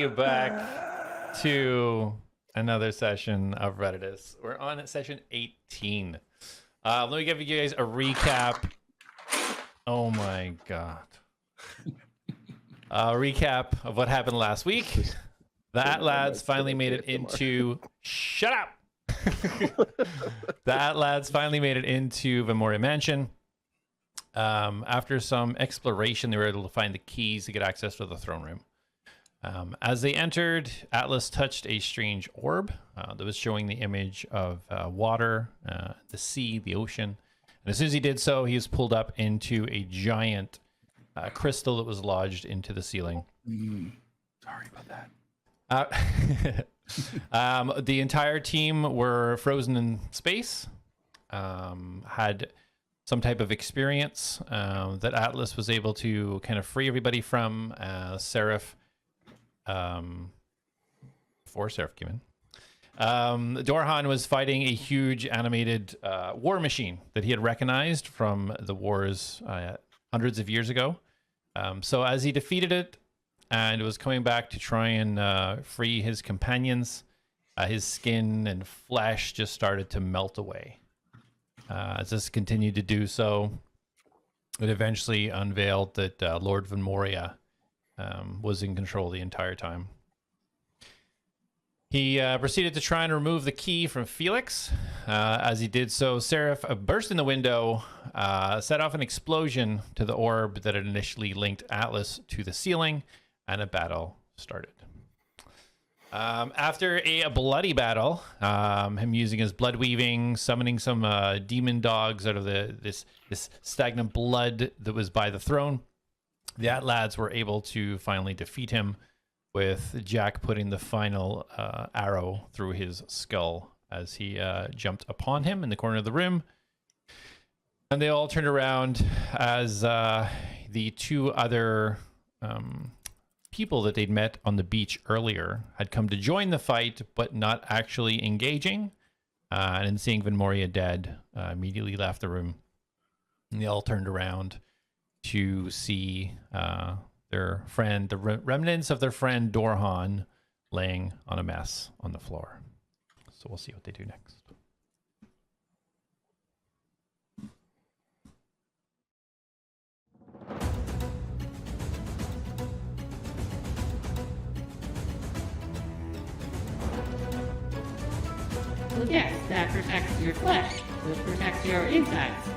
everybody back to another session of Reditus. We're on session 18. Let me give you guys a recap. Oh my god. Recap of what happened last week. The Atlads finally made it into... Shut up! The Atlads finally made it into Venmoria Mansion. After some exploration, they were able to find the keys to get access to the throne room. As they entered, Atlas touched a strange orb that was showing the image of water, the sea, the ocean. And as soon as he did so, he was pulled up into a giant crystal that was lodged into the ceiling. Sorry about that. The entire team were frozen in space, had some type of experience that Atlas was able to kind of free everybody from. Seraph, before Seraph came in, Dorhan was fighting a huge animated war machine that he had recognized from the wars hundreds of years ago. So as he defeated it and was coming back to try and free his companions, his skin and flesh just started to melt away. As this continued to do so, it eventually unveiled that Lord Venmoria was in control the entire time. He proceeded to try and remove the key from Felix. As he did so, Seraph burst in the window, set off an explosion to the orb that had initially linked Atlas to the ceiling, and a battle started. After a bloody battle, him using his blood weaving, summoning some demon dogs out of this stagnant blood that was by the throne, the Atlads were able to finally defeat him, with Jak putting the final arrow through his skull as he jumped upon him in the corner of the room. And they all turned around as the two other people that they'd met on the beach earlier had come to join the fight, but not actually engaging. And seeing Venmoria dead, immediately left the room. And they all turned around to see their friend, the remnants of their friend Dorhan, laying on a mess on the floor. So we'll see what they do next. Yes, that protects your flesh, which protects your insides.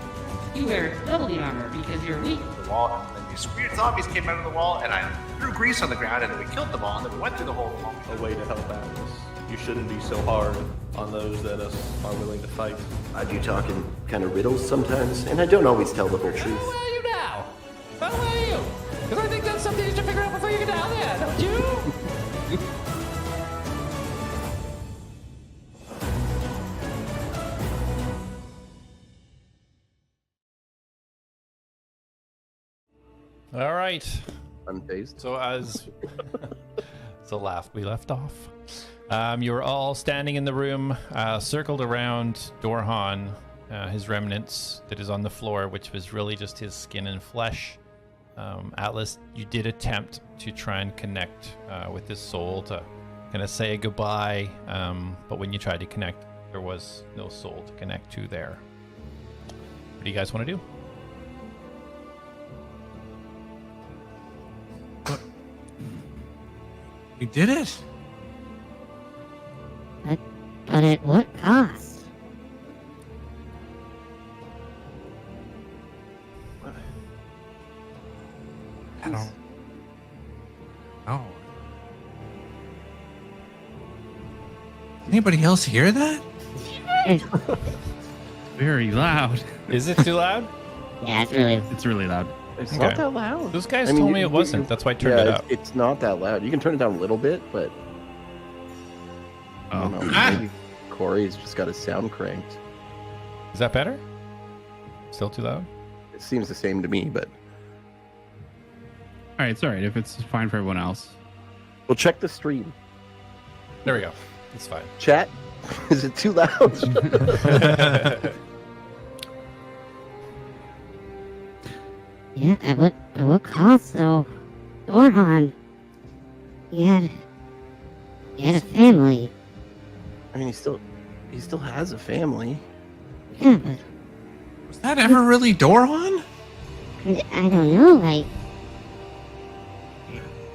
You wear double the armor because you're weak. The wall, and then these weird zombies came out of the wall, and I threw grease on the ground, and then we killed them all, and then we went through the whole wall. A way to help Atlas. You shouldn't be so hard on those that are willing to fight. I do talk in kind of riddles sometimes, and I don't always tell the whole truth. How are you now? How are you? Because I think that's something you should figure out before you get down there, don't you? All right. Unfazed. So as we left off. You were all standing in the room, circled around Dorhan, his remnants that is on the floor, which was really just his skin and flesh. Atlas, you did attempt to try and connect with his soul to kind of say goodbye, but when you tried to connect, there was no soul to connect to there. What do you guys want to do? We did it. But at what cost? I don't. Oh. Anybody else hear that? Very loud. Is it too loud? Yeah, It's really loud. It's Okay. not that loud. Those guys told me it wasn't. That's why I turned it up. It's not that loud. You can turn it down a little bit, but I don't know. Maybe Corey's just got his sound cranked. Is that better? Still too loud? It seems the same to me, but All right, it's all right if it's fine for everyone else. we'll check the stream. There we go. It's fine. Chat, is it too loud? Yeah, at what cost though? Dorhan. He had family. I mean, he still has a family. Yeah, but Was that ever really Doron? I don't know, I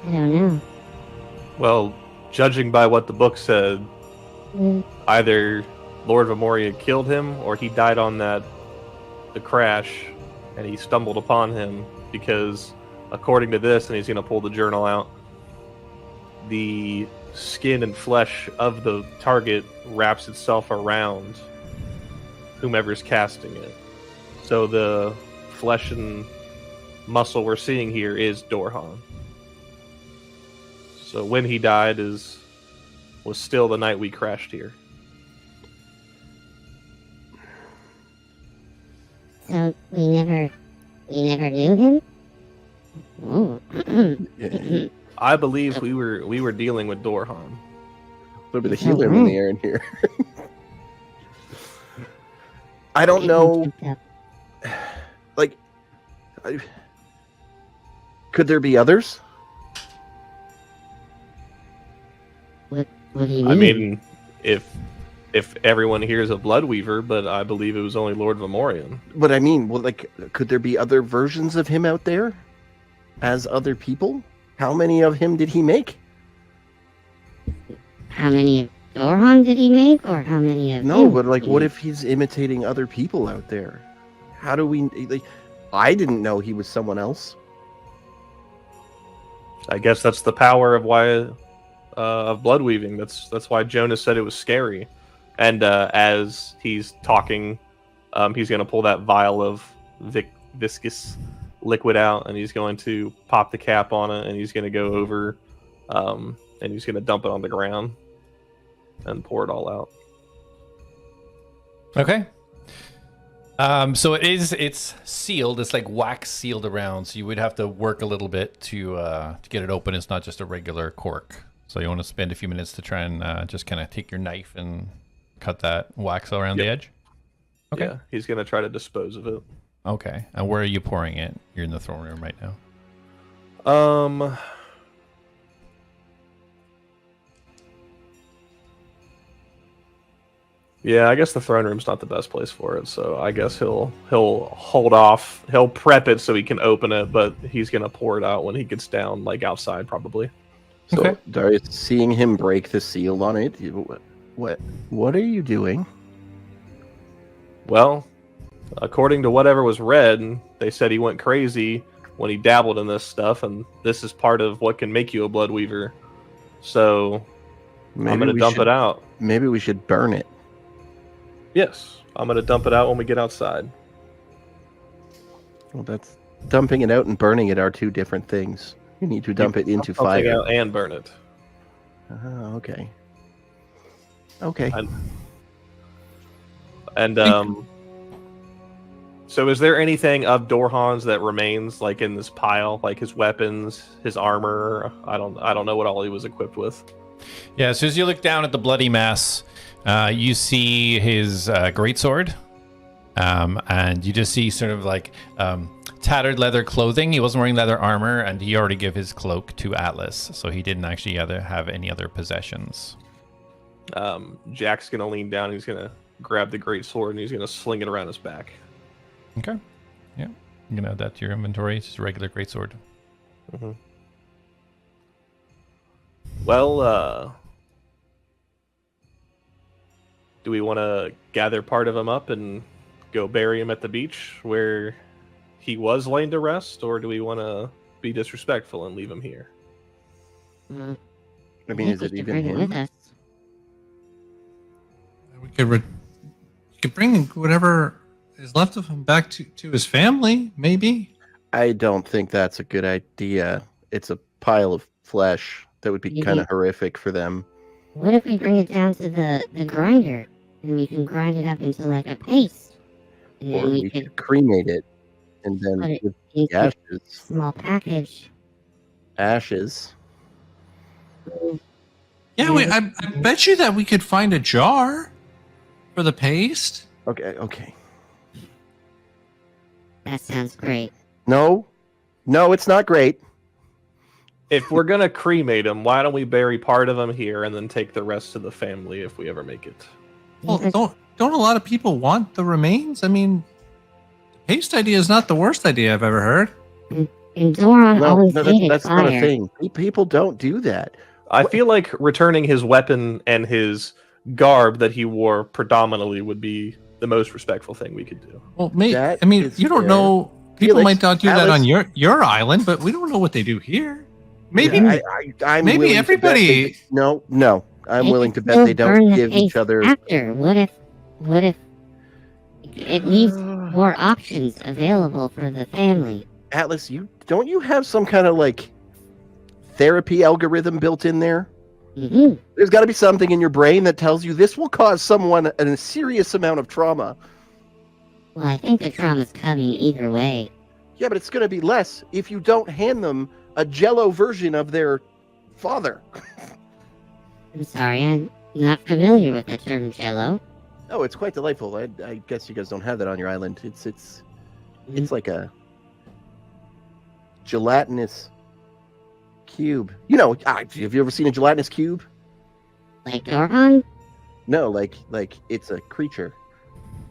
don't know. Well, judging by what the book said, Mm, either Lord Venmoria killed him or he died on the crash and he stumbled upon him because according to this, and he's going to pull the journal out, the skin and flesh of the target wraps itself around whomever's casting it. So the flesh and muscle we're seeing here is Dorhan. So when he died was still the night we crashed here. So we never knew him? Oh. Yeah, I believe we were dealing with Dorhan. a little bit of helium in the air in here. I don't know. Like, could there be others? What do you mean? I mean, if everyone here is a Bloodweaver, but I believe it was only Lord Venmorian. But I mean, well, like, could there be other versions of him out there as other people? How many of him did he make? How many of Dorhan did he make, or how many of No, him but like, did what he- if he's imitating other people out there? How do we? Like, I didn't know he was someone else. I guess that's the power of why of bloodweaving. That's why Jonas said it was scary. And as he's talking, he's going to pull that vial of viscous liquid out, and he's going to pop the cap on it, and he's going to go over, and he's going to dump it on the ground and pour it all out. Okay. So it's sealed. It's like wax sealed around. So you would have to work a little bit to get it open. It's not just a regular cork. So you want to spend a few minutes to try and just kind of take your knife and cut that wax around the edge. Okay. Yeah, he's going to try to dispose of it. Okay. And where are you pouring it? You're in the throne room right now. Yeah, I guess the throne room's not the best place for it, so I guess he'll hold off. He'll prep it so he can open it, but he's gonna pour it out when he gets down, like outside, probably. So, Okay. Darius, seeing him break the seal on it, what are you doing? Well, according to whatever was read, they said he went crazy when he dabbled in this stuff, and this is part of what can make you a Bloodweaver. So I'm gonna dump it out. Maybe we should burn it. Yes, I'm gonna dump it out when we get outside. Well, that's dumping it out and burning it are two different things. You need to dump it into I'll take it fire. out and burn it. Okay. Okay. And so is there anything of Dorhan's that remains, like in this pile, like his weapons, his armor? I don't know what all he was equipped with. Yeah. So as you look down at the bloody mess, you see his greatsword, and you just see sort of like tattered leather clothing. He wasn't wearing leather armor, and he already gave his cloak to Atlas, so he didn't actually have any other possessions. Jack's gonna lean down. He's gonna grab the great sword and he's gonna sling it around his back. Okay. Yeah. I'm gonna add that to your inventory. It's just a regular greatsword. Mm-hmm. Well, do we want to gather part of him up and go bury him at the beach where he was laying to rest, or do we want to be disrespectful and leave him here? Mm, I mean, think is we it should even bring it with him? us. We could bring whatever is left of him back to his family, maybe. I don't think that's a good idea. It's a pile of flesh that would be Maybe- kind of horrific for them. What if we bring it down to the grinder, and we can grind it up into like a paste, and Or then we we could should cremate it and put then it give into the a ashes. small package. Ashes. Yeah, I bet you that we could find a jar for the paste. Okay. That sounds great. No, it's not great. If we're gonna cremate him, why don't we bury part of him here and then take the rest to the family if we ever make it? Well, don't a lot of people want the remains? I mean, the paste idea is not the worst idea I've ever heard. And Doron always hated that's fire. not a thing. People don't do that. I feel like returning his weapon and his garb that he wore predominantly would be the most respectful thing we could do. Well, That I mean, is you don't fair. know. People Felix, might not do that on Alice- your island, but we don't know what they do here. Maybe Yeah, I'm maybe willing to bet everybody- they- no. I'm They willing could to bet still they burn don't the give each paste other. After, what if it leaves more options available for the family? Atlas, don't you have some kind of like therapy algorithm built in there? Mm-hmm. There's got to be something in your brain that tells you this will cause someone a serious amount of trauma. Well, I think the trauma's coming either way. Yeah, but it's going to be less if you don't hand them a Jello version of their father. I'm sorry, I'm not familiar with the term Jello. Oh, it's quite delightful. I guess you guys don't have that on your island. It's like a gelatinous cube. You know, have you ever seen a gelatinous cube? Like Doron? No, like it's a creature.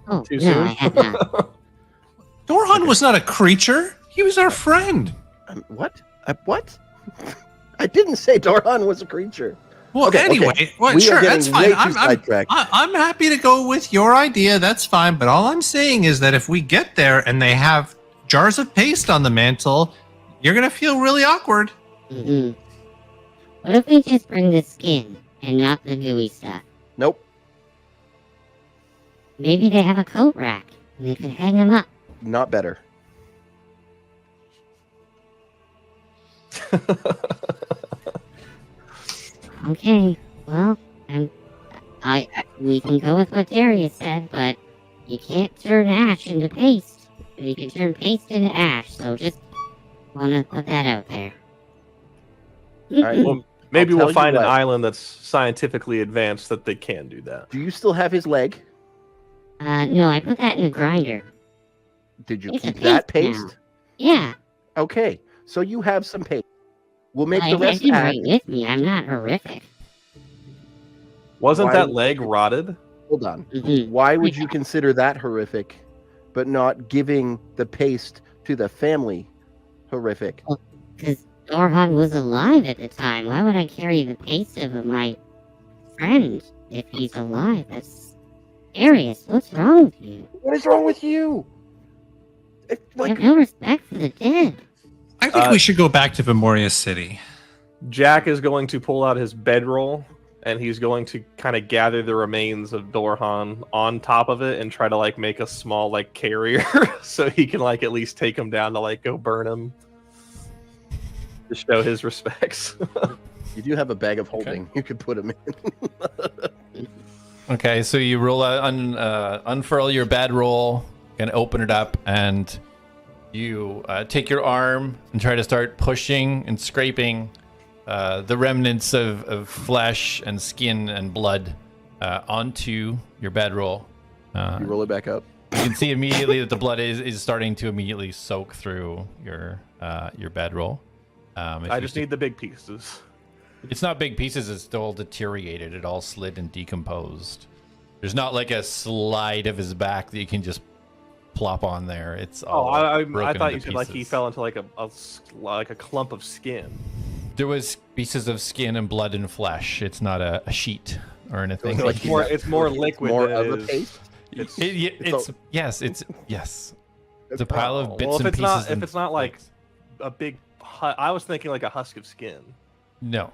Oh, Too no, soon? I have not. Doron was not a creature. He was our friend. What? What? I didn't say Doran was a creature. Well, Okay, anyway, okay. well, We are sure, getting that's fine. way too I'm sidetracked. happy to go with your idea. That's fine. But all I'm saying is that if we get there and they have jars of paste on the mantle, you're gonna feel really awkward. Mm-hmm. What if we just bring the skin and not the gooey stuff? Nope. Maybe they have a coat rack and they could hang them up. Not better. Okay, well, we can go with what Darius said, but you can't turn ash into paste. You can turn paste into ash, so just want to put that out there. All right. Well, maybe I'll we'll tell find you an what. island that's scientifically advanced that they can do that. Do you still have his leg? No, I put that in a grinder. Did you It's a keep that paste now. paste? Yeah, Okay, so you have some paste. We'll make I the rest didn't ash. bring with me. I'm not horrific. Wasn't Why that would- leg rotted? Hold on. Mm-hmm. Why would you consider that horrific, but not giving the paste to the family horrific? Because Orhan was alive at the time. Why would I carry the paste of my friend if he's alive? That's Darius. What's wrong with you? What is wrong with you? It's You like have no respect for the dead. I think we should go back to Venmoria City. Jack is going to pull out his bedroll and he's going to kind of gather the remains of Dorhan on top of it and try to like make a small like carrier so he can like at least take him down to like go burn him to show his respects. you do have a bag of holding. You could put him in. Okay, so you roll out, unfurl your bedroll and open it up, and you take your arm and try to start pushing and scraping the remnants of flesh and skin and blood onto your bedroll. You roll it back up. You can see immediately that the blood is starting to immediately soak through your bedroll. I just need the big pieces. It's not big pieces. It's still deteriorated. It all slid and decomposed. There's not like a slide of his back that you can just plop on there. It's all I broken thought you into said like he pieces. fell into like a clump of skin. There was pieces of skin and blood and flesh. It's not a sheet or anything. So It's more liquid. More than of it a is- paste. It's a pile of bits Well, and if it's pieces. not and like flakes. a big, I was thinking like a husk of skin. No.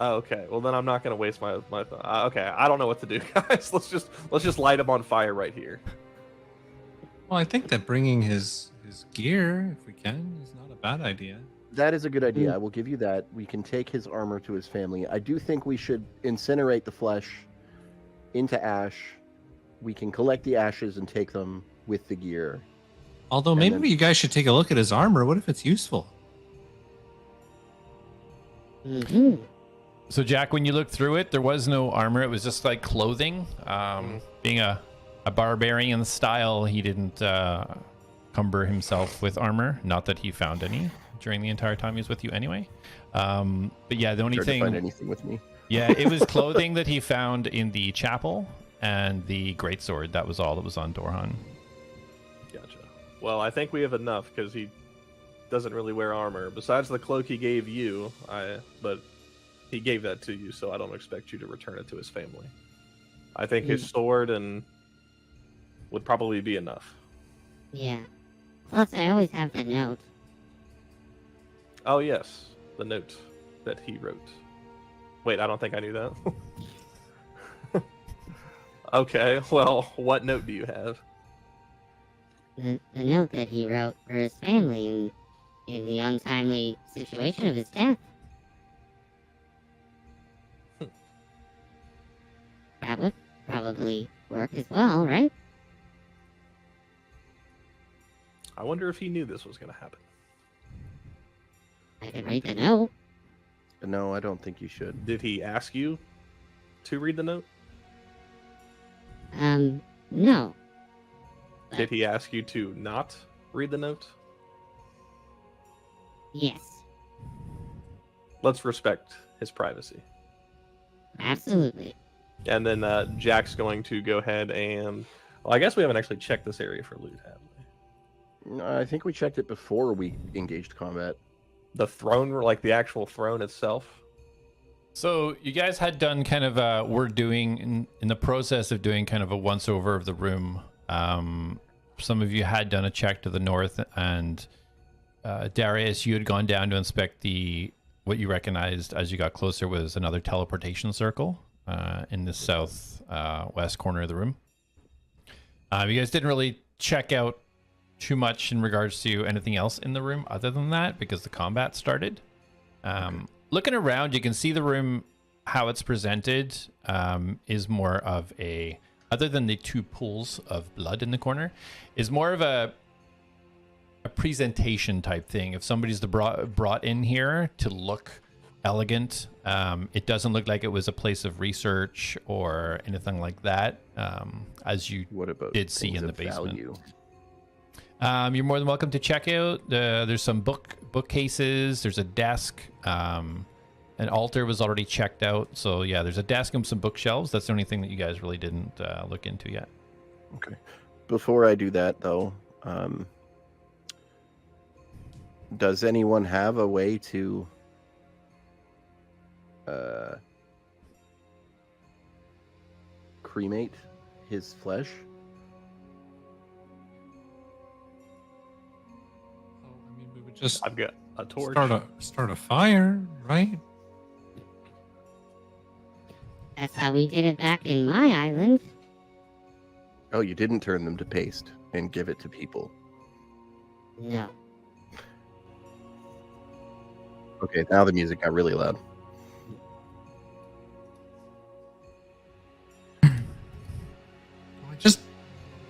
Oh, okay. Well, then I'm not gonna waste my okay. I don't know what to do, guys. Let's just light him on fire right here. Well, I think that bringing his gear, if we can, is not a bad idea. That is a good idea. I will give you that. We can take his armor to his family. I do think we should incinerate the flesh into ash. We can collect the ashes and take them with the gear. Although And maybe then- you guys should take a look at his armor. What if it's useful? Mm-hmm. So Jack, when you looked through it, there was no armor. It was just like clothing. Being a barbarian style, he didn't cumber himself with armor. Not that he found any during the entire time he was with you anyway. But yeah, the only Hard to thing... find anything with me. Yeah, it was clothing that he found in the chapel and the greatsword. That was all that was on Dorhan. Gotcha. Well, I think we have enough because he doesn't really wear armor. Besides the cloak he gave you, but he gave that to you, so I don't expect you to return it to his family. I think his sword and would probably be enough. Yeah. Plus, I always have the note. Oh yes, the note that he wrote. Wait, I don't think I knew that. Okay, well, what note do you have? The note that he wrote for his family in the untimely situation of his death. That would probably work as well, right? I wonder if he knew this was going to happen. I could read the note. No, I don't think you should. Did he ask you to read the note? No. Did he ask you to not read the note? Yes. Let's respect his privacy. Absolutely. And then Jack's going to go ahead and... Well, I guess we haven't actually checked this area for loot, have we? No, I think we checked it before we engaged combat. The throne, like the actual throne itself? So you guys had done kind of we're doing in the process of doing kind of a once over of the room. Some of you had done a check to the north, and Darius, you had gone down to inspect what you recognized as you got closer was another teleportation circle in the south west corner of the room. You guys didn't really check out too much in regards to anything else in the room other than that because the combat started. Looking around, you can see the room, how it's presented is more of other than the two pools of blood in the corner, is more of a presentation type thing. If somebody's brought in here to look elegant, it doesn't look like it was a place of research or anything like that, as you did see in the basement. Value? You're more than welcome to check out. There's some bookcases. There's a desk. An altar was already checked out. So yeah, there's a desk and some bookshelves. That's the only thing that you guys really didn't look into yet. Okay. Before I do that, though, does anyone have a way to cremate his flesh? I mean, we would just I've got a torch. start a fire, right? That's how we did it back in my island. Oh, you didn't turn them to paste and give it to people. No. Okay, now the music got really loud.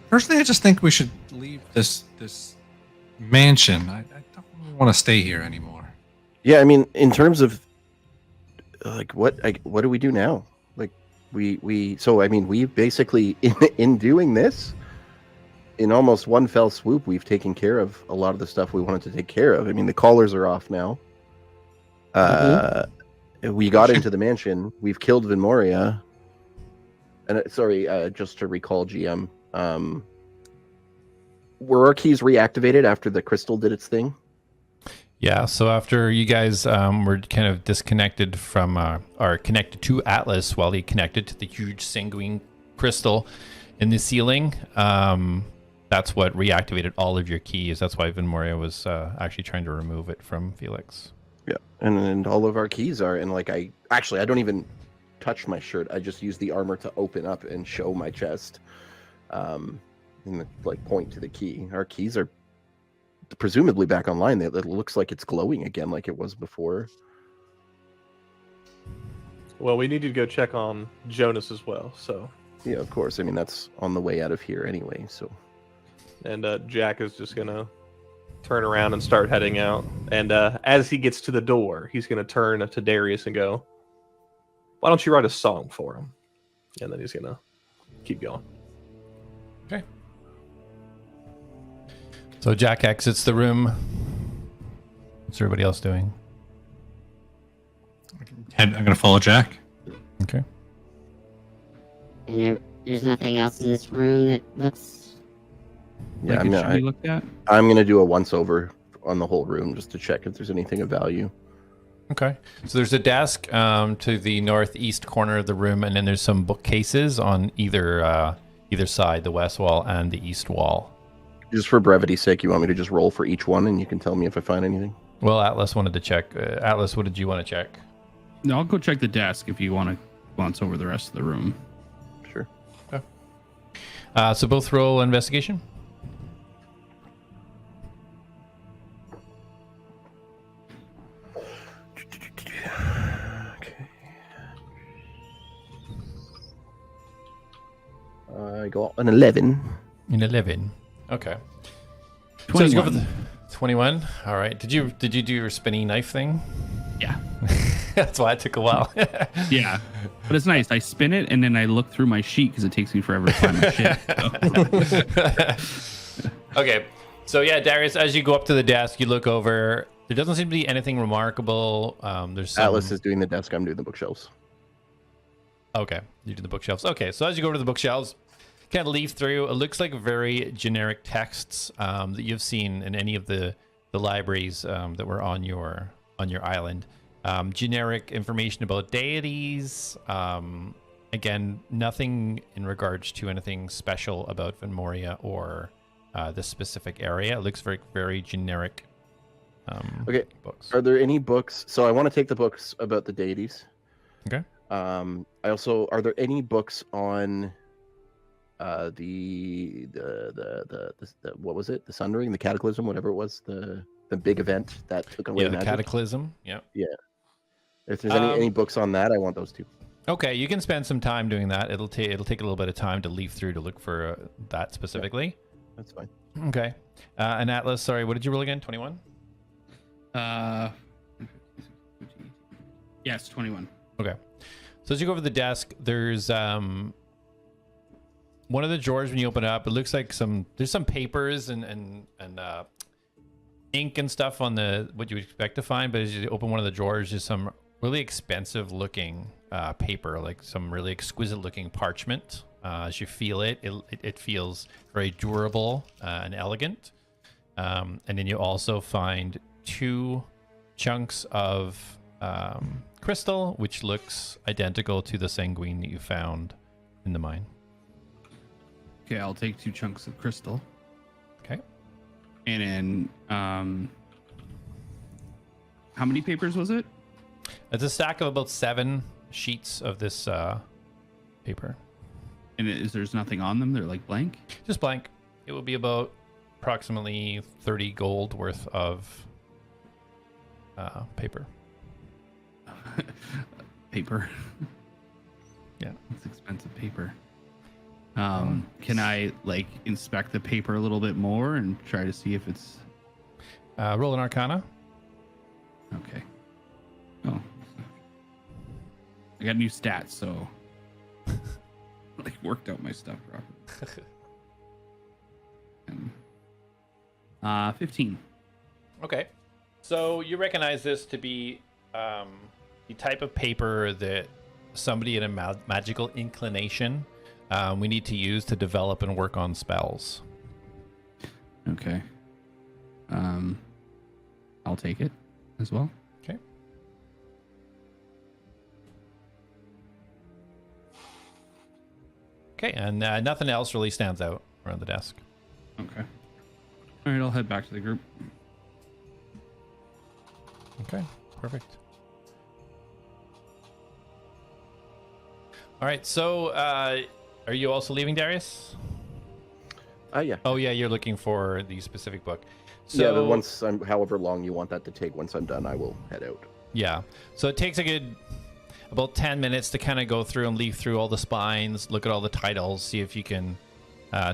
Personally, I just think we should leave this mansion. I don't really want to stay here anymore. Yeah, I mean, in terms of like what do we do now? Like we basically in doing this, in almost one fell swoop, we've taken care of a lot of the stuff we wanted to take care of. I mean, the collars are off now. We got into the mansion. We've killed Venmoria. And just to recall, GM, were our keys reactivated after the crystal did its thing? Yeah, so after you guys were kind of disconnected from, or connected to Atlas while he connected to the huge sanguine crystal in the ceiling, that's what reactivated all of your keys. That's why Venmoria was actually trying to remove it from Felix. Yeah, and all of our keys are, and like I don't even touch my shirt. I just use the armor to open up and show my chest, and point to the key. Our keys are presumably back online. It looks like it's glowing again, like it was before. Well, we need to go check on Jonas as well. So yeah, of course. I mean, that's on the way out of here anyway. So, and Jack is just gonna turn around and start heading out. And as he gets to the door, he's gonna turn to Darius and go, "Why don't you write a song for him?" And then he's gonna keep going. Okay. So Jak exits the room. What's everybody else doing? I'm going to follow Jak. Okay. And there's nothing else in this room that looks... Yeah, Like it should be looked at. I'm gonna do a once over on the whole room just to check if there's anything of value. Okay. So there's a desk to the northeast corner of the room, and then there's some bookcases on either side, the west wall and the east wall. Just for brevity's sake, you want me to just roll for each one, and you can tell me if I find anything. Well, Atlas wanted to check. Atlas, what did you want to check? No, I'll go check the desk if you want to glance over the rest of the room. Sure. Okay. So both roll investigation. Okay. I got an 11. An 11. Okay. 21. So let's go for the 21. All right. Did you do your spinning knife thing? Yeah. That's why it took a while. Yeah. But it's nice. I spin it and then I look through my sheet because it takes me forever to find my shit. So. Okay. So yeah, Darius, as you go up to the desk, you look over. There doesn't seem to be anything remarkable. There's some... Atlas is doing the desk. I'm doing the bookshelves. Okay, you do the bookshelves. Okay, so as you go over to the bookshelves, kind of leaf through. It looks like very generic texts that you've seen in any of the libraries that were on your island. Generic information about deities. Again, nothing in regards to anything special about Venmoria or this specific area. It looks very, very generic. Okay. Books. Are there any books? So I want to take the books about the deities. Okay. I also, are there any books on the what was it? The Sundering, the Cataclysm, whatever it was, the big event that took away Yeah, the magic? Cataclysm. Yeah. Yeah. If there's any books on that, I want those too. Okay, you can spend some time doing that. It'll take a little bit of time to leaf through to look for that specifically. That's fine. Okay. And Atlas, sorry, what did you roll again? 21? Yes, 21. Okay. So as you go over the desk, there's one of the drawers when you open it up, it looks like there's some papers and ink and stuff on what you would expect to find, but as you open one of the drawers, there's some really expensive looking paper, like some really exquisite looking parchment. As you feel it feels very durable and elegant. And then you also find 2 chunks of crystal, which looks identical to the sanguine that you found in the mine. Okay, I'll take 2 chunks of crystal. Okay. And then, how many papers was it? It's a stack of about 7 sheets of this paper. And there's nothing on them? They're like blank? Just blank. It will be about approximately 30 gold worth of paper. Paper. Yeah. It's expensive paper. Can I like inspect the paper a little bit more and try to see if it's Roll an Arcana. okay? Oh, I got new stats, so like worked out my stuff properly. 15. Okay. So you recognize this to be the type of paper that somebody in a magical inclination we need to use to develop and work on spells. Okay. I'll take it as well. Okay. Okay, and nothing else really stands out around the desk. Okay. All right, I'll head back to the group. Okay, perfect. All right, so are you also leaving, Darius? Yeah. Oh yeah, you're looking for the specific book. So, Yeah, but once I'm, however long you want that to take, once I'm done, I will head out. Yeah, so it takes about 10 minutes to kind of go through and leaf through all the spines, look at all the titles, see if you can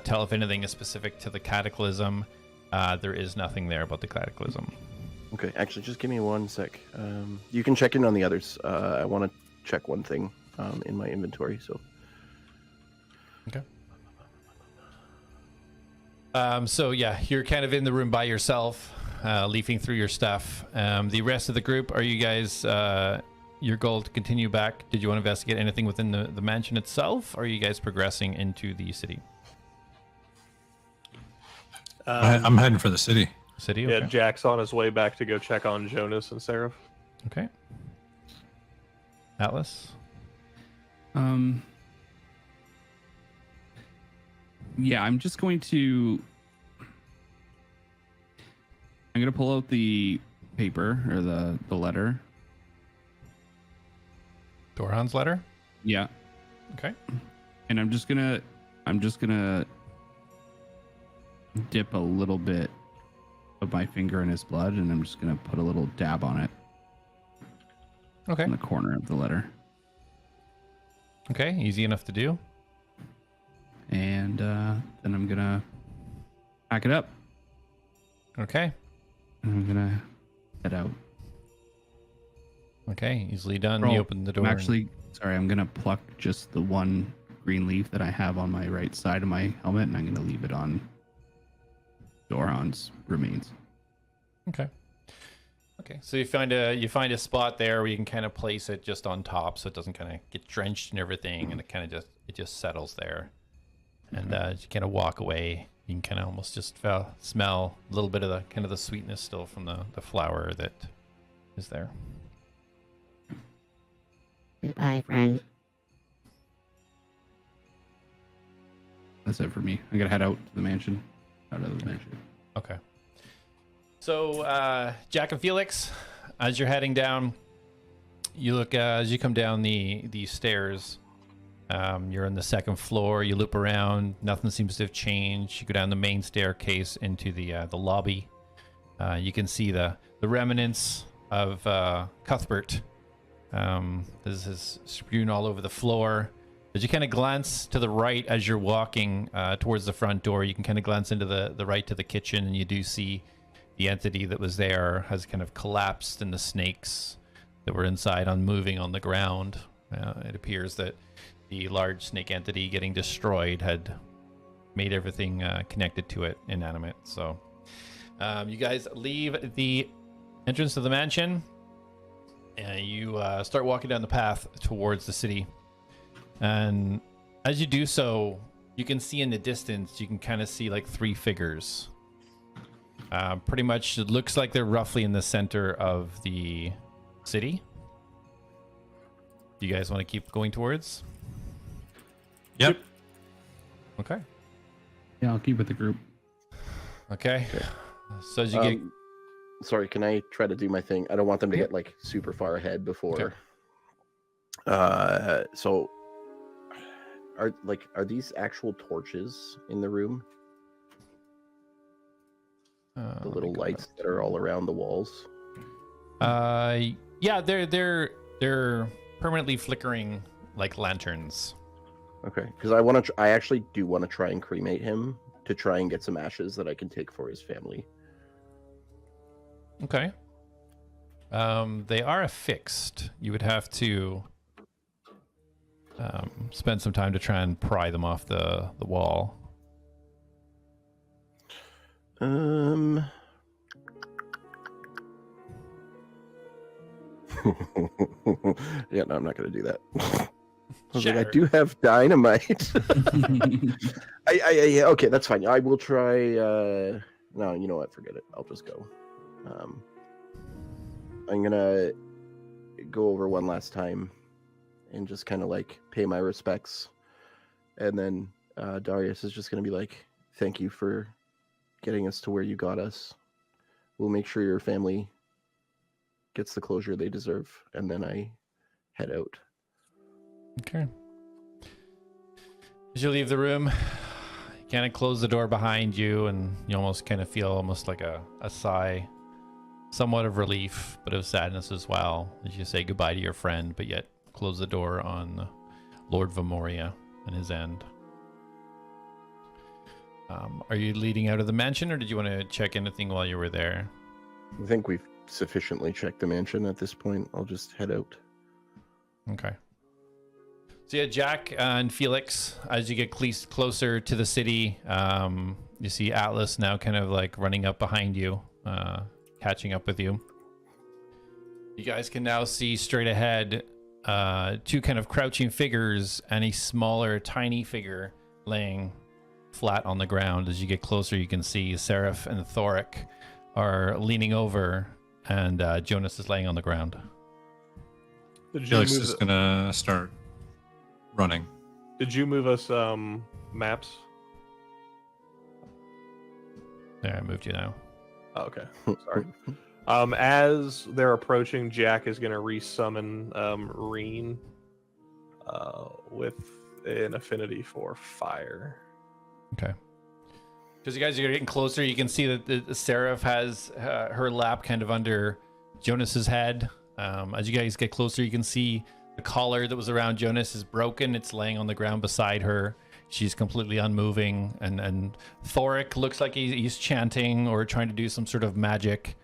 tell if anything is specific to the Cataclysm. There is nothing there about the Cataclysm. Okay, actually, just give me 1 sec. You can check in on the others. I want to check one thing in my inventory. So. Okay. So yeah, you're kind of in the room by yourself, leafing through your stuff. The rest of the group, are you guys, your goal to continue back? Did you want to investigate anything within the mansion itself? Or are you guys progressing into the city? I'm heading for the city. City? Yeah, Okay. Jack's on his way back to go check on Jonas and Seraph. Okay. Atlas? Yeah, I'm just going to. I'm gonna pull out the paper or the letter. Doran's letter? Yeah, Okay. and I'm just gonna dip a little bit of my finger in his blood, and I'm just gonna put a little dab on it Okay. in the corner of the letter. Okay. Easy enough to do. And then I'm gonna pack it up. Okay. And I'm gonna head out. Okay. Easily done. Oh, You open the door. I'm actually sorry. I'm gonna pluck just the one green leaf that I have on my right side of my helmet, and I'm gonna leave it on Doran's remains. Okay. Okay. So you find a spot there where you can kind of place it just on top, so it doesn't kind of get drenched and everything, and it just settles there. And as you kind of walk away, you can kind of almost just smell a little bit of the sweetness still from the flower that is there. Goodbye, friend. That's it for me. I'm gonna head out to the mansion. Out of the mansion. Okay. So, Jak and Felix, as you're heading down, you look as you come down the stairs. You're on the second floor. You loop around. Nothing seems to have changed. You go down the main staircase into the lobby. You can see the remnants of Cuthbert. This is strewn all over the floor. As you kind of glance to the right as you're walking towards the front door, you can kind of glance into the right to the kitchen, and you do see the entity that was there has kind of collapsed, and the snakes that were inside moving on the ground. It appears that the large snake entity getting destroyed had made everything connected to it inanimate. So you guys leave the entrance to the mansion, and you start walking down the path towards the city. And as you do so, you can see in the distance, you can kind of see like three figures. Pretty much, it looks like they're roughly in the center of the city. Do you guys want to keep going towards? Yep. Okay. Yeah, I'll keep with the group. Okay. So as you get... Sorry, can I try to do my thing? I don't want them to get like super far ahead before. Okay. So are these actual torches in the room? The little lights that are all around the walls. Yeah, they're permanently flickering like lanterns. Okay, because I actually do want to try and cremate him to try and get some ashes that I can take for his family. Okay. They are affixed. You would have to spend some time to try and pry them off the wall. Yeah, no, I'm not going to do that. I was like, I do have dynamite. Yeah, okay, that's fine. I will try. No, you know what? Forget it. I'll just go. I'm gonna go over one last time and just kind of like pay my respects, and then Darius is just gonna be like, "Thank you for getting us to where you got us. We'll make sure your family gets the closure they deserve." And then I head out. Okay. As you leave the room, you kind of close the door behind you, and you almost kind of feel almost like a sigh, somewhat of relief, but of sadness as well, as you say goodbye to your friend, but yet close the door on Lord Venmoria and his end. Are you leading out of the mansion, or did you want to check anything while you were there? I think we've sufficiently checked the mansion at this point. I'll just head out. Okay. So yeah, Jak and Felix, as you get closer to the city, You see Atlas now kind of like running up behind you, catching up with you. You guys can now see straight ahead two kind of crouching figures and a smaller, tiny figure laying flat on the ground. As you get closer, you can see Seraph and Thoric are leaning over, and Jonas is laying on the ground. Felix is gonna start running. Did you move us maps? There, I moved you now. Oh, okay. Sorry. As they're approaching, Jak is going to resummon Reen with an affinity for fire. Okay. Because you guys are getting closer, you can see that the Seraph has her lap kind of under Jonas's head. As you guys get closer, you can see the collar that was around Jonas is broken. It's laying on the ground beside her. She's completely unmoving, and Thoric looks like he's chanting or trying to do some sort of magic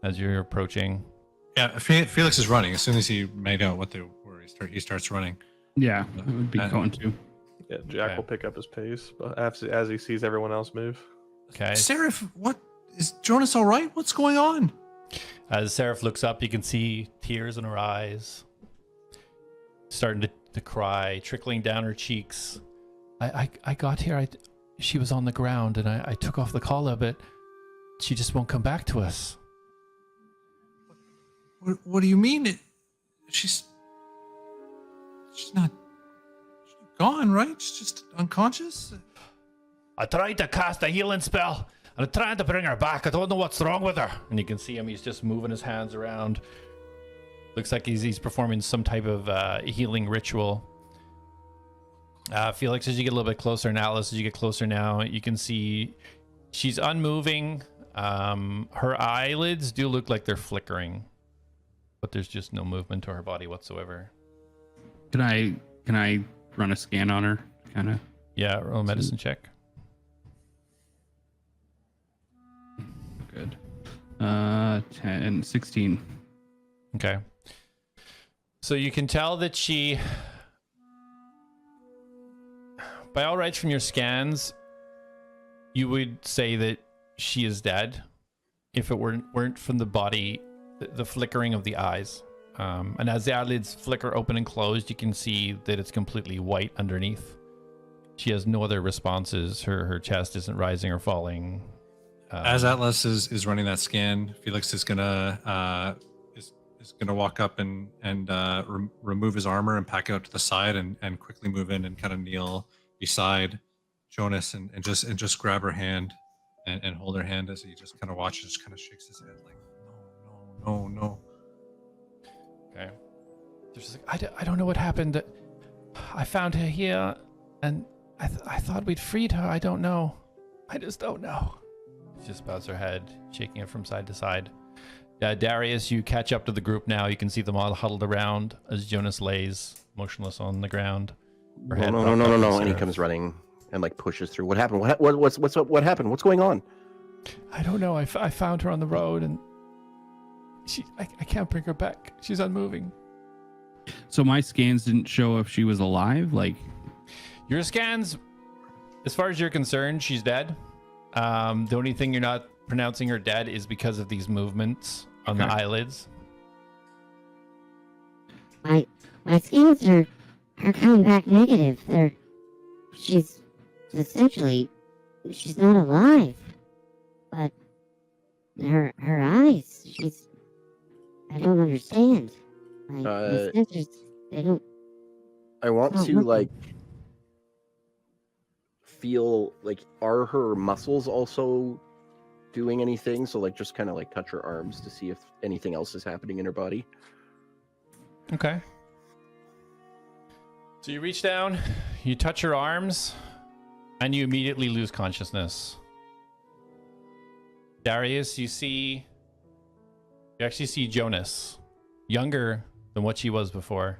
as you're approaching. Yeah, Felix is running. As soon as he made out what they were, he starts running. Yeah, I would be going to. Yeah, Jak will pick up his pace, but as he sees everyone else move. Okay. Seraph, what is Jonas all right? What's going on? As Seraph looks up, you can see tears in her eyes, starting to cry, trickling down her cheeks. I got here. She was on the ground, and I took off the collar, but she just won't come back to us. What do you mean? She's not gone, right? She's just unconscious? I tried to cast a healing spell, and I'm trying to bring her back. I don't know what's wrong with her. And you can see him. He's just moving his hands around. Looks like he's performing some type of healing ritual. Felix, as you get a little bit closer, and Atlas, as you get closer now, you can see she's unmoving. Her eyelids do look like they're flickering, but there's just no movement to her body whatsoever. Can I run a scan on her? Kind of. Yeah, roll a medicine check. Good. 10, 16. Okay. So you can tell that she, by all rights from your scans, you would say that she is dead if it weren't from the body, the flickering of the eyes. And as the eyelids flicker open and closed, you can see that it's completely white underneath. She has no other responses. Her chest isn't rising or falling. As Atlas is running that scan, Felix is gonna walk up and remove his armor and pack it out to the side and quickly move in and kind of kneel beside Jonas and just grab her hand and hold her hand as he just kind of watches, just kind of shakes his head like no. Okay. She's like, I don't know what happened. I found her here, and I thought we'd freed her. I don't know. I just don't know. She just bows her head, shaking it from side to side. Darius, you catch up to the group now. You can see them all huddled around as Jonas lays motionless on the ground. No. And he comes running and like pushes through. What happened? What happened? What's going on? I don't know. I found her on the road, and I can't bring her back. She's unmoving. So my scans didn't show if she was alive. Like your scans, as far as you're concerned, she's dead. The only thing you're not pronouncing her dead is because of these movements on the eyelids. My scans are coming back negative. She's not alive. But her eyes, I don't understand. My sensors, they don't. I want Oh, to okay. like feel like, are her muscles also doing anything? So like just kind of like touch her arms to see if anything else is happening in her body. Okay. So you reach down, you touch her arms, and you immediately lose consciousness. Darius, you actually see Jonas, younger than what she was before,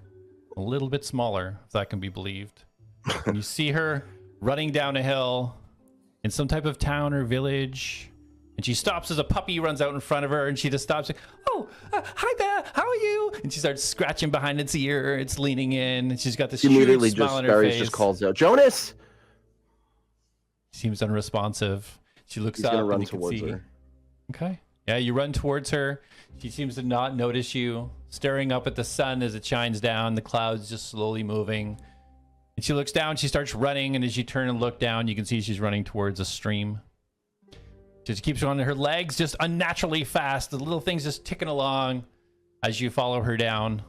a little bit smaller, if that can be believed. And you see her running down a hill in some type of town or village, and she stops as a puppy runs out in front of her, and she just stops like, "Oh, hi there, how are you?" And she starts scratching behind its ear. It's leaning in, and she's got this huge Immediately, smile just on her Darius face. just calls out, "Jonas!" Seems unresponsive. She looks He's up gonna and run you can towards see. her. Okay. Yeah, you run towards her. She seems to not notice you, staring up at the sun as it shines down, the clouds just slowly moving. And she looks down, she starts running, and as you turn and look down, you can see she's running towards a stream. She just keeps running, her legs just unnaturally fast, the little things just ticking along as you follow her down.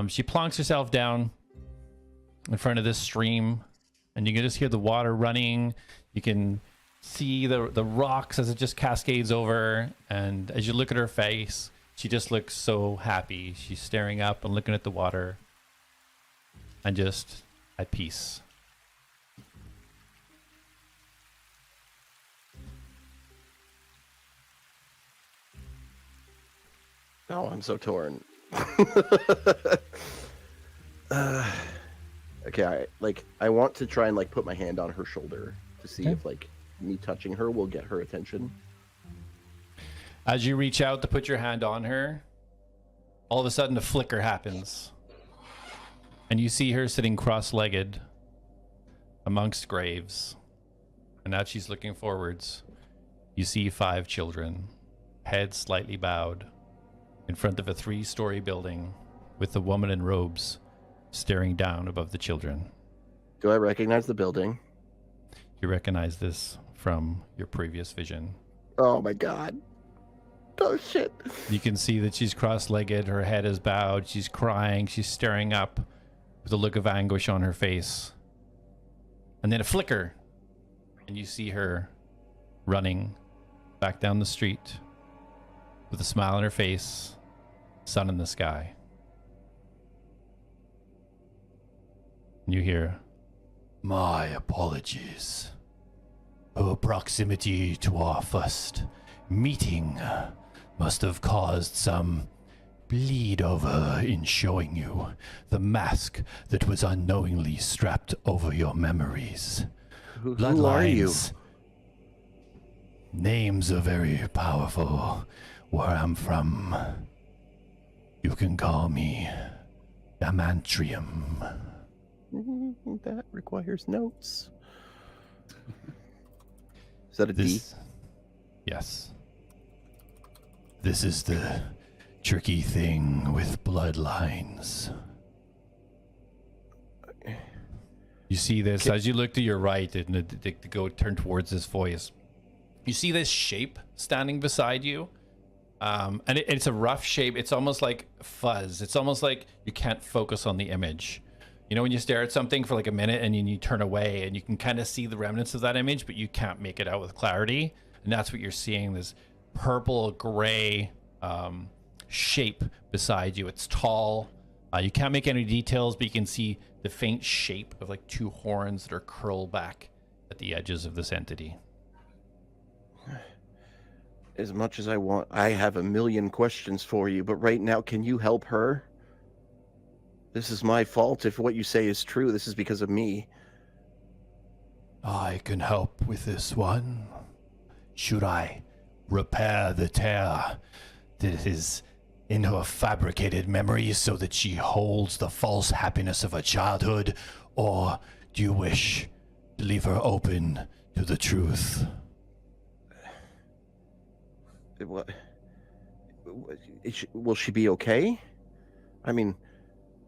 She plonks herself down in front of this stream, and you can just hear the water running. You can see the rocks as it just cascades over, and as you look at her face, she just looks so happy. She's staring up and looking at the water and just at peace. Oh, I'm so torn. Okay, I want to try and like put my hand on her shoulder to see Okay. if like me touching her will get her attention. As you reach out to put your hand on her, all of a sudden a flicker happens. And you see her sitting cross-legged amongst graves. And as she's looking forwards, you see 5 children, heads slightly bowed, in front of a 3-story building with the woman in robes staring down above the children. Do I recognize the building? You recognize this from your previous vision. Oh my god. Oh shit. You can see that she's cross-legged, her head is bowed, she's crying, she's staring up with a look of anguish on her face. And then a flicker, and you see her running back down the street with a smile on her face, sun in the sky. And you hear, "My apologies. Her proximity to our first meeting must have caused some bleed over in showing you the mask that was unknowingly strapped over your memories. Who are you? Bloodlines. Names are very powerful where I'm from. You can call me Damantrium." That requires notes. Is that a D? Yes. This is the tricky thing with bloodlines. You see this as you look to your right and to go turn towards this voice. You see this shape standing beside you. And it's a rough shape. It's almost like fuzz. It's almost like you can't focus on the image. You know, when you stare at something for like a minute and then you turn away and you can kind of see the remnants of that image, but you can't make it out with clarity. And that's what you're seeing, this purple gray shape beside you. It's tall. You can't make any details, but you can see the faint shape of like 2 horns that are curled back at the edges of this entity. As much as I want, I have a million questions for you, but right now, can you help her? This is my fault if what you say is true. This is because of me. I can help with this one. Should I repair the tear that is in her fabricated memories so that she holds the false happiness of her childhood, or do you wish to leave her open to the truth? Will she be okay? I mean,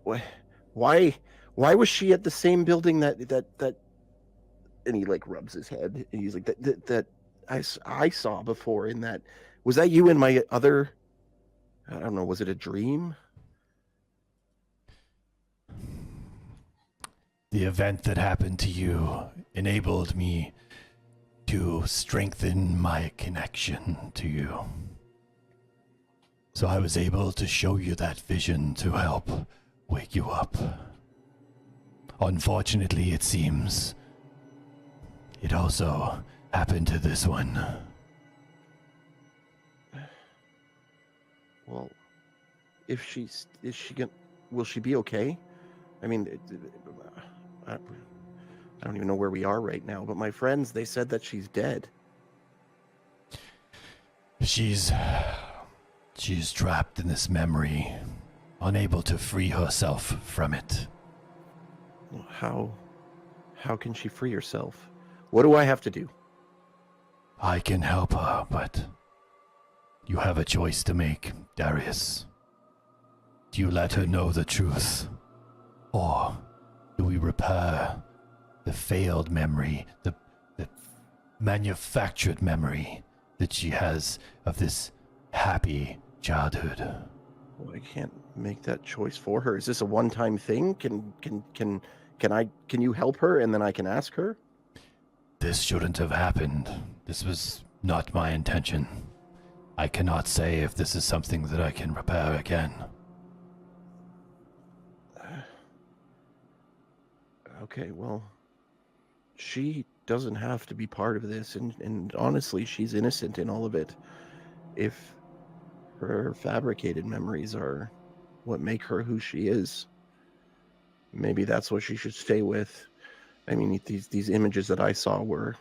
why was she at the same building that and he like rubs his head and he's like that I saw before in that. Was that you in my other, I don't know, was it a dream? The event that happened to you enabled me to strengthen my connection to you. So I was able to show you that vision to help wake you up. Unfortunately, it seems it also happened to this one. Well, will she be okay? I mean, I don't even know where we are right now, but my friends, they said that she's dead. She's trapped in this memory, unable to free herself from it. How can she free herself? What do I have to do? I can help her, but you have a choice to make, Darius. Do you let her know the truth? Or do we repair the failed memory, the manufactured memory that she has of this happy childhood? Well, I can't make that choice for her. Is this a one-time thing? Can you help her and then I can ask her? This shouldn't have happened. This was not my intention. I cannot say if this is something that I can repair again. Okay, well, she doesn't have to be part of this, and honestly, she's innocent in all of it. If her fabricated memories are what make her who she is, maybe that's what she should stay with. I mean, these images that I saw were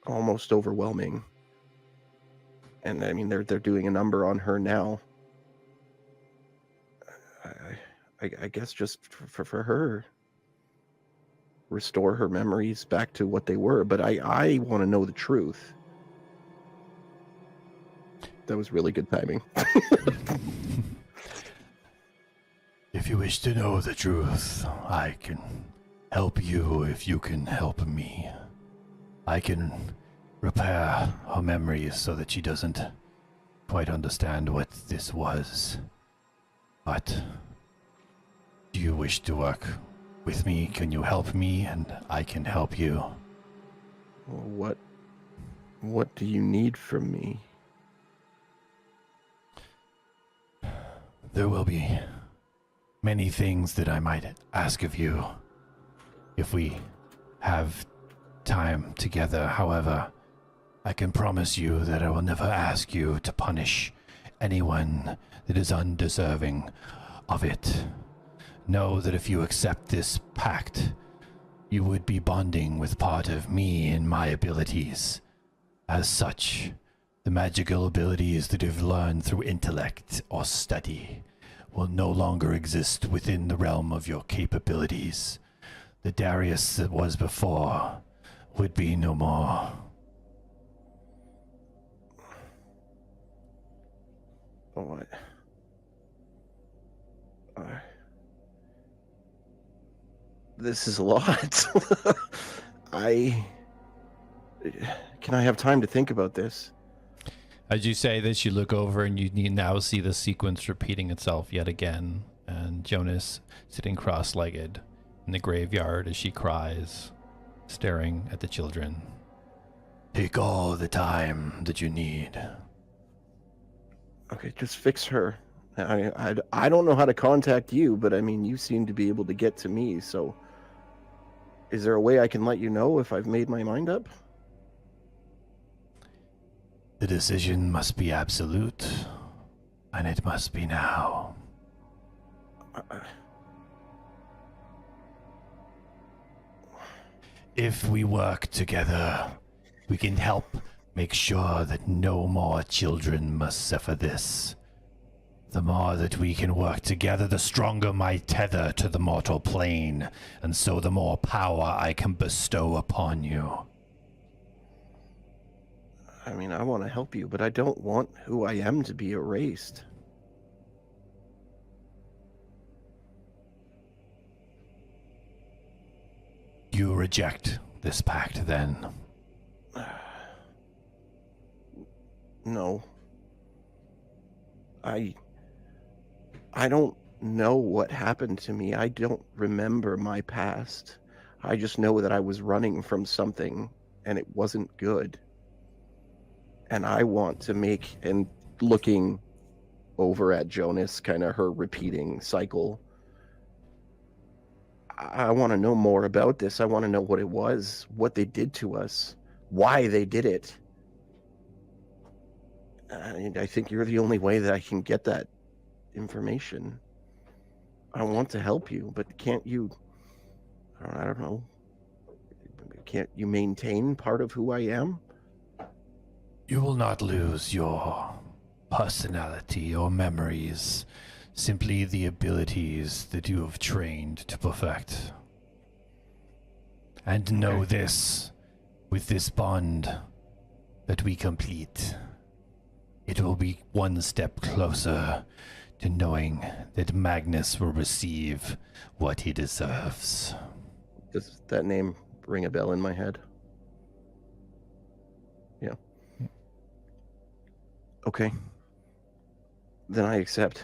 almost overwhelming. And I mean, they're doing a number on her now. I guess just for her, restore her memories back to what they were. But I want to know the truth. That was really good timing. If you wish to know the truth, I can help you if you can help me. I can repair her memories so that she doesn't quite understand what this was. But do you wish to work with me? Can you help me and I can help you? What do you need from me? There will be many things that I might ask of you if we have time together. However, I can promise you that I will never ask you to punish anyone that is undeserving of it. Know that if you accept this pact, you would be bonding with part of me and my abilities. As such, the magical abilities that you've learned through intellect or study will no longer exist within the realm of your capabilities. The Darius that was before would be no more. Oh, this is a lot. Can I have time to think about this? As you say this, you look over and you now see the sequence repeating itself yet again. And Jonas sitting cross-legged in the graveyard as she cries, staring at the children. Take all the time that you need. Okay, just fix her. I don't know how to contact you, but I mean, you seem to be able to get to me, so is there a way I can let you know if I've made my mind up? The decision must be absolute, and it must be now. If we work together, we can help make sure that no more children must suffer this. The more that we can work together, the stronger my tether to the mortal plane, and so the more power I can bestow upon you. I mean, I want to help you, but I don't want who I am to be erased. You reject this pact, then? No. I don't know what happened to me. I don't remember my past. I just know that I was running from something and it wasn't good. And I want to make, and looking over at Jonas, kind of her repeating cycle, I want to know more about this. I want to know what it was, what they did to us, why they did it. And I think you're the only way that I can get that information. I want to help you, but can't you, I don't know, can't you maintain part of who I am? You will not lose your personality or memories, simply the abilities that you have trained to perfect. And know this, with this bond that we complete, it will be one step closer to knowing that Magnus will receive what he deserves. Does that name ring a bell in my head? Yeah. Okay. Then I accept.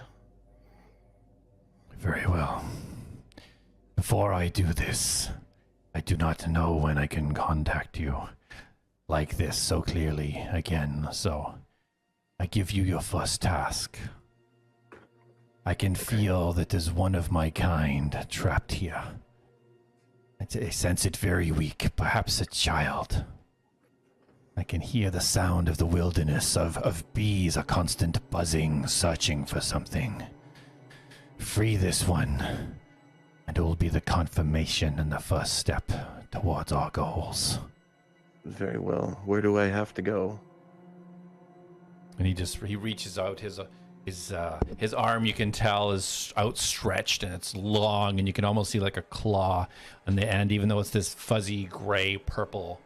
Very well. Before I do this, I do not know when I can contact you like this so clearly again, so I give you your first task. I can feel that there's one of my kind trapped here. I sense it very weak, perhaps a child. I can hear the sound of the wilderness, of bees, a constant buzzing, searching for something. Free this one, and it will be the confirmation and the first step towards our goals. Very well. Where do I have to go? And he reaches out his arm, you can tell, is outstretched and it's long, and you can almost see like a claw on the end, even though it's this fuzzy gray purple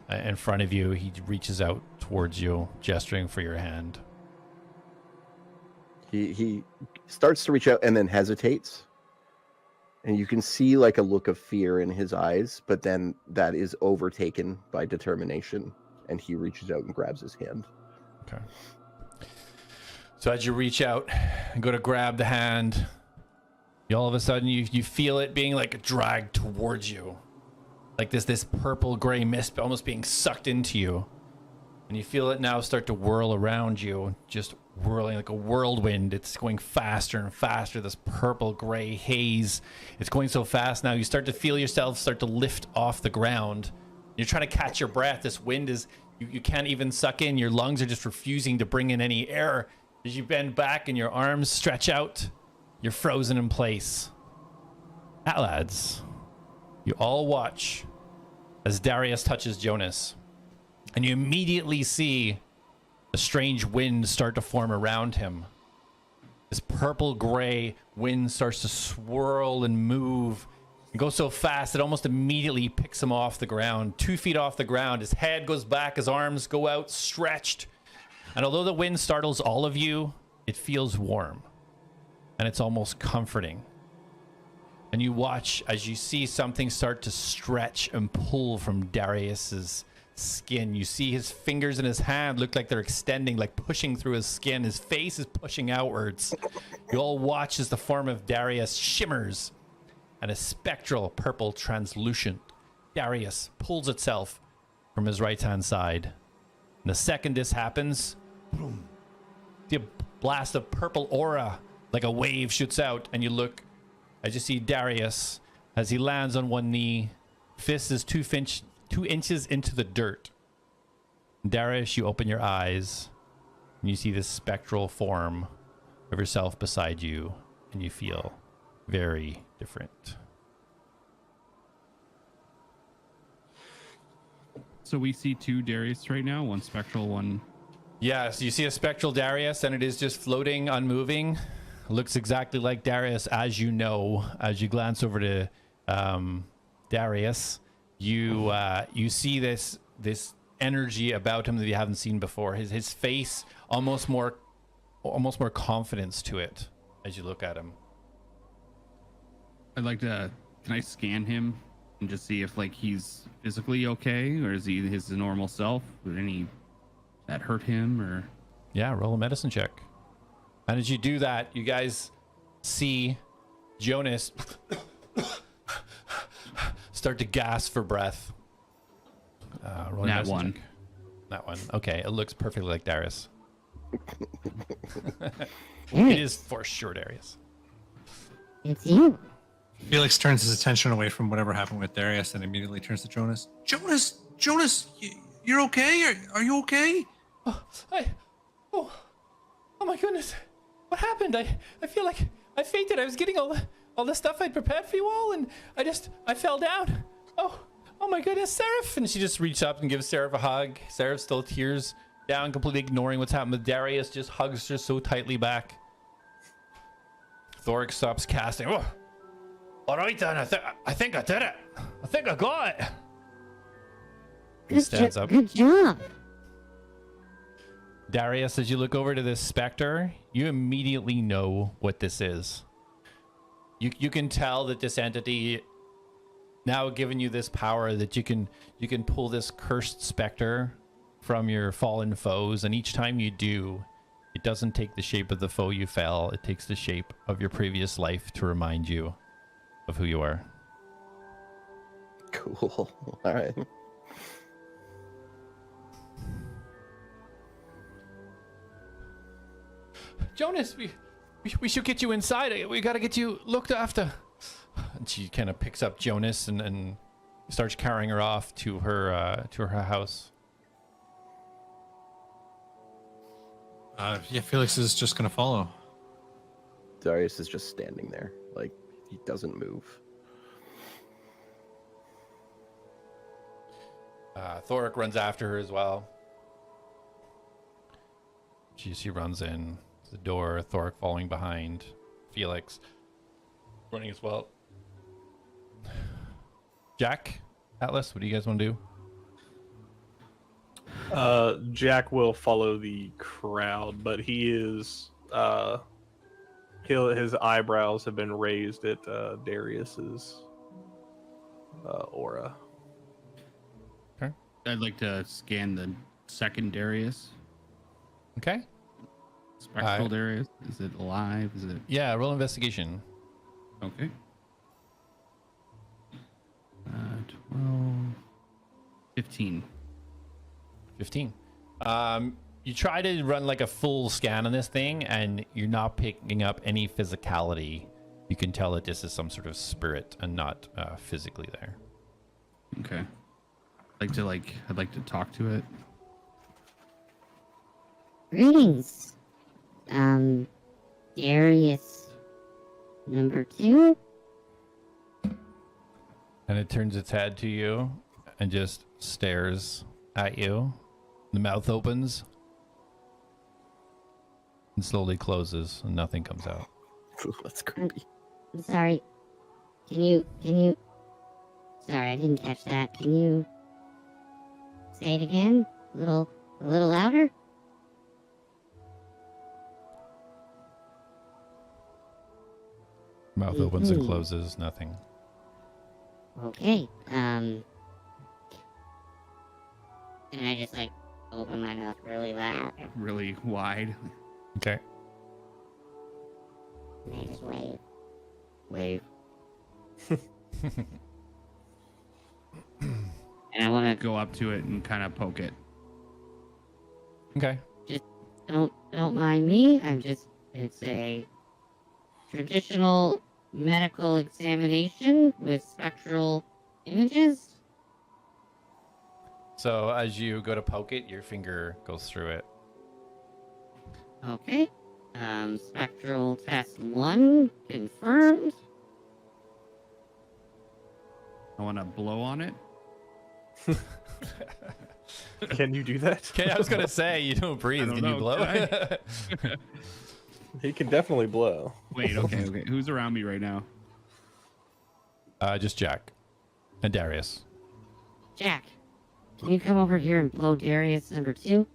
in front of you. He reaches out towards you, gesturing for your hand. He starts to reach out and then hesitates. And you can see like a look of fear in his eyes, but then that is overtaken by determination, and he reaches out and grabs his hand. Okay. So as you reach out and go to grab the hand, all of a sudden you feel it being like dragged towards you. Like this purple gray mist almost being sucked into you. And you feel it now start to whirl around you, just whirling like a whirlwind. It's going faster and faster, this purple gray haze. It's going so fast now you start to feel yourself start to lift off the ground. You're trying to catch your breath. This wind is, you can't even suck in. Your lungs are just refusing to bring in any air. As you bend back and your arms stretch out, you're frozen in place. Atlads, you all watch as Darius touches Jonas, and you immediately see a strange wind start to form around him. This purple gray wind starts to swirl and move and go so fast it almost immediately picks him off the ground, 2 feet off the ground. His head goes back, his arms go out stretched. And although the wind startles all of you, it feels warm. And it's almost comforting. And you watch as you see something start to stretch and pull from Darius's skin. You see his fingers in his hand look like they're extending, like pushing through his skin. His face is pushing outwards. You all watch as the form of Darius shimmers, and a spectral purple translucent Darius pulls itself from his right-hand side. And the second this happens, boom, the blast of purple aura like a wave shoots out, and you look as you see Darius as he lands on one knee, fist is 2 inches into the dirt. Darius, you open your eyes and you see this spectral form of yourself beside you, and you feel very different. So we see 2 Darius right now, one spectral, one... Yeah, so you see a spectral Darius, and it is just floating, unmoving. Looks exactly like Darius, as you know. As you glance over to Darius, you see this energy about him that you haven't seen before. His face almost more confidence to it as you look at him. I'd like to... Can I scan him and just see if like he's physically okay, or is he his normal self? Would any that hurt him, or? Yeah, roll a medicine check. And as you do that, you guys see Jonas start to gasp for breath. Roll a Nat medicine 1. check. That one. Okay, it looks perfectly like Darius. It is for sure Darius. It's you. Felix turns his attention away from whatever happened with Darius and immediately turns to Jonas. Jonas, you're okay? Are you okay? Oh my goodness. What happened? I feel like I fainted. I was getting all the stuff I'd prepared for you all, and I fell down. Oh my goodness, Seraph. And she just reached up and gives Seraph a hug. Seraph still tears down, completely ignoring what's happened with Darius, just hugs her so tightly back. Thoric stops casting. Oh, all right then, I think I did it. I think I got it. He stands up. Good job. Darius, as you look over to this specter, you immediately know what this is. You can tell that this entity now given you this power that you can pull this cursed specter from your fallen foes, and each time you do, it doesn't take the shape of the foe you fell, it takes the shape of your previous life to remind you of who you are. Cool. All right. Jonas, we should get you inside. We gotta get you looked after. And she kind of picks up Jonas and starts carrying her off to her house. Yeah, Felix is just gonna follow. Darius is just standing there, like he doesn't move. Thoric runs after her as well. She runs in the door. Thoric following behind. Felix running as well. Jak, Atlas, what do you guys want to do? Jak will follow the crowd, but he is his eyebrows have been raised at Darius's aura. Okay. I'd like to scan the second Darius. Okay. Spectral Darius. Is it alive? Is it? Yeah, roll investigation. Okay. 12. 15. 15. You try to run like a full scan on this thing, and you're not picking up any physicality. You can tell that this is some sort of spirit and not physically there. Okay. I'd like to talk to it. Greetings. Darius number 2? And it turns its head to you and just stares at you. The mouth opens and slowly closes, and nothing comes out. That's creepy. I'm sorry. Can you... Sorry, I didn't catch that. Can you say it again? A little louder? Mouth opens and closes, nothing. Okay, and I just open my mouth really loud. Really wide. Okay. And I just wave. Wave. And I want to Go up to it and kind of poke it. Okay. don't mind me. It's a traditional medical examination with spectral images. So as you go to poke it, your finger goes through it. Okay. Spectral test 1 confirmed. I want to blow on it. Can you do that? Okay, I was gonna say you don't breathe. don't Can you know, blow? can He can definitely blow. Wait, okay. Who's around me right now? Just Jak and Darius. Jak, can you come over here and blow Darius number 2?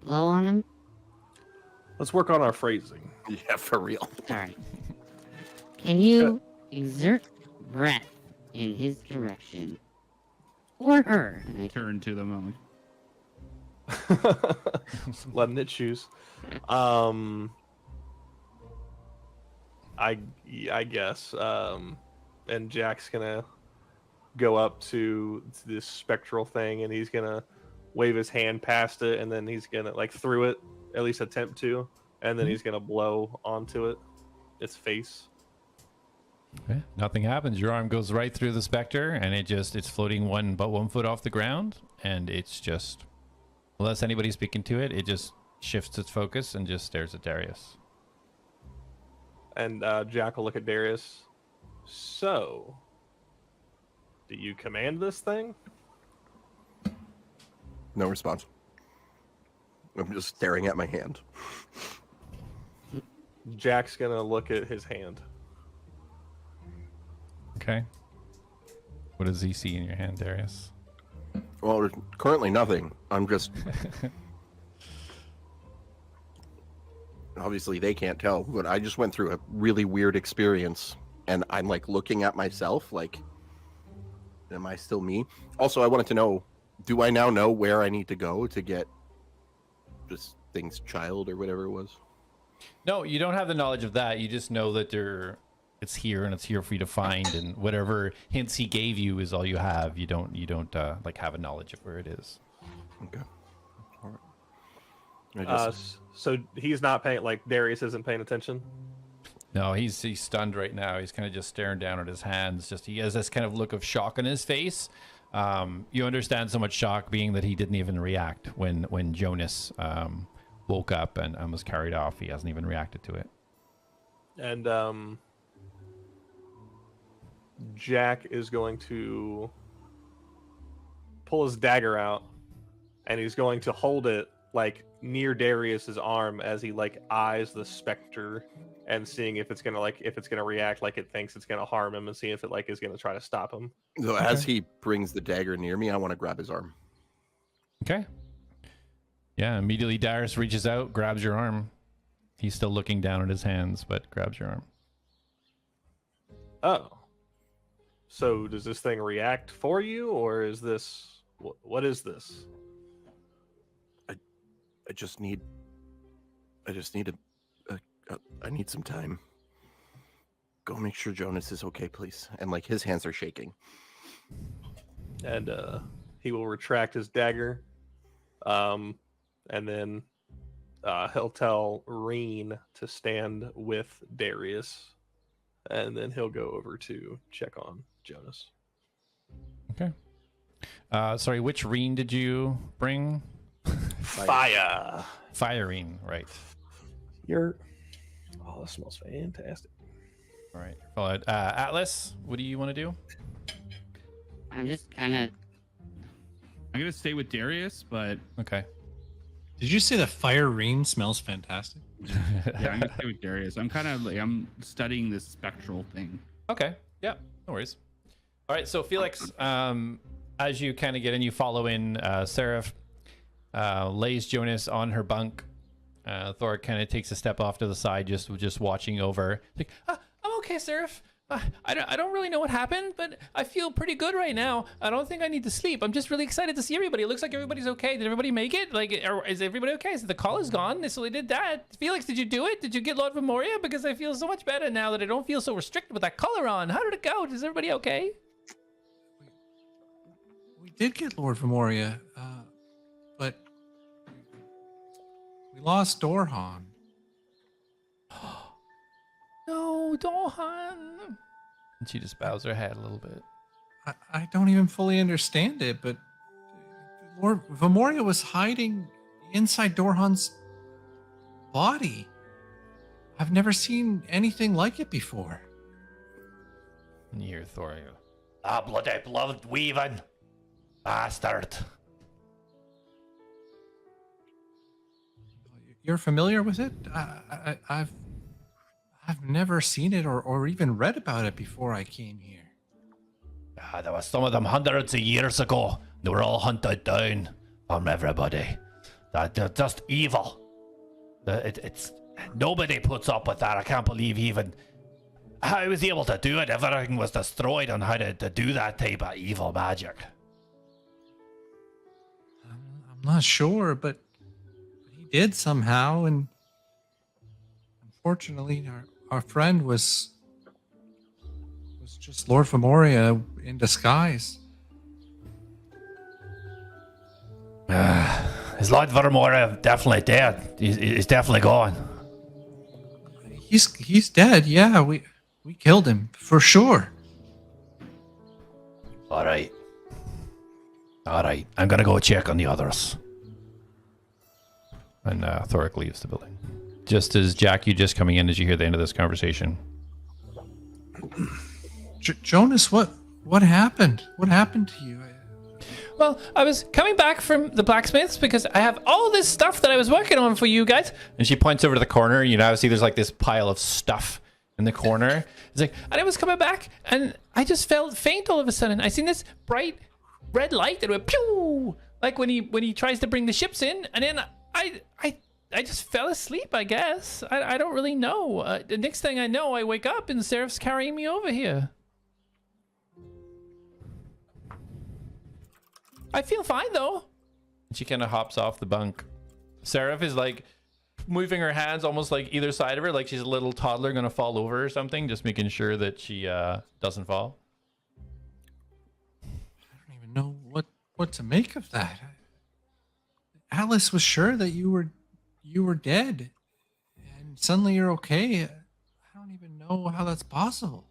Blow on him? Let's work on our phrasing. Yeah, for real. Sorry. Can you exert breath in his direction? Or her? And I Turn to them. I'm like, Letting it choose. I guess. And Jak's gonna go up to this spectral thing, and he's gonna wave his hand past it, and then he's gonna through it, at least attempt to, and then he's gonna blow onto it, its face. Okay. Nothing happens. Your arm goes right through the specter, and it's floating about 1 foot off the ground, and it's just, unless anybody's speaking to it, it just shifts its focus and just stares at Darius. And Jak will look at Darius. So, do you command this thing? No response. I'm just staring at my hand. Jak's gonna look at his hand. Okay. What does he see in your hand, Darius? Well, there's currently nothing. I'm just... Obviously, they can't tell, but I just went through a really weird experience, and I'm, like, looking at myself, like, am I still me? Also, I wanted to know, do I now know where I need to go to get this thing's child or whatever it was? No, you don't have the knowledge of that. You just know that it's here and it's here for you to find, and whatever hints he gave you is all you have. You don't like have a knowledge of where it is. Okay. All right. So he's not paying, like Darius isn't paying attention. No, he's stunned right now. He's kind of just staring down at his hands. Just he has this kind of look of shock on his face. You understand so much shock being that he didn't even react when Jonas woke up and was carried off. He hasn't even reacted to it. And Jak is going to pull his dagger out, and he's going to hold it like near Darius's arm as he like eyes the specter and seeing if it's gonna react like it thinks it's gonna harm him, and see if it like is gonna try to stop him. So as he brings the dagger near me, I want to grab his arm. Okay. Yeah, immediately Darius reaches out, grabs your arm. He's still looking down at his hands, but grabs your arm. Oh. So does this thing react for you, or is this... What is this? I just need I need some time. Go make sure Jonas is okay, please. And like his hands are shaking. And he will retract his dagger. And then he'll tell Reen to stand with Darius. And then he'll go over to check on Jonas. Okay. Sorry, which Reen did you bring? Fire. Fireen, right. Oh, that smells fantastic. All right. Followed. Atlas, what do you want to do? I'm just kind of... I'm gonna stay with Darius, but Okay. Did you say the fire rain smells fantastic? yeah, I'm gonna stay with Darius. I'm kind of like I'm studying this spectral thing. Okay. Yeah. No worries. All right. So Felix, as you kind of get in, you follow in. Seraph lays Jonas on her bunk. Thor kind of takes a step off to the side, just watching over. Like, I'm okay, Seraph. I don't really know what happened, but I feel pretty good right now. I don't think I need to sleep. I'm just really excited to see everybody. It looks like everybody's okay. Did everybody make it? Like, is everybody okay? So the call is gone. So they did that. Felix, did you do it? Did you get Lord Venmoria? Because I feel so much better now that I don't feel so restricted with that collar on. How did it go? Is everybody okay? We did get Lord Venmoria, but we lost Dorhan. No, Dohan. And she just bows her head a little bit. I don't even fully understand it, but Lord Venmoria was hiding inside Dorhan's body. I've never seen anything like it before. And you hear Thor go, bloody blood weaving bastard. You're familiar with it? I've never seen it or even read about it before I came here. There was some of them hundreds of years ago. They were all hunted down from everybody. They're just evil. It's nobody puts up with that. I can't believe even how I was able to do it. Everything was destroyed on how to do that type of evil magic. I'm not sure, but he did somehow, and unfortunately, our friend was just Lord Venmoria in disguise. Is Lord Venmoria definitely dead? He's definitely gone. He's dead. Yeah, we killed him for sure. All right. I'm gonna go check on the others. And Thoric leaves the building. Just as Jak, you just coming in as you hear the end of this conversation. Jonas, what happened? What happened to you? Well, I was coming back from the blacksmiths because I have all this stuff that I was working on for you guys. And she points over to the corner. You now see there's like this pile of stuff in the corner. It's like, and I was coming back and I just felt faint all of a sudden. I seen this bright red light that went pew, like when he tries to bring the ships in, and then I just fell asleep, I guess. I don't really know. The next thing I know, I wake up and Seraph's carrying me over here. I feel fine though. She kind of hops off the bunk. Seraph is like moving her hands almost like either side of her, like she's a little toddler gonna fall over or something, just making sure that she doesn't fall. I don't even know what to make of that. Alice was sure that you were dead, and suddenly you're okay. I don't even know how that's possible.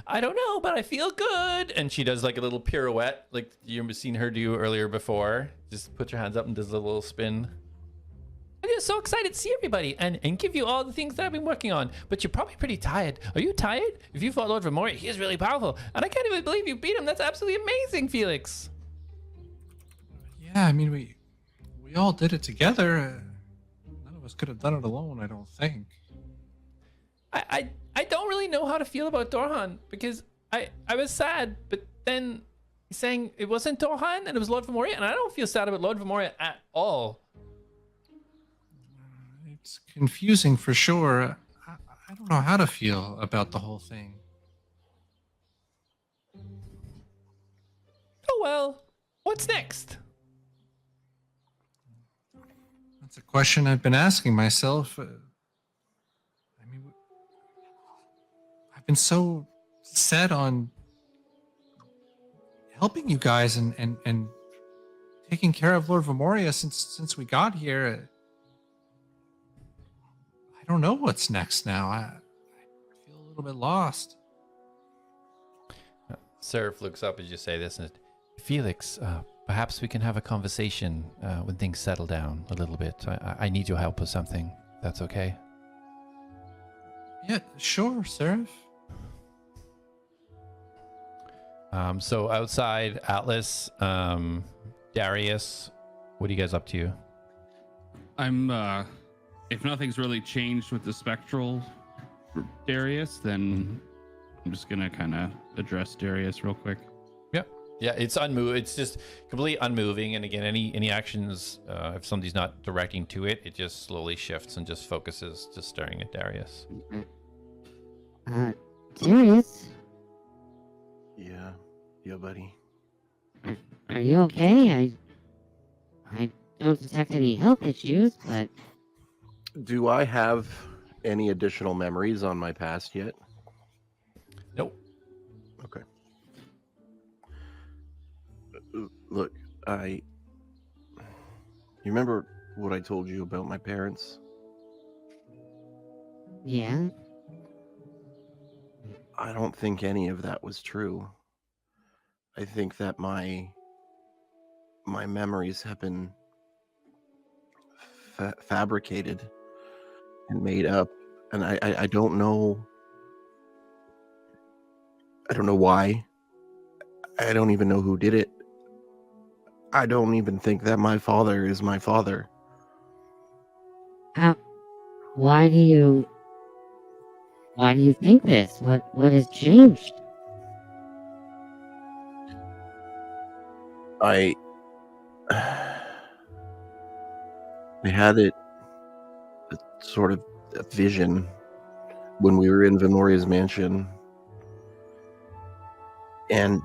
I don't know, but I feel good. And she does like a little pirouette, like you've seen her do earlier before. Just puts her hands up and does a little spin. I'm just so excited to see everybody and give you all the things that I've been working on. But you're probably pretty tired. Are you tired? If you fought Lord Venmoria, he is really powerful. And I can't even believe you beat him. That's absolutely amazing, Felix. Yeah, I mean, we all did it together. None of us could have done it alone, I don't think. I don't really know how to feel about Dorhan because I was sad, but then he's saying it wasn't Dorhan and it was Lord Venmoria, and I don't feel sad about Lord Venmoria at all. It's confusing for sure. I don't know how to feel about the whole thing. Oh well, what's next? That's a question I've been asking myself. I mean, I've been so set on helping you guys and taking care of Lord Venmoria since we got here. I don't know what's next now. I feel a little bit lost. Seraph looks up as you say this, and Felix, perhaps we can have a conversation when things settle down a little bit. I need your help with something. That's okay. Yeah, sure, Seraph. So outside, Atlas, Darius, what are you guys up to? I'm if nothing's really changed with the spectral Darius, then I'm just gonna kind of address Darius real quick. Yeah, it's unmoved. It's just completely unmoving. And again, any actions, if somebody's not directing to it, it just slowly shifts and just focuses, just staring at Darius. Darius, Yeah, buddy. are you okay? I don't detect any health issues, but Do I have any additional memories on my past yet? Nope. Okay. Look, you remember what I told you about my parents? yeah. I don't think any of that was true. I think that my memories have been fabricated and made up, and I don't know. I don't know why. I don't even know who did it. I don't even think that my father is my father. Why do you think this? What has changed? I had a sort of a vision when we were in Venmoria's mansion, and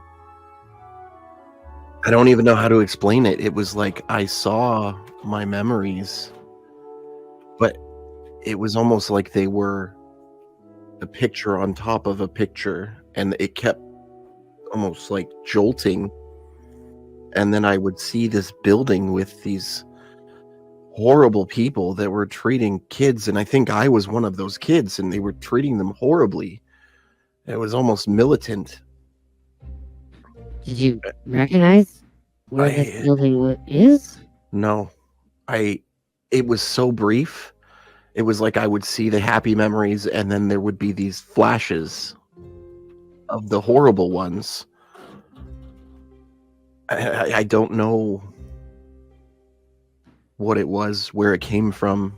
I don't even know how to explain it. It was like I saw my memories, but it was almost like they were a picture on top of a picture, and it kept almost like jolting. And then I would see this building with these horrible people that were treating kids, and I think I was one of those kids, and they were treating them horribly. It was almost militant. Did you recognize where this building is? No, it was so brief. It was like I would see the happy memories, and then there would be these flashes of the horrible ones. I don't know what it was, where it came from.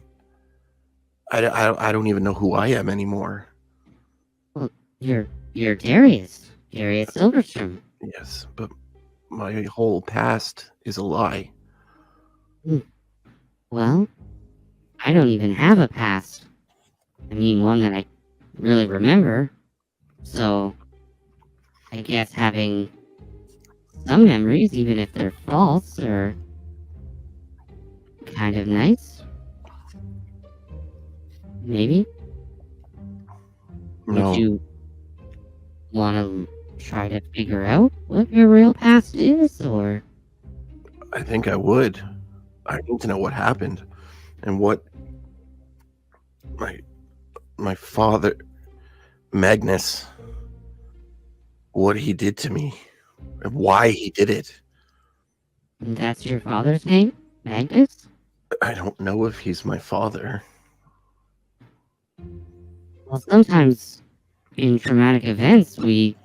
I don't even know who I am anymore. Well, you're Darius Silverstrum. Yes, but My whole past is a lie. Well, I don't even have a past. I mean, one that I really remember. So, I guess having some memories, even if they're false, are kind of nice. Maybe? No, Would you want to try to figure out what your real past is, or... I think I would. I need to know what happened and what my father, Magnus, what he did to me and why he did it. And that's your father's name? Magnus? I don't know if he's my father. Well, sometimes in traumatic events, we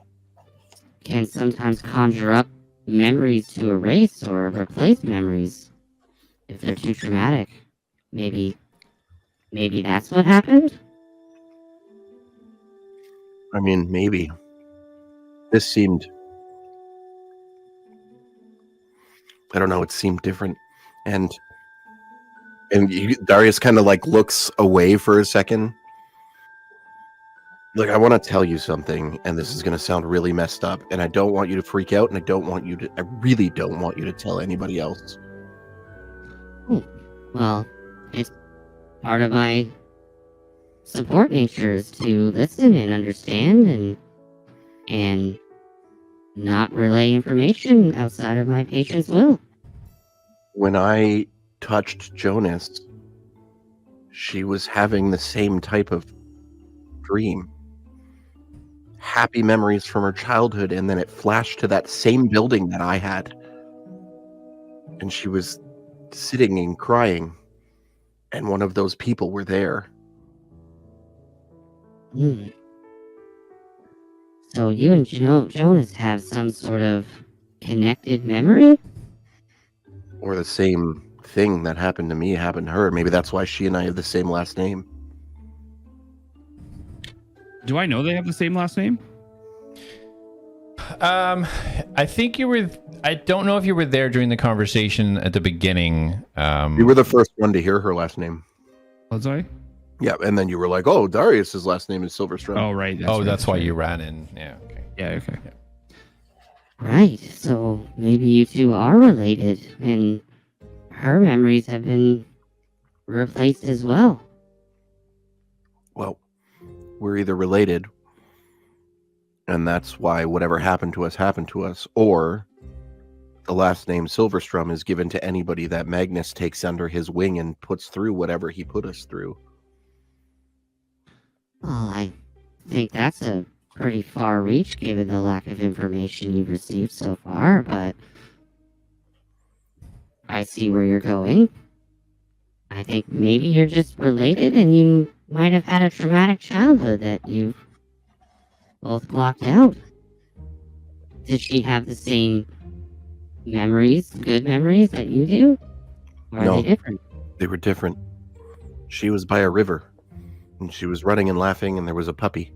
can sometimes conjure up memories to erase or replace memories if they're too traumatic. Maybe that's what happened? I mean, maybe. This seemed, I don't know, it seemed different. And Darius kind of like looks away for a second. Like, I want to tell you something, and this is going to sound really messed up, and I don't want you to freak out, and I really don't want you to tell anybody else. Well, it's part of my support nature is to listen and understand and not relay information outside of my patient's will. When I touched Jonas, she was having the same type of dream. Happy memories from her childhood, and then it flashed to that same building that I had. And she was sitting and crying, and one of those people were there. So you and Jonas have some sort of connected memory? Or the same thing that happened to me happened to her. Maybe that's why she and I have the same last name. Do I know they have the same last name? I think you were. I don't know if you were there during the conversation at the beginning. You were the first one to hear her last name. Was I? Yeah, and then you were like, "Oh, Darius's last name is Silverstrum." Oh, right. That's why you ran in. Yeah. Okay. Yeah, okay. Right, so maybe you two are related, and her memories have been replaced as well. Well, we're either related, and that's why whatever happened to us, or the last name Silverstrum is given to anybody that Magnus takes under his wing and puts through whatever he put us through. Well, I think that's a pretty far reach given the lack of information you've received so far, but I see where you're going. I think maybe you're just related and you might have had a traumatic childhood that you've both blocked out. Did she have the same memories, good memories that you do? Or are No. they different? They were different. She was by a river, and she was running and laughing, and there was a puppy.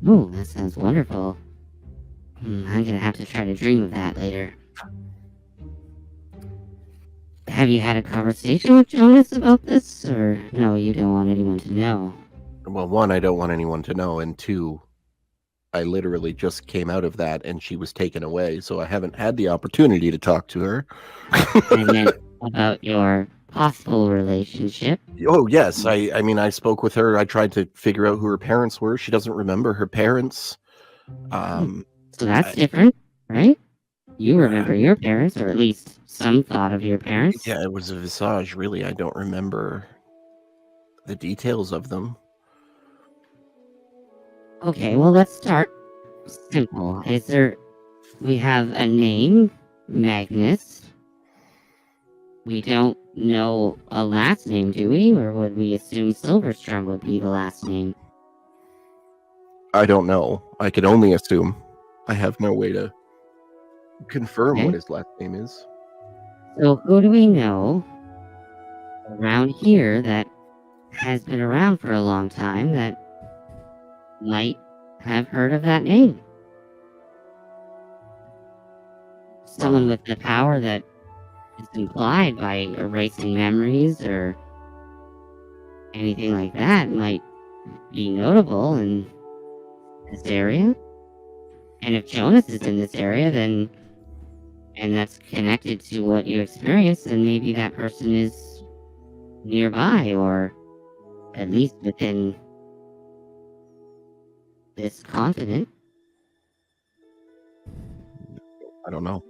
Oh, that sounds wonderful. I'm gonna have to try to dream of that later. Have you had a conversation with Jonas about this, or no, you don't want anyone to know? Well, one, I don't want anyone to know, and two, I literally just came out of that, and she was taken away, so I haven't had the opportunity to talk to her. I meant about your possible relationship. Oh, yes. I mean, I spoke with her. I tried to figure out who her parents were. She doesn't remember her parents. So that's different, right? You remember your parents, or at least some thought of your parents. Yeah, it was a visage, really. I don't remember the details of them. Okay, well, let's start simple. We have a name, Magnus. We don't know a last name, do we? Or would we assume Silverstrum would be the last name? I don't know. I can only assume. I have no way to confirm Okay. what his last name is. So who do we know around here that has been around for a long time that might have heard of that name? someone with the power that is implied by erasing memories or anything like that might be notable in this area. And if Jonas is in this area, then, and that's connected to what you experienced, then maybe that person is nearby, or at least within this continent. I don't know.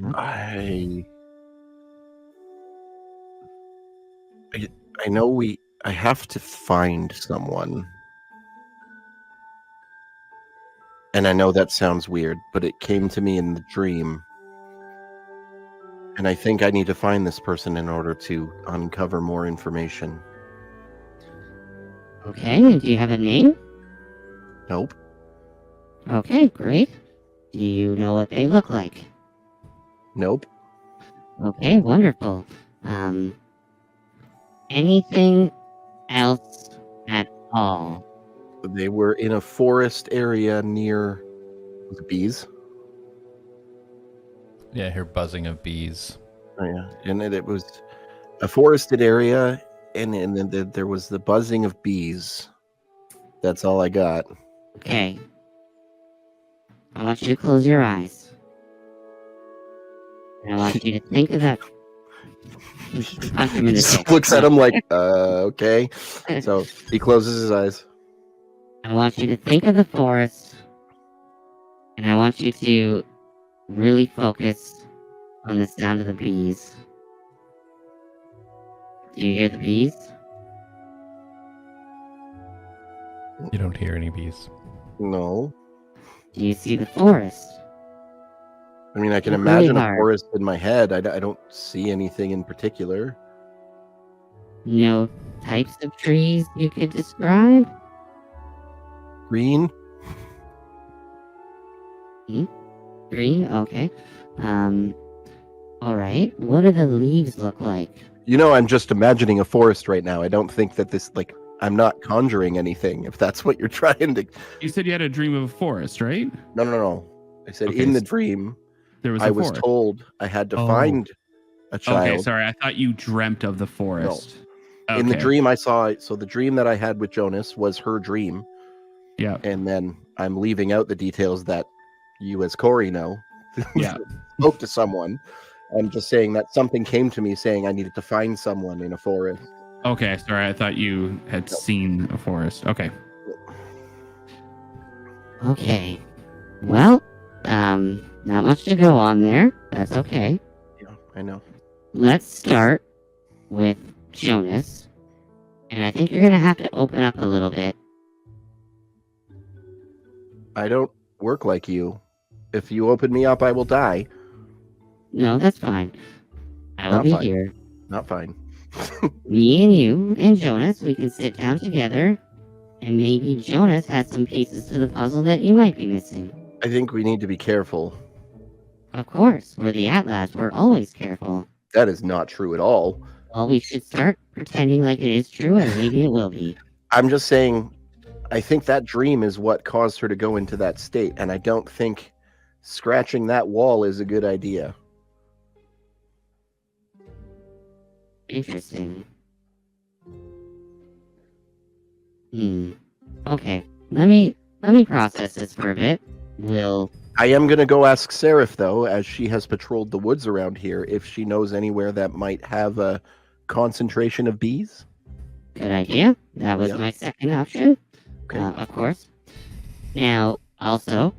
I know I have to find someone. And I know that sounds weird, but it came to me in the dream. And I think I need to find this person in order to uncover more information. Okay, and do you have a name? Nope. Okay, great. Do you know what they look like? Nope. Okay, wonderful. Anything else at all? They were in a forest area near the bees. Yeah, I hear buzzing of bees. Oh, yeah. And it was a forested area, and then there was the buzzing of bees. That's all I got. Okay. I want you to close your eyes. And I want you to think of that. Punch him in the He face. looks at him like, okay. So he closes his eyes. I want you to think of the forest, and I want you to really focus on the sound of the bees. Do you hear the bees? You don't hear any bees. No. Do you see the forest? I mean, I can Really imagine a hard. forest in my head. I don't see anything in particular. No types of trees you could describe? Green? Green? Okay. Alright. What do the leaves look like? You know, I'm just imagining a forest right now. I don't think that this, like, I'm not conjuring anything, if that's what you're trying to... You said you had a dream of a forest, right? No. I said Okay, in the so dream, There was I a was forest. told I had to Oh. find a child. Okay, sorry. I thought you dreamt of the forest. In the Okay, dream I saw, so the dream that I had with Jonas was her dream. Yeah. And then I'm leaving out the details that you as Corey know. Yeah. Spoke to someone. I'm just saying that something came to me saying I needed to find someone in a forest. Okay, sorry. I thought you had seen a forest. Okay. Okay. Well, not much to go on there. That's okay. Yeah, I know. Let's start with Jonas. And I think you're gonna have to open up a little bit. I don't work like you. If you open me up, I will die. No, that's fine. I will Not be fine. here. Not fine. Me and you and Jonas, we can sit down together. And maybe Jonas has some pieces to the puzzle that you might be missing. I think we need to be careful. Of course, we're the Atlads. We're always careful. That is not true at all. Well, we should start pretending like it is true, and maybe it will be. I'm just saying, I think that dream is what caused her to go into that state, and I don't think scratching that wall is a good idea. Interesting. Okay. Let me process this for a bit. I am going to go ask Seraph, though, as she has patrolled the woods around here, if she knows anywhere that might have a concentration of bees. Good idea. That was Yeah. my second option. Okay. Of course. Now, also,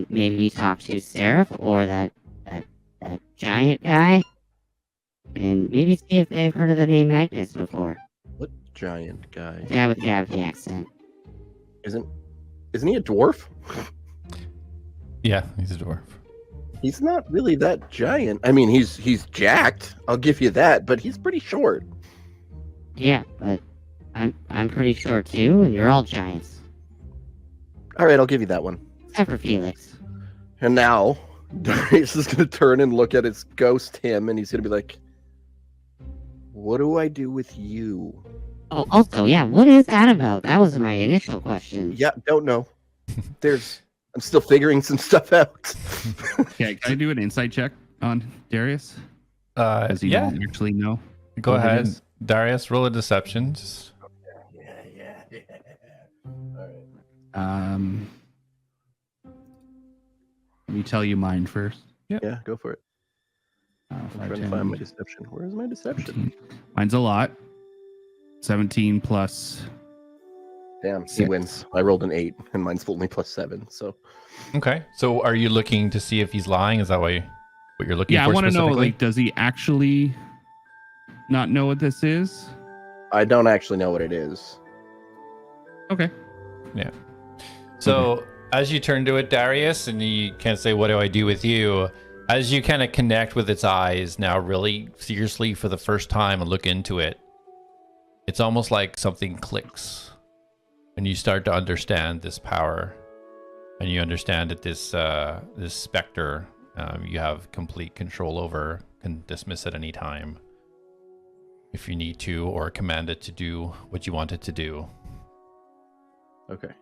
maybe talk to Seraph or that giant guy, and maybe see if they've heard of the name Magnus before. What giant guy? The guy with the accent. Isn't he a dwarf? Yeah, he's a dwarf. He's not really that giant. I mean, he's jacked. I'll give you that, but he's pretty short. Yeah, but I'm pretty sure too, and you're all giants. All right, I'll give you that one. Except for Felix. And now, Darius is going to turn and look at his ghost him, and he's going to be like, what do I do with you? Oh, also, yeah, what is that about? That was my initial question. Yeah, don't know. There's I'm still figuring some stuff out. Okay, can I do an insight check on Darius? Does he Yeah, not actually know? go what it ahead. is? Darius, roll a deception. Just- Let me tell you mine first. Yeah, go for it. I'm trying to find my deception. Where's my deception? Mine's a lot. 17 plus. Damn, he Six. wins. I rolled an 8, and mine's only +7. So Okay. So are you looking to see if he's lying? Is that what you're looking Yeah, for I want to know, specifically? like, does he actually not know what this is? I don't actually know what it is. Okay. So as you turn to it, Darius, and you can't say, what do I do with you? As you kind of connect with its eyes now really seriously for the first time and look into it, it's almost like something clicks. And you start to understand this power. And you understand that this specter you have complete control over, can dismiss at any time if you need to, or command it to do what you want it to do. Okay.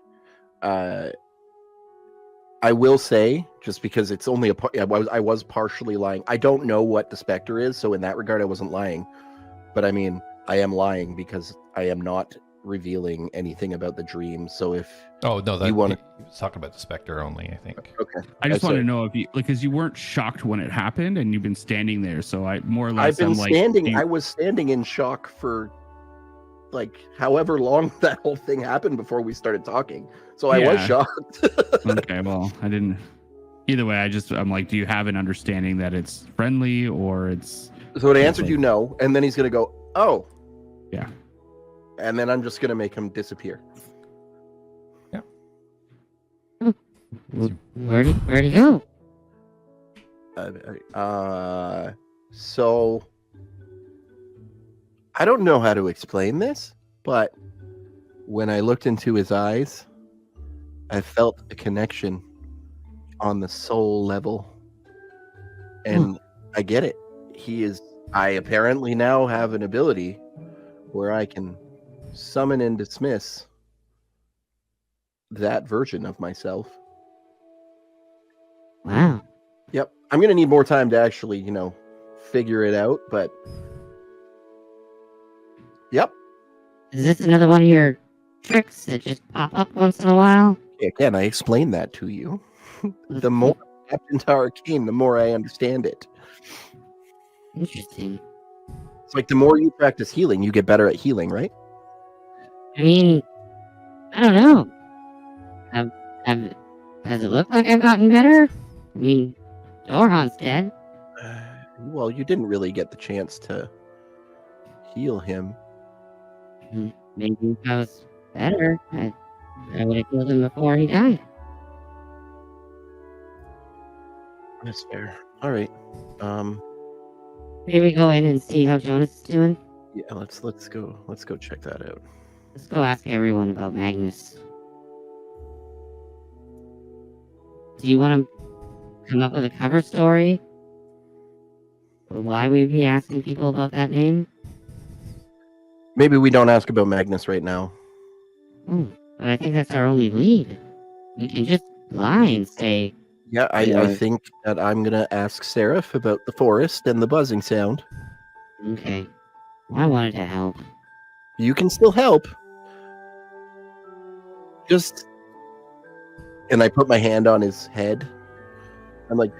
I will say, just because it's only I was partially lying. I don't know what the specter is, so in that regard, I wasn't lying. But I mean, I am lying because I am not revealing anything about the dream. So if Oh no, that You wanna- he was talking about the specter only, I think. okay, I just want to sorry. know if you, like, because you weren't shocked when it happened and you've been standing there. So I more or less, I've been I'm like, standing. you- I was standing in shock for like however long that whole thing happened before we started talking. So I was Yeah. shocked. okay, well, I didn't. Either way, I'm like, do you have an understanding that it's friendly or it's? So it answered you no, and then he's gonna go, oh, Yeah. and then I'm just gonna make him disappear. Where'd he go? So I don't know how to explain this, but when I looked into his eyes, I felt a connection on the soul level. And I get it. I apparently now have an ability where I can summon and dismiss that version of myself. Wow. Yep. I'm going to need more time to actually, figure it out, but yep. Is this another one of your tricks that just pop up once in a while? Again, I explained that to you. The more I tapped into Arcane, the more I understand it. Interesting. It's like the more you practice healing, you get better at healing, right? I mean, I don't know. Does it look like I've gotten better? I mean, Dorhan's dead. Well, you didn't really get the chance to heal him. Maybe if I was better, I would have killed him before he died. That's fair. All right. Maybe go in and see how Jonas is doing. Yeah, let's go check that out. Let's go ask everyone about Magnus. Do you want to come up with a cover story? Or why we'd be asking people about that name? Maybe we don't ask about Magnus right now. But I think that's our only lead. We can just lie and say, Yeah, I think that I'm gonna ask Seraph about the forest and the buzzing sound. okay, I wanted to help. You can still help. Just, and I put my hand on his head. I'm like,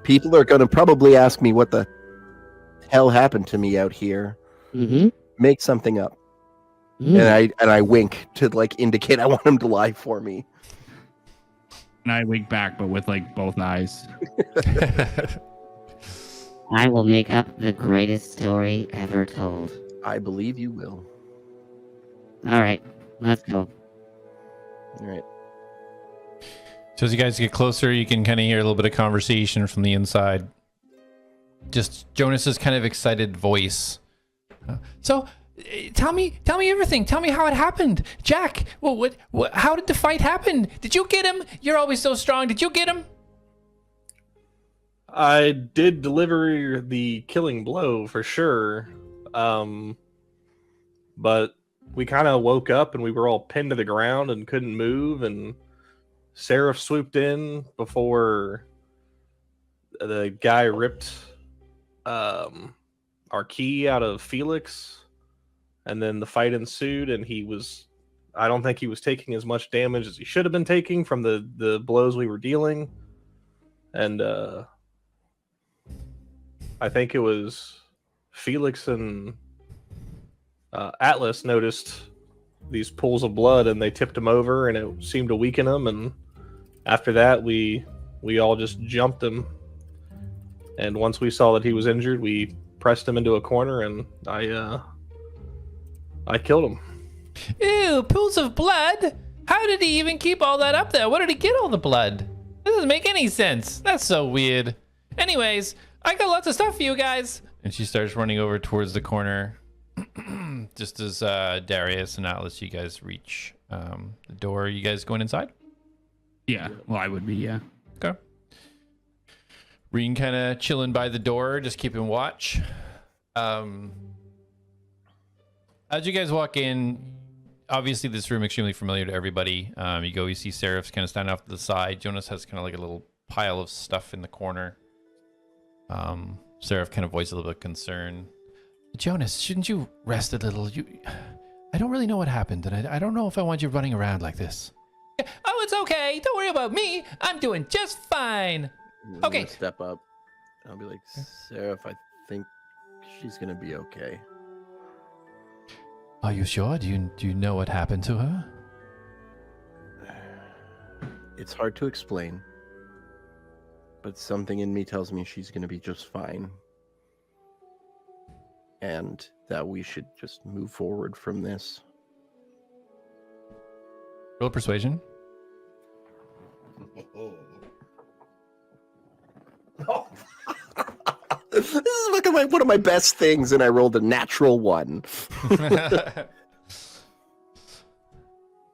people are gonna probably ask me what the hell happened to me out here. Mm-hmm. Make something up. And I wink to like indicate I want him to lie for me. And I wink back, but with like both eyes. I will make up the greatest story ever told. I believe you will. Alright, let's go. All right. So as you guys get closer, you can kind of hear a little bit of conversation from the inside. Just Jonas's kind of excited voice. So, tell me everything. Tell me how it happened, Jak. Well, what? How did the fight happen? Did you get him? You're always so strong. Did you get him? I did deliver the killing blow for sure. But we kind of woke up and we were all pinned to the ground and couldn't move, and Seraph swooped in before the guy ripped our key out of Felix, and then the fight ensued, and I don't think he was taking as much damage as he should have been taking from the blows we were dealing. And I think it was Felix and Atlas noticed these pools of blood, and they tipped him over, and it seemed to weaken him. And after that, we all just jumped him. And once we saw that he was injured, we pressed him into a corner, and I killed him. Ew, pools of blood? How did he even keep all that up there? Where did he get all the blood? That doesn't make any sense. That's so weird. Anyways, I got lots of stuff for you guys. And she starts running over towards the corner. Just as Darius and Atlas, you guys reach the door. You guys going inside? Yeah. Well, I would be. Yeah. Okay. Reen kind of chilling by the door, just keeping watch. As you guys walk in, obviously this room extremely familiar to everybody. You see Seraph's kind of standing off to the side. Jonas has kind of like a little pile of stuff in the corner. Seraph kind of voiced a little bit of concern. Jonas, shouldn't you rest a little? I don't really know what happened, and I don't know if I want you running around like this. Oh, it's okay. Don't worry about me. I'm doing just fine. I'm Okay. gonna step up. I'll be like, Seraph, I think she's gonna be okay. Are you sure? Do you know what happened to her? It's hard to explain, but something in me tells me she's gonna be just fine. And that we should just move forward from this. Roll persuasion. This is fucking one of my best things, and I rolled a natural 1.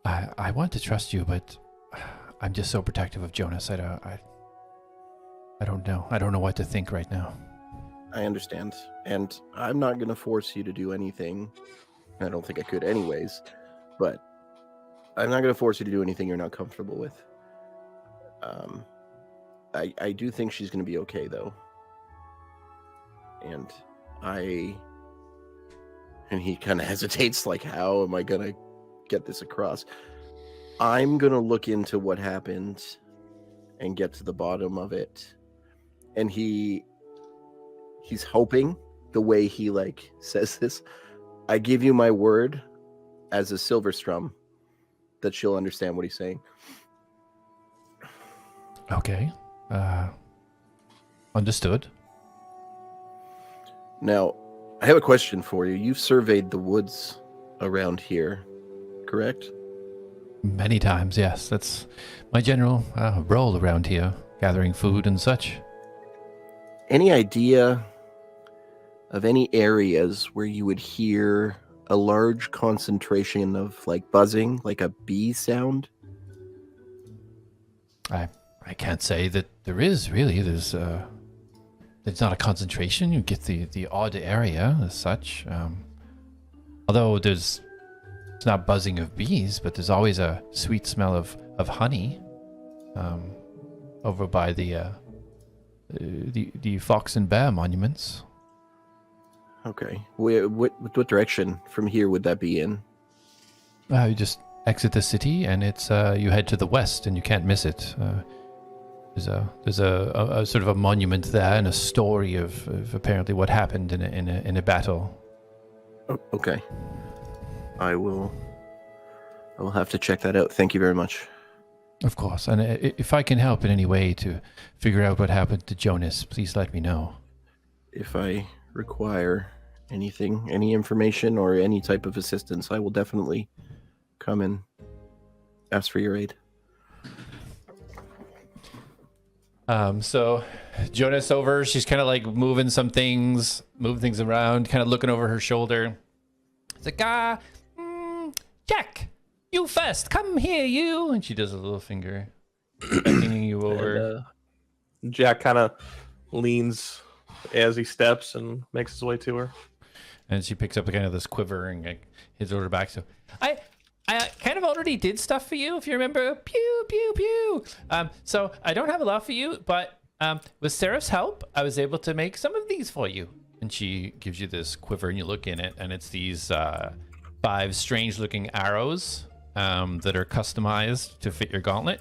I want to trust you, but I'm just so protective of Jonas. I don't know. I don't know what to think right now. I understand, and I'm not going to force you to do anything. I don't think I could anyways, but I'm not going to force you to do anything you're not comfortable with. I do think she's going to be okay, though. And he kind of hesitates, like, how am I going to get this across? I'm going to look into what happened and get to the bottom of it. And he's hoping, the way he like says this, I give you my word as a Silverstrum that she'll understand what he's saying. Okay. Understood. Now, I have a question for you. You've surveyed the woods around here, correct? Many times, yes. That's my general role around here, gathering food and such. Any idea of any areas where you would hear a large concentration of like buzzing, like a bee sound? I can't say that there is really. There's not a concentration. You get the odd area as such. Although it's not buzzing of bees, but there's always a sweet smell of honey over by the fox and bear monuments. Okay. What direction from here would that be in? You just exit the city, and it's you head to the west, and you can't miss it. There's a sort of a monument there, and a story of apparently what happened in a battle. Oh, okay. I will have to check that out. Thank you very much. Of course, and if I can help in any way to figure out what happened to Jonas, please let me know. If I require anything, any information, or any type of assistance, I will definitely come and ask for your aid. So Jonas over, she's kind of like moving things around, kind of looking over her shoulder. It's like, Jak, you first, come here, you. And she does a little finger, beckoning you over. And, Jak kind of leans as he steps and makes his way to her. And she picks up kind of this quiver and like, hits over back. So, I kind of already did stuff for you, if you remember. Pew, pew, pew. So I don't have a lot for you, but with Seraph's help, I was able to make some of these for you. And she gives you this quiver, and you look in it, and it's these 5 strange-looking arrows that are customized to fit your gauntlet.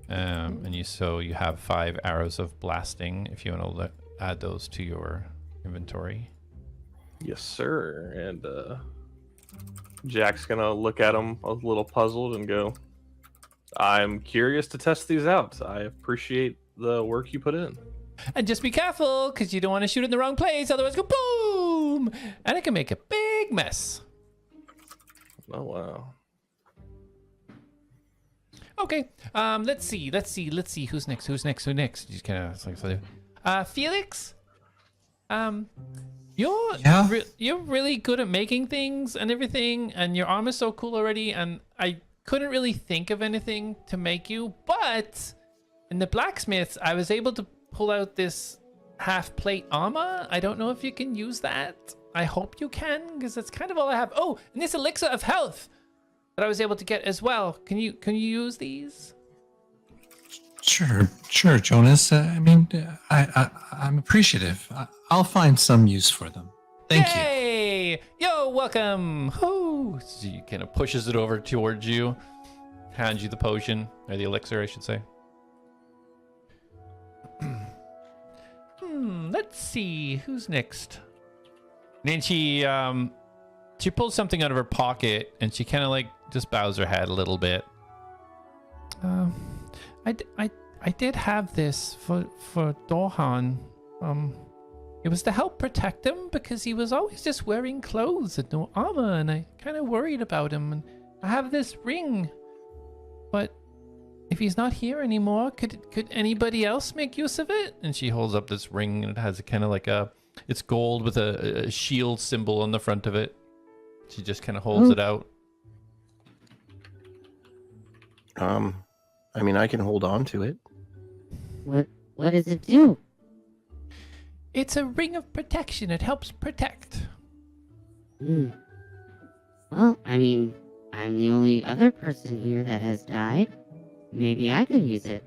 And you have 5 arrows of blasting if you want to add those to your inventory. Yes, sir. And Jack's gonna look at him a little puzzled and go, I'm curious to test these out. I appreciate the work you put in. And just be careful, because you don't want to shoot in the wrong place, otherwise go boom! And it can make a big mess. Oh, wow. Okay, let's see. Who's next? Just kind of Felix? You're really good at making things and everything, and your armor's so cool already, and I couldn't really think of anything to make you, but in the blacksmiths, I was able to pull out this half-plate armor. I don't know if you can use that. I hope you can, because that's kind of all I have. Oh, and this elixir of health that I was able to get as well. Can you use these? Sure, Jonas. I'm appreciative. I'll find some use for them. Thank you. Yay! Yo, welcome. Whoo! She kind of pushes it over towards you, hands you the potion, or the elixir, I should say. Let's see, who's next? And then she pulls something out of her pocket, and she kind of like just bows her head a little bit. I did have this for Dorhan. It was to help protect him because he was always just wearing clothes and no armor, and I kind of worried about him. And I have this ring, but if he's not here anymore, could anybody else make use of it? And she holds up this ring, and it has a kind of like it's gold with a shield symbol on the front of it. She just kind of holds it out. I mean, I can hold on to it. What does it do? It's a ring of protection. It helps protect. Well, I mean, I'm the only other person here that has died. Maybe I could use it.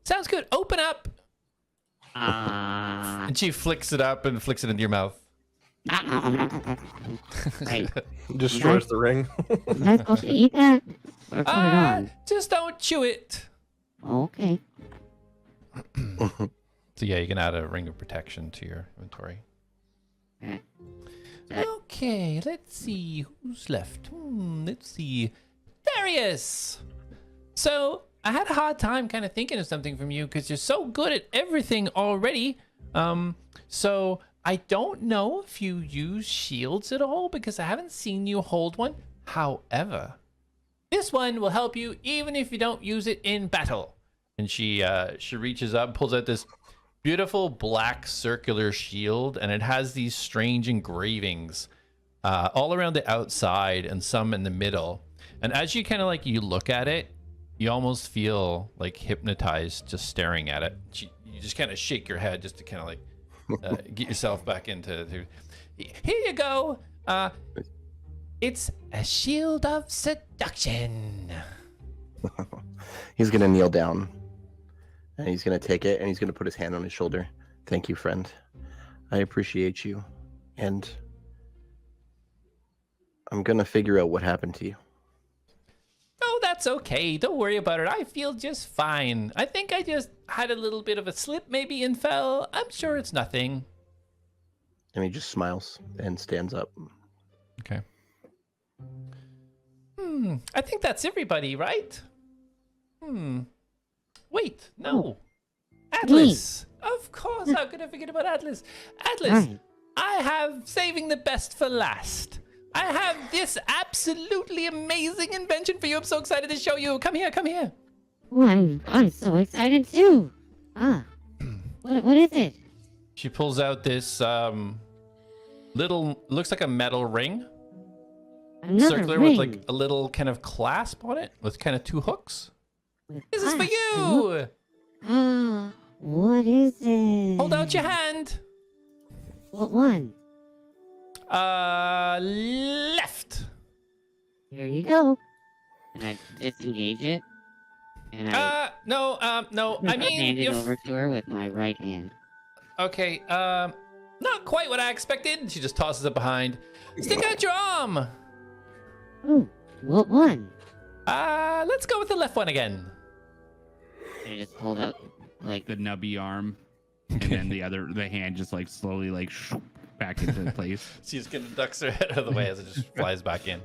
Sounds good. Open up. And she flicks it up and flicks it into your mouth. Right. Destroys the ring. Am I supposed to eat that? Or put it on? Just don't chew it. Okay. So yeah, you can add a ring of protection to your inventory. Okay, let's see who's left. Let's see, Darius. So I had a hard time kind of thinking of something from you because you're so good at everything already. So I don't know if you use shields at all because I haven't seen you hold one. However, this one will help you even if you don't use it in battle. And she reaches up, pulls out this beautiful black circular shield, and it has these strange engravings all around the outside and some in the middle. And as you kind of like you look at it, you almost feel like hypnotized just staring at it. You just kind of shake your head just to kind of like get yourself back into. Here you go. It's a shield of seduction. He's gonna kneel down, and he's gonna take it, and he's gonna put his hand on his shoulder. Thank you, friend. I appreciate you, and I'm gonna figure out what happened to you. Oh, that's okay. Don't worry about it. I feel just fine. I think I just had a little bit of a slip maybe and fell. I'm sure it's nothing. And he just smiles and stands up. Okay. I think that's everybody, right? Wait, no. Atlas. Of course, how could I forget about Atlas? Atlas, I have saving the best for last. I have this absolutely amazing invention for you. I'm so excited to show you. Come here, come here. Oh, I'm so excited too. What is it? She pulls out this little, looks like a metal ring. Another Circular ring. with like a little kind of clasp on it with kind of 2 hooks. This is for you. What is it? Hold out your hand. What one? Left. Here you go. And I disengage it. And I No. I mean, hand it if, over to her with my right hand. okay. Not quite what I expected. She just tosses it behind. Stick out your arm. Oh, what one? Let's go with the left one again. I just hold out, like, The nubby arm, and then the hand just like slowly like back into place. She's gonna ducks her head out of the way as it just flies back in.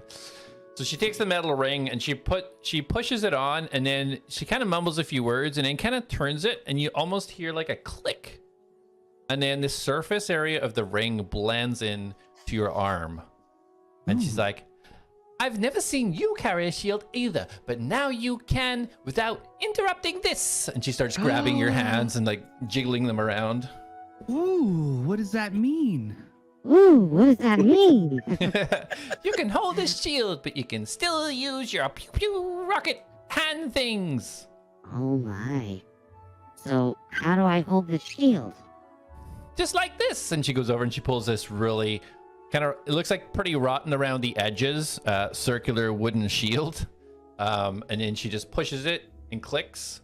So she takes the metal ring and she pushes it on, and then she kind of mumbles a few words and then kind of turns it, and you almost hear like a click. And then the surface area of the ring blends in to your arm. And she's like, I've never seen you carry a shield either, but now you can without interrupting this. And she starts grabbing your hands and like jiggling them around. Ooh, what does that mean? ooh, what does that mean? You can hold this shield, but you can still use your pew pew rocket hand things. Oh my. So, how do I hold the shield? Just like this. And she goes over and she pulls this really kind of, it looks like pretty rotten around the edges, circular wooden shield. And then she just pushes it and clicks,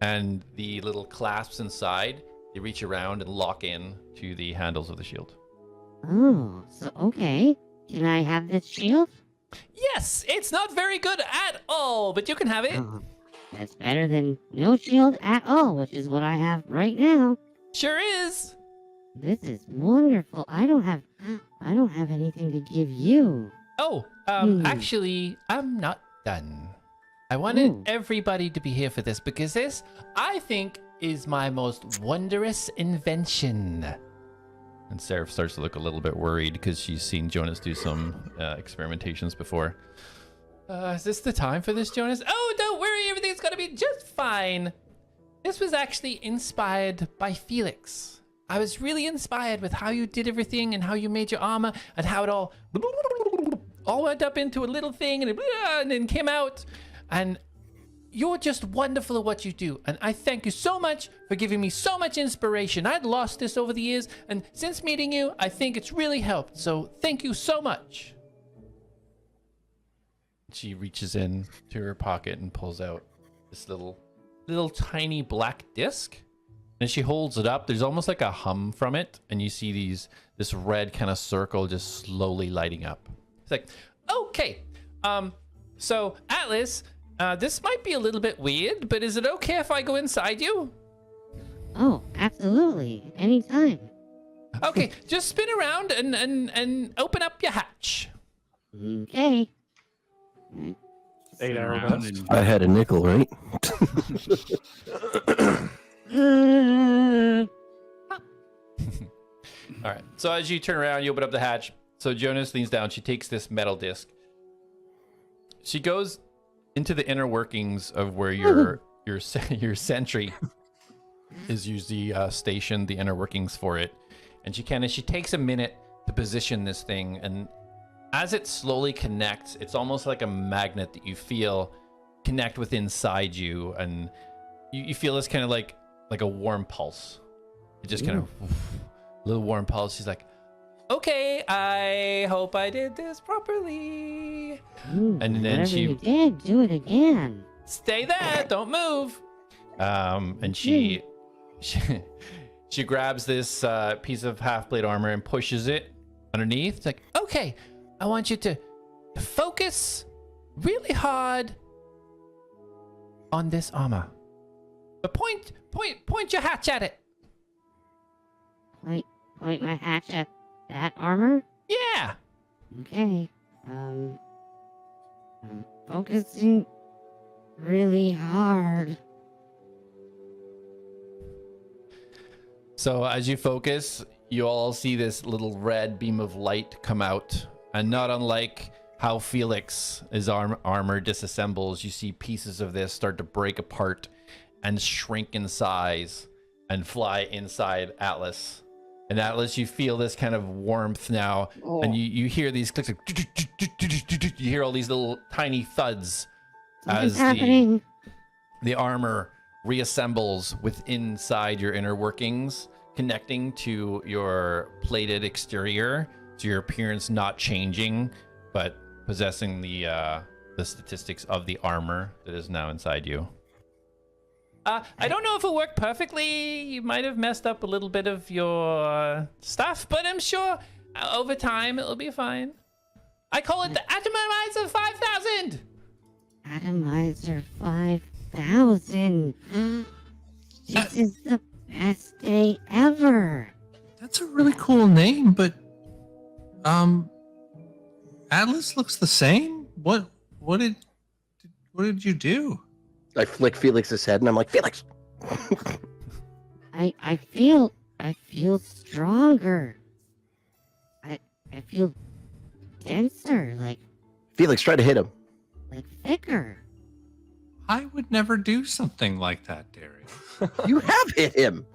and the little clasps inside, they reach around and lock in to the handles of the shield. Oh, so okay. Can I have this shield? Yes, it's not very good at all, but you can have it. Oh, that's better than no shield at all, which is what I have right now. Sure is. This is wonderful. I don't have anything to give you. Oh, actually, I'm not done. I wanted everybody to be here for this because this, I think, is my most wondrous invention. And Seraph starts to look a little bit worried because she's seen Jonas do some experimentations before. Is this the time for this, Jonas? Oh, don't worry, everything's gonna be just fine. This was actually inspired by Felix. I was really inspired with how you did everything and how you made your armor and how it all went up into a little thing and then came out. And you're just wonderful at what you do. And I thank you so much for giving me so much inspiration. I'd lost this over the years, and since meeting you, I think it's really helped. So thank you so much. She reaches in to her pocket and pulls out this little tiny black disc. And she holds it up. There's almost like a hum from it, and you see this red kind of circle just slowly lighting up. It's like, okay, so Atlas, this might be a little bit weird, but is it okay if I go inside you? Oh, absolutely. Anytime. Okay, just spin around and open up your hatch. Okay. 8 hour Around rest. and- I had a nickel, right? All right. So as you turn around, you open up the hatch. So Jonas leans down. She takes this metal disc. She goes into the inner workings of where your sentry is usually stationed. The inner workings for it, and she takes a minute to position this thing. And as it slowly connects, it's almost like a magnet that you feel connect with inside you, and you feel this kind of like a warm pulse. It just kind of little warm pulse. She's like, okay, I hope I did this properly. And then whatever you did, do it again. Stay there, don't move. And she grabs this piece of half-blade armor and pushes it underneath. It's like, okay, I want you to focus really hard on this armor. But point your hatch at it. Point my hatch at that armor? Yeah. Okay. I'm focusing really hard. So as you focus, you all see this little red beam of light come out, and not unlike how Felix's armor disassembles, you see pieces of this start to break apart and shrink in size and fly inside Atlas. And Atlas, you feel this kind of warmth now, and you hear these clicks. You hear all these little tiny thuds What's as happening? the armor reassembles inside your inner workings, connecting to your plated exterior, so your appearance not changing, but possessing the statistics of the armor that is now inside you. I don't know if it worked perfectly. You might have messed up a little bit of your stuff, but I'm sure over time it'll be fine. I call it the Atomizer 5000! Atomizer 5000. This is the best day ever. That's a really cool name, but Atlas looks the same. What did you do? I flick Felix's head and I'm like, Felix! I feel stronger. I feel denser, like Felix, try to hit him. thicker. I would never do something like that, Darius. You have hit him!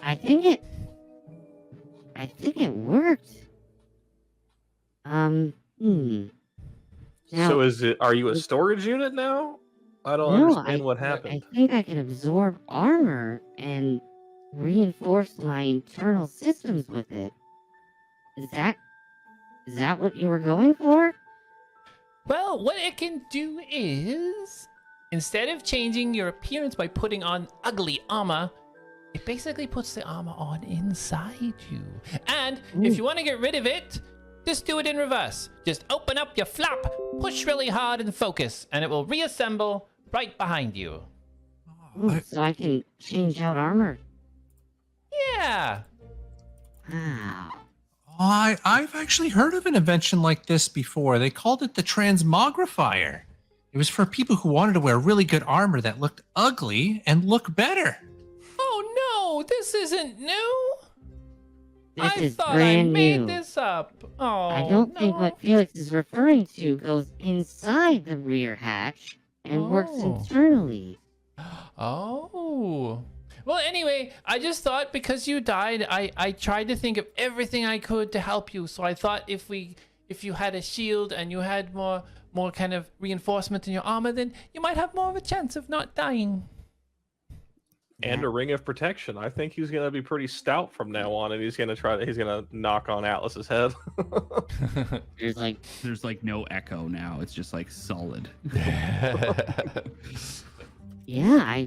I think it worked. Now, So are you a storage unit now? I don't understand what happened. I think I can absorb armor and reinforce my internal systems with it. Is that what you were going for? Well, what it can do is, instead of changing your appearance by putting on ugly armor, it basically puts the armor on inside you. And if you want to get rid of it, just do it in reverse. Just open up your flap, push really hard and focus, and it will reassemble right behind you. Ooh, so I can change out armor. Yeah. Wow. I've actually heard of an invention like this before. They called it the transmogrifier. It was for people who wanted to wear really good armor that looked ugly and look better. Oh no, this isn't new. This I is thought I brand made new. this up. Oh, I don't think what Felix is referring to goes inside the rear hatch and works Oh. internally. Oh. Well, anyway, I just thought because you died, I tried to think of everything I could to help you. So I thought if you had a shield and you had more kind of reinforcement in your armor, then you might have more of a chance of not dying. And a ring of protection. I think he's gonna be pretty stout from now on, and he's gonna knock on Atlas's head. There's like no echo now. It's just like solid. Yeah,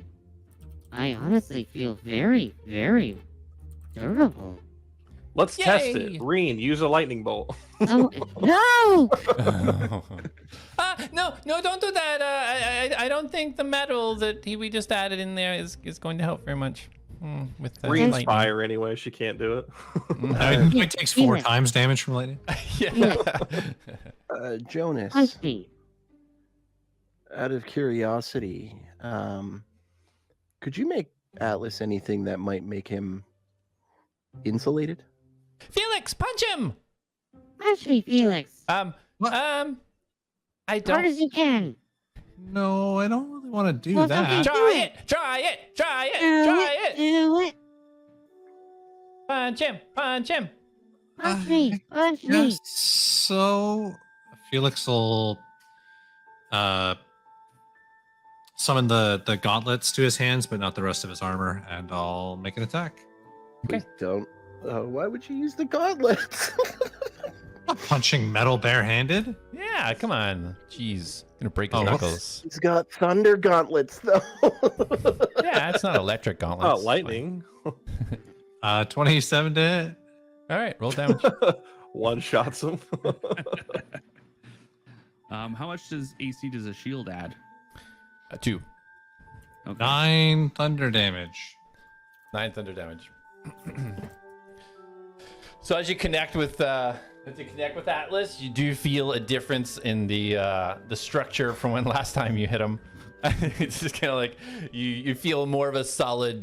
I honestly feel very, very durable. Let's test Yay! it. Reen, use a lightning bolt. Oh, no! No, don't do that. I don't think the metal that we just added in there is going to help very much with the Reen's lightning. fire anyway. She can't do it. It takes 4 times damage from lightning. Yeah. Jonas, Punch me. out of curiosity, could you make Atlas anything that might make him insulated? Felix, punch him. Punch me, Felix. I Hard don't. as you can. No, I don't really want to do Well, that. Try it. Try it. Do it. Punch him. Punch me. Punch me. Yes. So Felix will summon the gauntlets to his hands, but not the rest of his armor, and I'll make an attack. Please don't. Why would you use the gauntlets? I'm not punching metal barehanded. Yeah, come on. Jeez, gonna break his Oh, knuckles. He's got thunder gauntlets, though. Yeah, it's not electric gauntlets. Oh, It's lightning. 27 to hit. fine. All right, roll damage. One shots him. How much AC does a shield add? 2. Okay. 9 thunder damage. 9 thunder damage. So as you connect with Atlas, you do feel a difference in the structure from when last time you hit him. It's just kind of like you feel more of a solid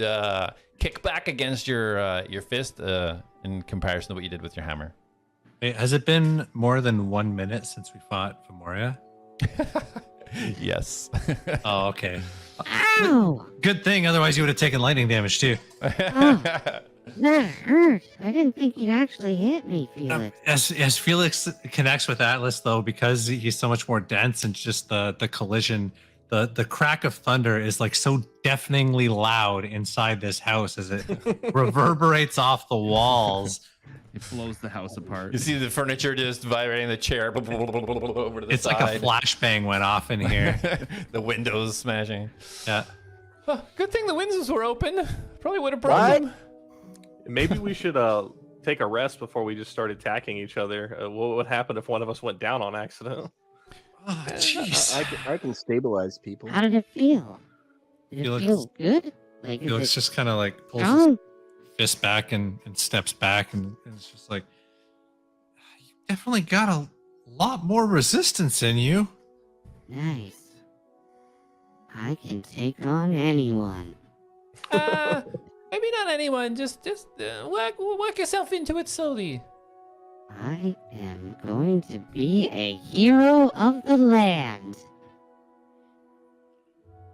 kickback against your fist in comparison to what you did with your hammer. Wait, has it been more than 1 minute since we fought Venmoria? Yes. Oh, okay. Ow! Good thing, otherwise you would have taken lightning damage too. Oh, that hurt. I didn't think you'd actually hit me, Felix. As Felix connects with Atlas, though, because he's so much more dense and just the collision, the crack of thunder is like so deafeningly loud inside this house as it reverberates off the walls. It blows the house apart. You see the furniture just vibrating, the chair over to the It's side. like a flashbang went off in here. The windows smashing. Yeah. Oh, good thing the windows were open. Probably would have broke them. Maybe we should take a rest before we just start attacking each other. What would happen if one of us went down on accident? Oh, jeez. I can stabilize people. How did it feel? Did it Felix- feel good? Like, is Felix it just kind of like pulls his strong? fist back and steps back, and it's just like, you definitely got a lot more resistance in you. Nice. I can take on anyone. Maybe not anyone. Just work yourself into it slowly. I am going to be a hero of the land.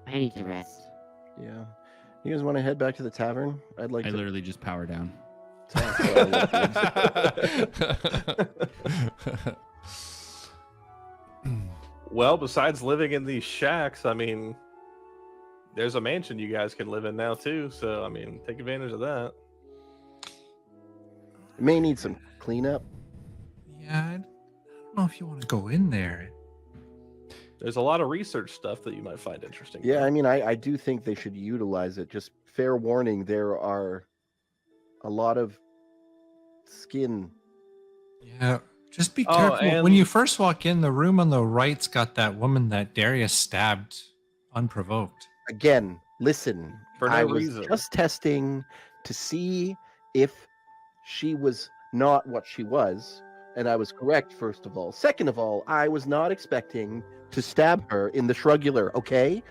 I need to rest. Yeah. You guys want to head back to the tavern? I'd like I to. literally just power down. Well, besides living in these shacks, I mean, there's a mansion you guys can live in now too. So I mean, take advantage of that. It may need some cleanup. Yeah, I don't know if you want to go in there. There's a lot of research stuff that you might find interesting. Yeah, I mean, I do think they should utilize it. Just fair warning, there are a lot of skin. Yeah, just be Oh, careful. and- When you first walk in, the room on the right's got that woman that Darius stabbed unprovoked. Again, listen. For no I was reason. just testing to see if she was not what she was, and I was correct, first of all. Second of all, I was not expecting to stab her in the shrugular, okay?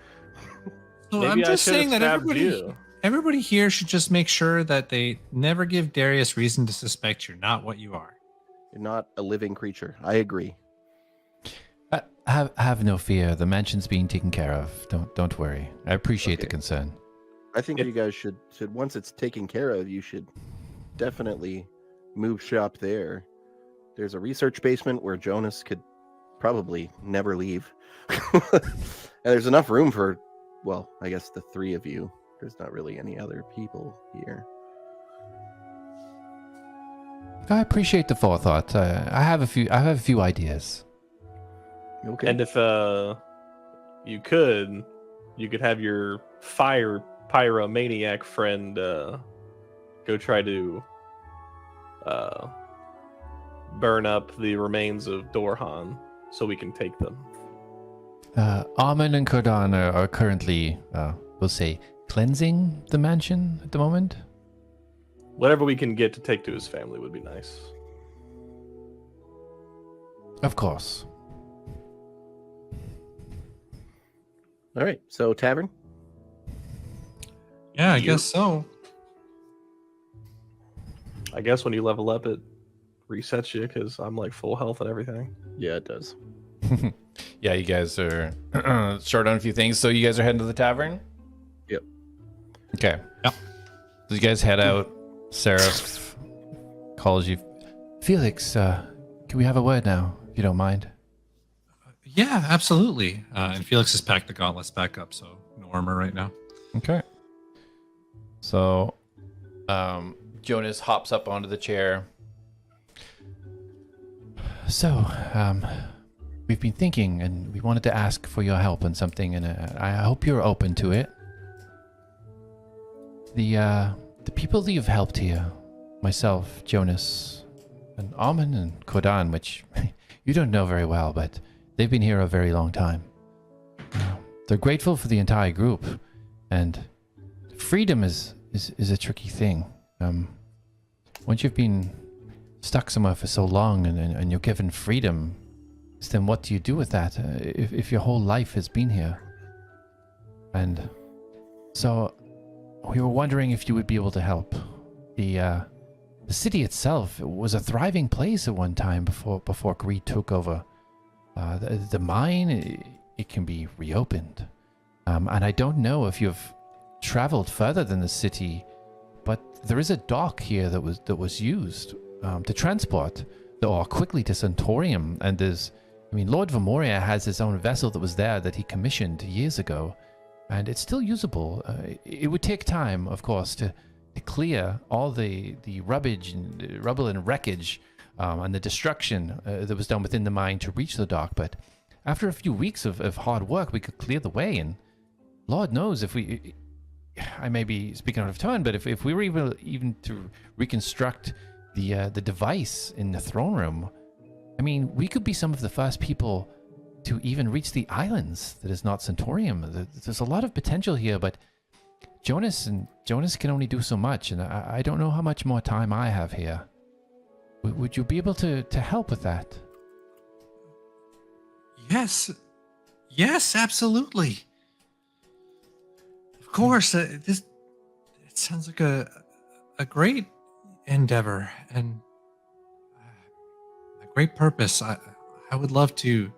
So Maybe I'm I just should have saying that stabbed you. everybody here should just make sure that they never give Darius reason to suspect you're not what you are. You're not a living creature. I agree. Have no fear. The mansion's being taken care of. Don't worry. I appreciate the Okay. concern. I think If- you guys should once it's taken care of, you should definitely move shop there. There's a research basement where Jonas could probably never leave. And there's enough room for, well, I guess the three of you. There's not really any other people here. I appreciate the forethought. I have a few ideas. Okay. And if you could have your fire pyromaniac friend go try to burn up the remains of Dorhan so we can take them. Armin and Kodan are currently, we'll say, cleansing the mansion at the moment. Whatever we can get to take to his family would be nice. Of course. All right. So tavern. Yeah, I You- guess so. I guess when you level up, it resets you because I'm like full health and everything. Yeah, it does. Yeah, you guys are short on a few things, so you guys are heading to the tavern? Yep. Okay. Yep. So you guys head out. Seraph calls you. Felix, can we have a word now, if you don't mind? Yeah, absolutely. And Felix has packed the gauntlets back up, so no armor right now. Okay. So, Jonas hops up onto the chair. So, we've been thinking, and we wanted to ask for your help on something, and I hope you're open to it. The people that you've helped here, myself, Jonas, and Armin and Kodan, which you don't know very well, but they've been here a very long time. They're grateful for the entire group, and freedom is a tricky thing. Once you've been stuck somewhere for so long and you're given freedom, then what do you do with that if your whole life has been here? And so we were wondering if you would be able to help. The city itself was a thriving place at one time before greed took over. The mine, it can be reopened. And I don't know if you've traveled further than the city, but there is a dock here that was used to transport the ore quickly to Centaurium. And Lord Venmoria has his own vessel that was there that he commissioned years ago, and it's still usable. It would take time, of course, to clear all the rubbish and rubble and wreckage and the destruction that was done within the mine to reach the dock. But after a few weeks of hard work, we could clear the way. And Lord knows if we, I may be speaking out of turn, but if we were even to reconstruct the device in the throne room, I mean, we could be some of the first people to even reach the islands that is not Centaurium. There's a lot of potential here, but Jonas can only do so much, and I don't know how much more time I have here. Would you be able to help with that? Yes, absolutely. Of course, it sounds like a great endeavor and a great purpose. I would love to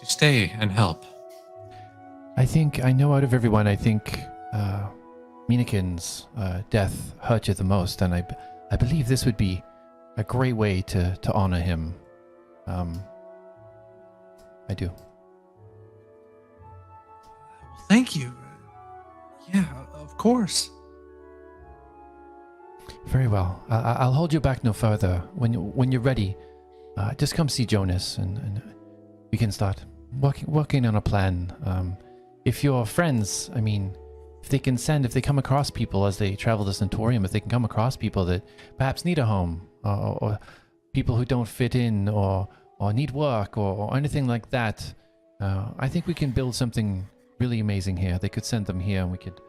stay and help. I know out of everyone, I think Minikin's death hurt you the most, and I believe this would be a great way to honor him. I do. Thank you. Yeah, of course. Very well. I'll hold you back no further. When you're ready, just come see Jonas, and we can start working on a plan. If your friends, I mean, if they come across people as they travel to Centaurium, if they can come across people that perhaps need a home, or people who don't fit in, or need work, or anything like that, I think we can build something really amazing here. They could send them here, and we could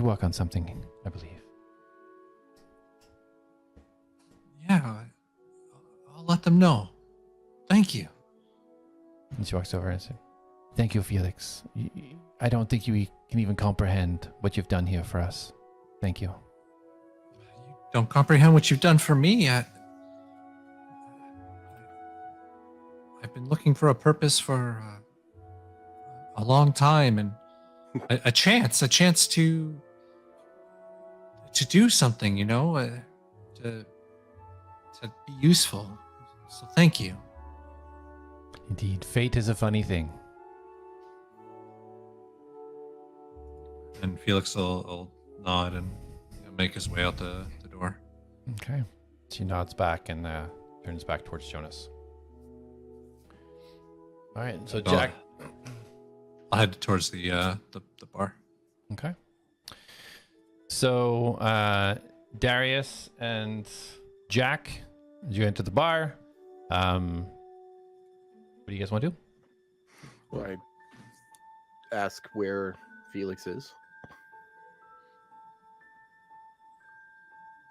work on something, I believe. Yeah, I'll let them know. Thank you. And she walks over and says, "Thank you, Felix. I don't think you can even comprehend what you've done here for us. Thank you." You don't comprehend what you've done for me. I've been looking for a purpose for a long time, and a chance to do something, to be useful. So thank you. Indeed, fate is a funny thing. And Felix will nod and make his way out the door. Okay. She nods back and turns back towards Jonas. All right, so Jak. I'll head towards the bar. Okay. So Darius and Jak, as you enter the bar, what do you guys want to do? Well, I ask where Felix is.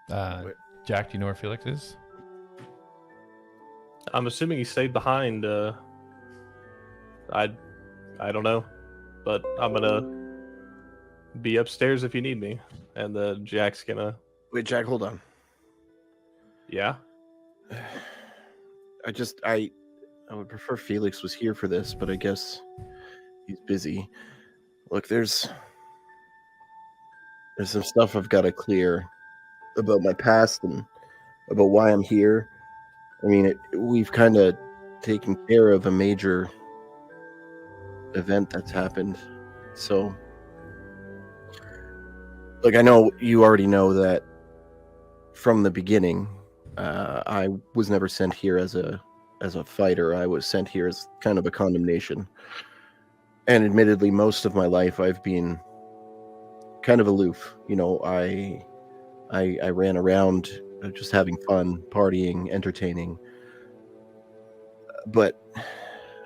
Jak, do you know where Felix is? I'm assuming he stayed behind. I don't know, but I'm gonna be upstairs if you need me. And Jak's gonna. Wait, Jak, hold on. Yeah. I would prefer Felix was here for this, but I guess he's busy. Look, there's some stuff I've got to clear about my past and about why I'm here. I mean, we've kind of taken care of a major event that's happened. So, look, I know you already know that from the beginning, I was never sent here as a fighter. I was sent here as kind of a condemnation. And admittedly, most of my life I've been kind of aloof. I ran around just having fun, partying, entertaining. But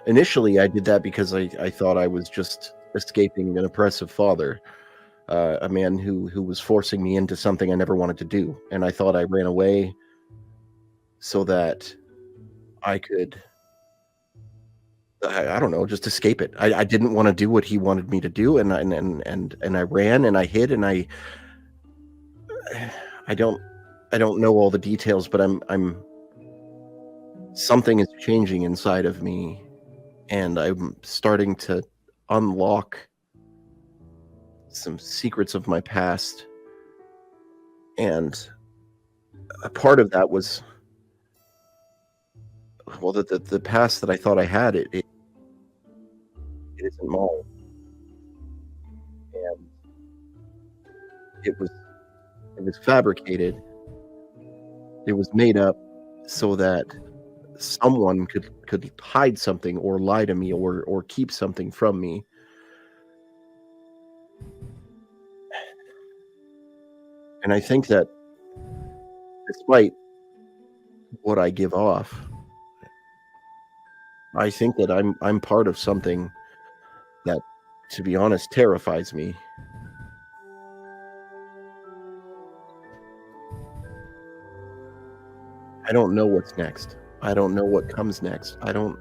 initially I did that because I thought I was just escaping an oppressive father, a man who was forcing me into something I never wanted to do. And I thought I ran away so that I could, I don't know, just escape it. I didn't want to do what he wanted me to do, and I ran and I hid, and I don't know all the details, but I'm something is changing inside of me, and I'm starting to unlock some secrets of my past. And a part of that was, well, the past that I thought I had, it isn't mine. And it was It was fabricated. It was made up so that someone could hide something or lie to me or keep something from me. And I think that despite what I give off, I think that I'm part of something that, to be honest, terrifies me. I don't know what's next. I don't know what comes next. I don't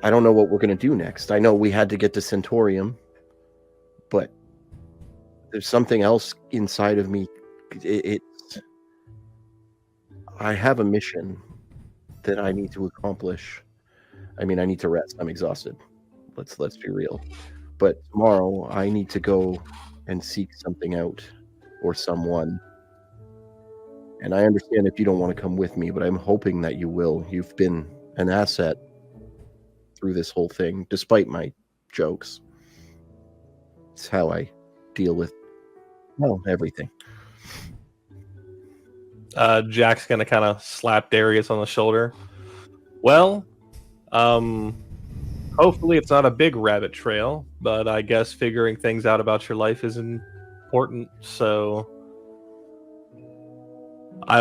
know what we're going to do next. I know we had to get to Centaurium, but there's something else inside of me. I have a mission that I need to accomplish. I mean, I need to rest. I'm exhausted. Let's be real. But tomorrow I need to go and seek something out or someone. And I understand if you don't want to come with me, but I'm hoping that you will. You've been an asset through this whole thing, despite my jokes. It's how I deal with, well, everything. Jack's gonna kind of slap Darius on the shoulder. Well, hopefully it's not a big rabbit trail, but I guess figuring things out about your life is important, so I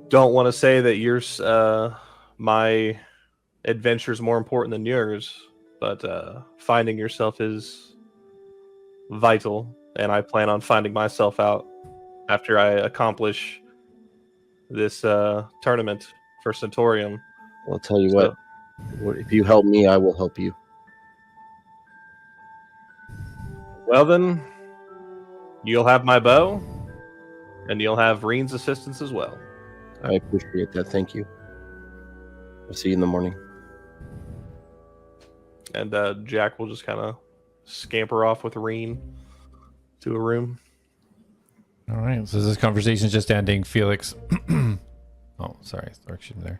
don't want to say that yours, my adventure's more important than yours, but finding yourself is vital, and I plan on finding myself out after I accomplish this tournament for Centaurium. I'll tell you what, if you help me, I will help you. Well then, you'll have my bow, and you'll have Reen's assistance as well. I appreciate that. Thank you. I'll see you in the morning. And Jack will just kind of scamper off with Reen to a room. All right, so this conversation is just ending. Felix, oh, sorry, correction there.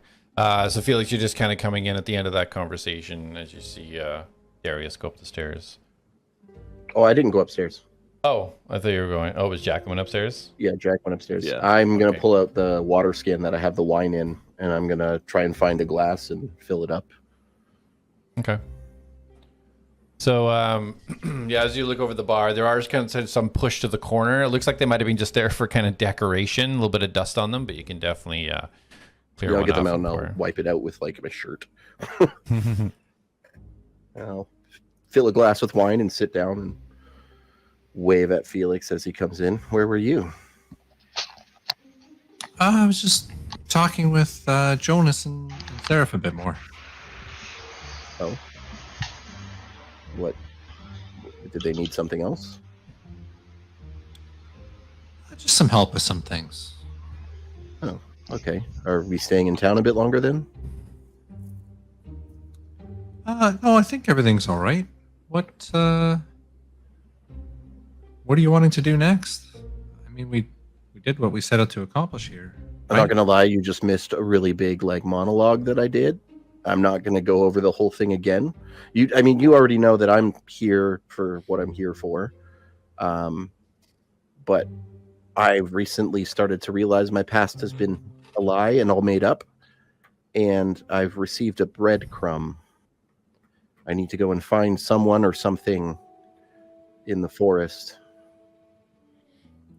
So Felix, you're just kind of coming in at the end of that conversation as you see Darius go up the stairs. Oh, I didn't go upstairs. Oh, I thought you were going. Oh, was Jack went upstairs? Yeah, Jack went upstairs. Yeah. I'm going to pull out the water skin that I have the wine in, and I'm going to try and find a glass and fill it up. Okay. So, yeah, as you look over the bar, there are kind of some push to the corner. It looks like they might have been just there for kind of decoration, a little bit of dust on them, but you can definitely clear I'll one get them off out in and the I'll corner. wipe it out with like my shirt. I'll fill a glass with wine and sit down and wave at Felix as he comes in. Where were you? I was just talking with Jonas and Seraph a bit more. Oh. What? Did they need something else? Just some help with some things. Oh, okay. Are we staying in town a bit longer then? No, I think everything's all right. What are you wanting to do next? I mean, we did what we set out to accomplish here. I'm not gonna lie, you just missed a really big monologue that I did. I'm not gonna go over the whole thing again. You already know that I'm here for what I'm here for. But I've recently started to realize my past has been a lie and all made up. And I've received a breadcrumb. I need to go and find someone or something in the forest.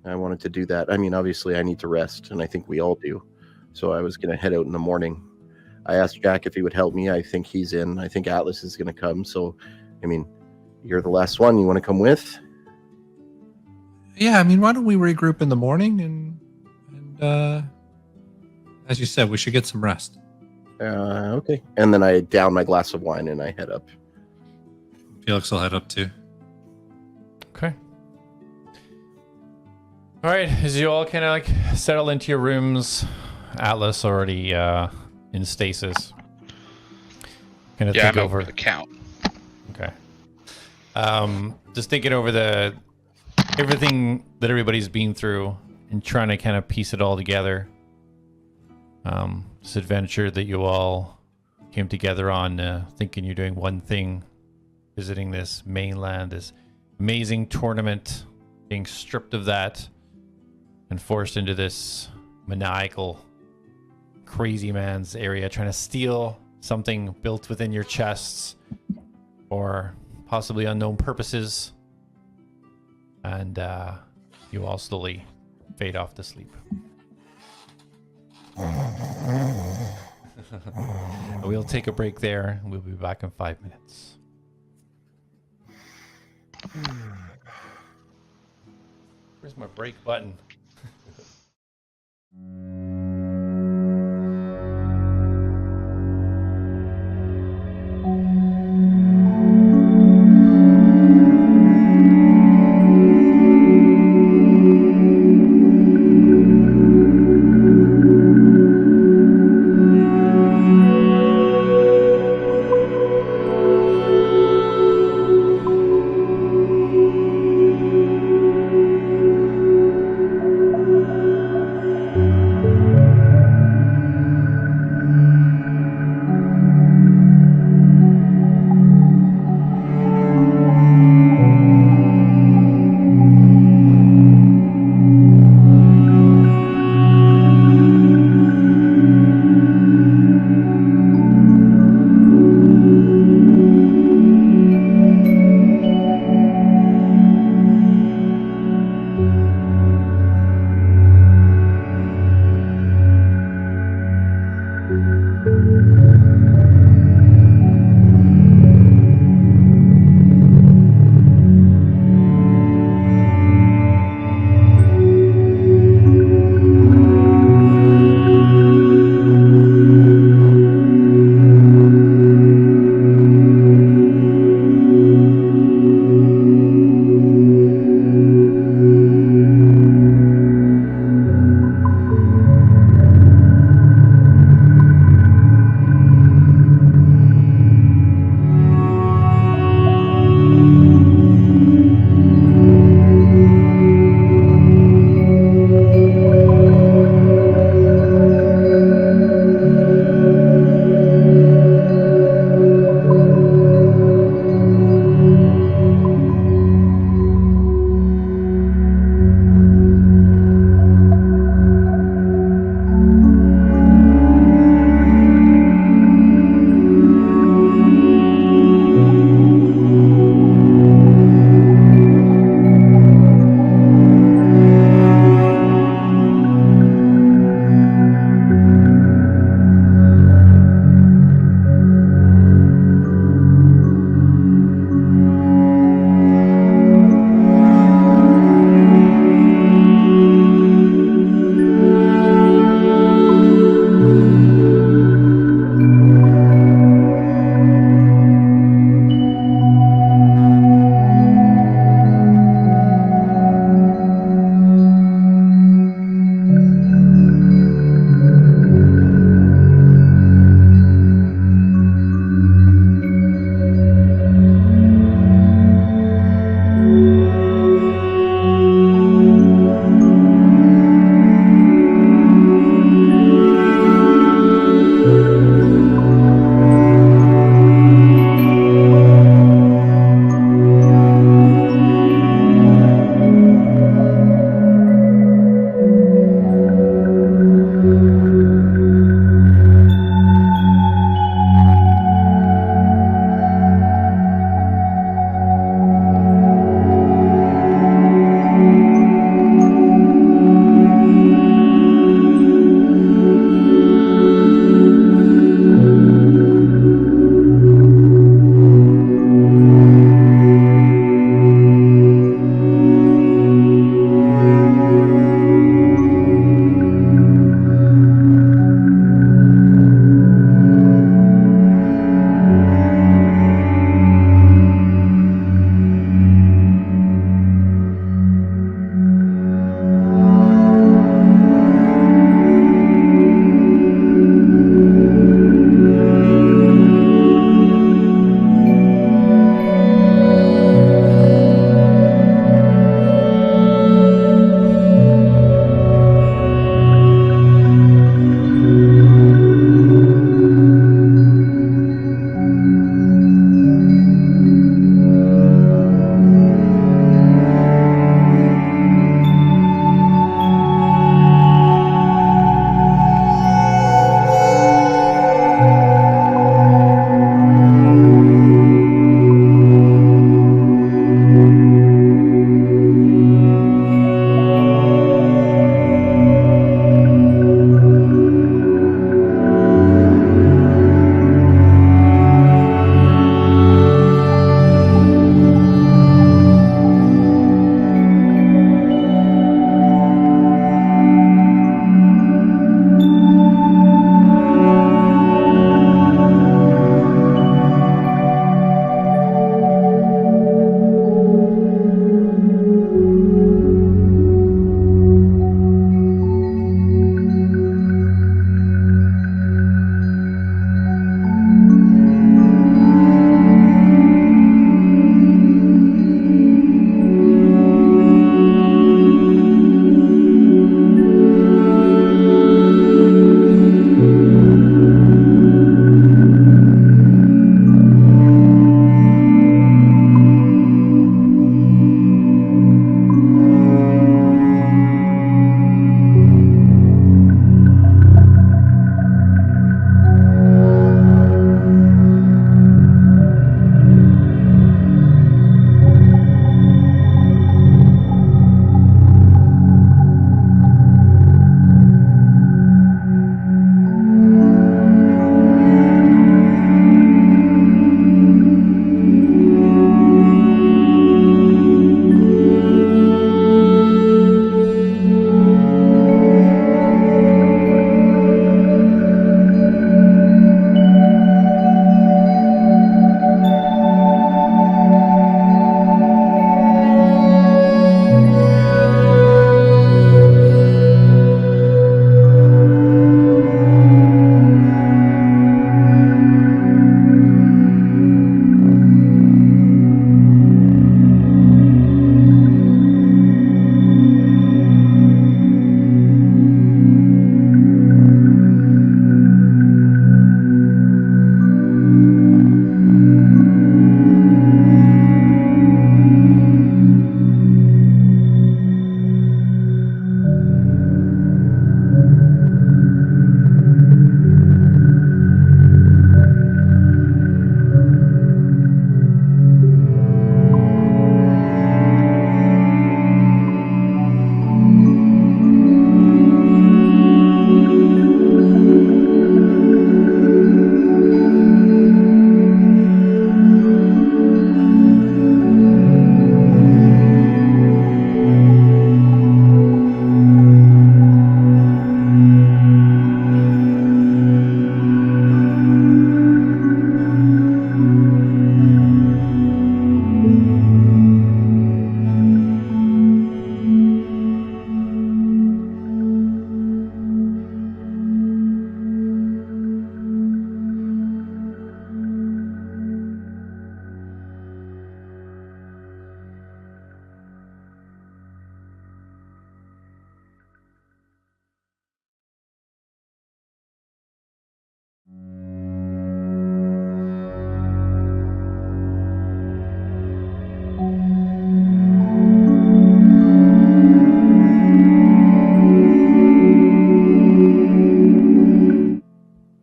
I wanted to do that. I mean, obviously I need to rest, and I think we all do. So I was gonna head out in the morning. I asked Jack if he would help me. I think he's in. I think Atlas is going to come. So, I mean, you're the last one. You want to come with? Yeah, I mean, why don't we regroup in the morning and as you said, we should get some rest. Okay. And then I down my glass of wine and I head up. Felix will head up too. Okay. All right, as you all kind of settle into your rooms, Atlas already in stasis. Kind of think I'm over the count. Okay. Just thinking over everything that everybody's been through and trying to kind of piece it all together. This adventure that you all came together on, thinking you're doing one thing, visiting this mainland, this amazing tournament, being stripped of that, and forced into this maniacal, crazy man's area, trying to steal something built within your chests for possibly unknown purposes. And you all slowly fade off to sleep. We'll take a break there. We'll be back in 5 minutes. Where's my break button?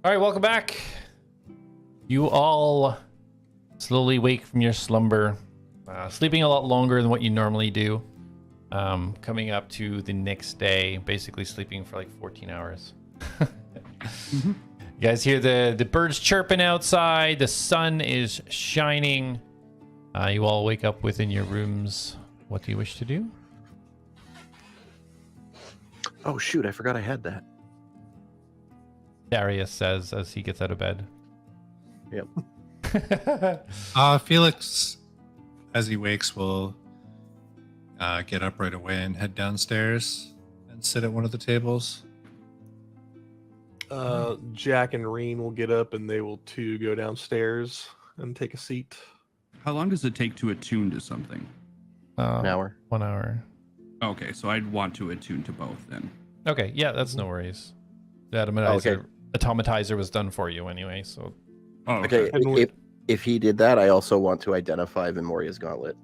All right, welcome back. You all slowly wake from your slumber, sleeping a lot longer than what you normally do. Coming up to the next day, basically sleeping for like 14 hours. You guys hear the birds chirping outside. The sun is shining. You all wake up within your rooms. What do you wish to do? Oh shoot! I forgot I had that. Darius says as he gets out of bed. Yep. Felix, as he wakes, will get up right away and head downstairs and sit at one of the tables. Jak and Reen will get up and they will too go downstairs and take a seat. How long does it take to attune to something? An hour. 1 hour. Okay, so I'd want to attune to both then. Okay, yeah, that's no worries. The automatizer was done for you anyway, so. Oh, Okay. If he did that, I also want to identify Venmoria's gauntlet.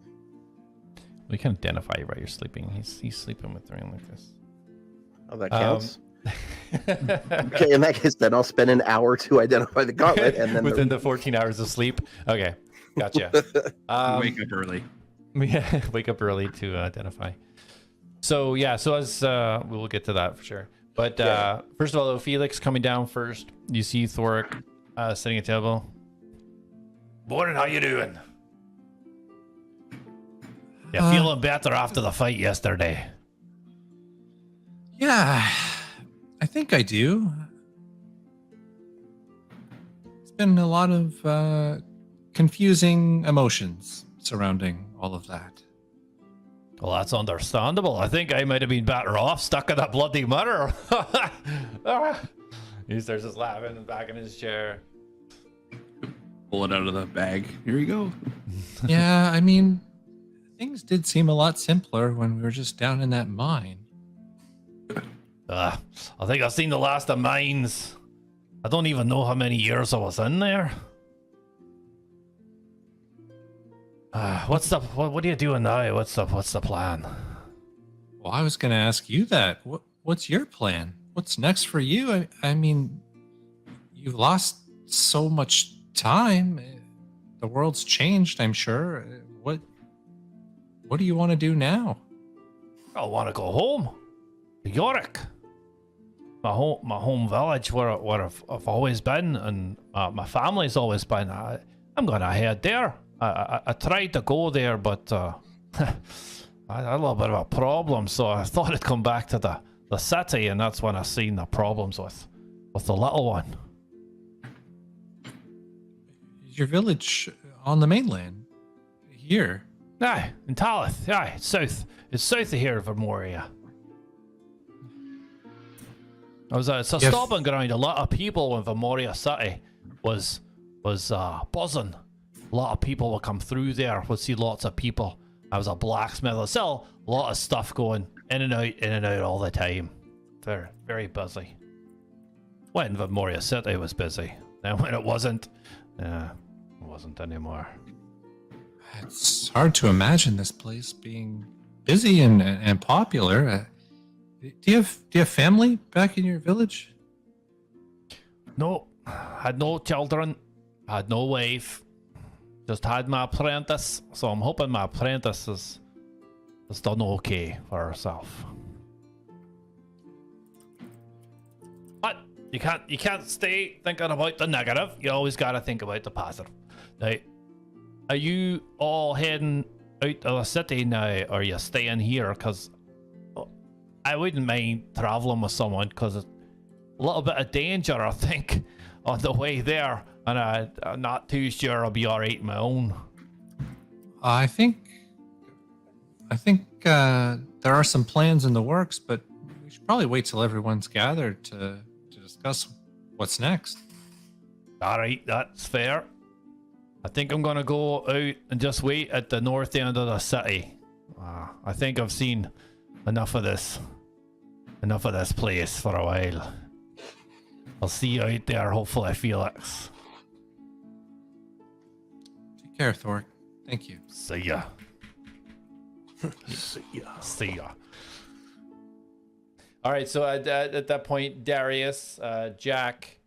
We can identify you while you're sleeping. He's sleeping with Reen like this. Oh, that counts. Okay, in that case, then I'll spend an hour to identify the gauntlet, and then within the 14 hours of sleep. Okay, gotcha. Wake up early. Yeah, wake up early to identify. So yeah, so as we will get to that for sure. But first of all, Felix coming down first. You see Thoric sitting at the table. Morning, how you doing? You feeling better after the fight yesterday? Yeah, I think I do. It's been a lot of confusing emotions surrounding all of that. Well, that's understandable. I think I might have been better off stuck in that bloody mirror. He starts just laughing back in his chair. Pull it out of the bag. Here you go. Yeah, I mean, things did seem a lot simpler when we were just down in that mine. I think I've seen the last of mines. I don't even know how many years I was in there. What are you doing now? What's the plan? Well, I was going to ask you that. What's your plan? What's next for you? I mean, you've lost so much time. The world's changed, I'm sure. What do you want to do now? I want to go home to Yorick, my home village where I've always been, and my family's always been. I'm gonna head there. I tried to go there, but I had a little bit of a problem, so I thought I'd come back to the city, and that's when I seen the problems with the little one. Is your village on the mainland? Here? Aye, in A.T.L.A.S. Aye, south. It's south of here, Venmoria. It's a stomping ground. A lot of people in Venmoria City was buzzing. A lot of people will come through there. We'll see lots of people. I was a blacksmith. I sell a lot of stuff going in and out all the time. Very, very busy. When Venmoria City was busy. Then when it wasn't anymore. It's hard to imagine this place being busy and popular. Do you have family back in your village? No, had no children, had no wife. Just had my apprentice, so I'm hoping my apprentice has done okay for herself. But you can't stay thinking about the negative. You always gotta think about the positive. Now, are you all heading out of the city now, or are you staying here? Because I wouldn't mind traveling with someone, because it's a little bit of danger, I think, on the way there. And I'm not too sure I'll be all right on my own. I think there are some plans in the works, but we should probably wait till everyone's gathered to discuss what's next. All right, that's fair. I think I'm gonna go out and just wait at the north end of the city. I think I've seen enough of this place for a while. I'll see you out there, hopefully, Felix. Take care, Thor. Thank you. See ya. See ya. All right, so at that point, Darius, Jak,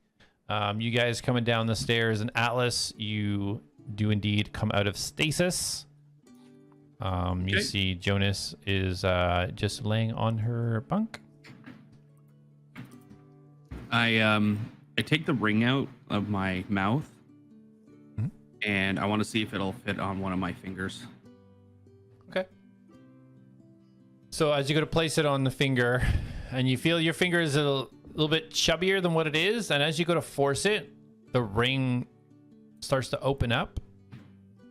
You guys coming down the stairs, and Atlas, you do indeed come out of stasis. You see Jonas is just laying on her bunk. I take the ring out of my mouth, and I want to see if it'll fit on one of my fingers. Okay. So as you go to place it on the finger, and you feel your finger is a little bit chubbier than what it is, and as you go to force it, the ring starts to open up,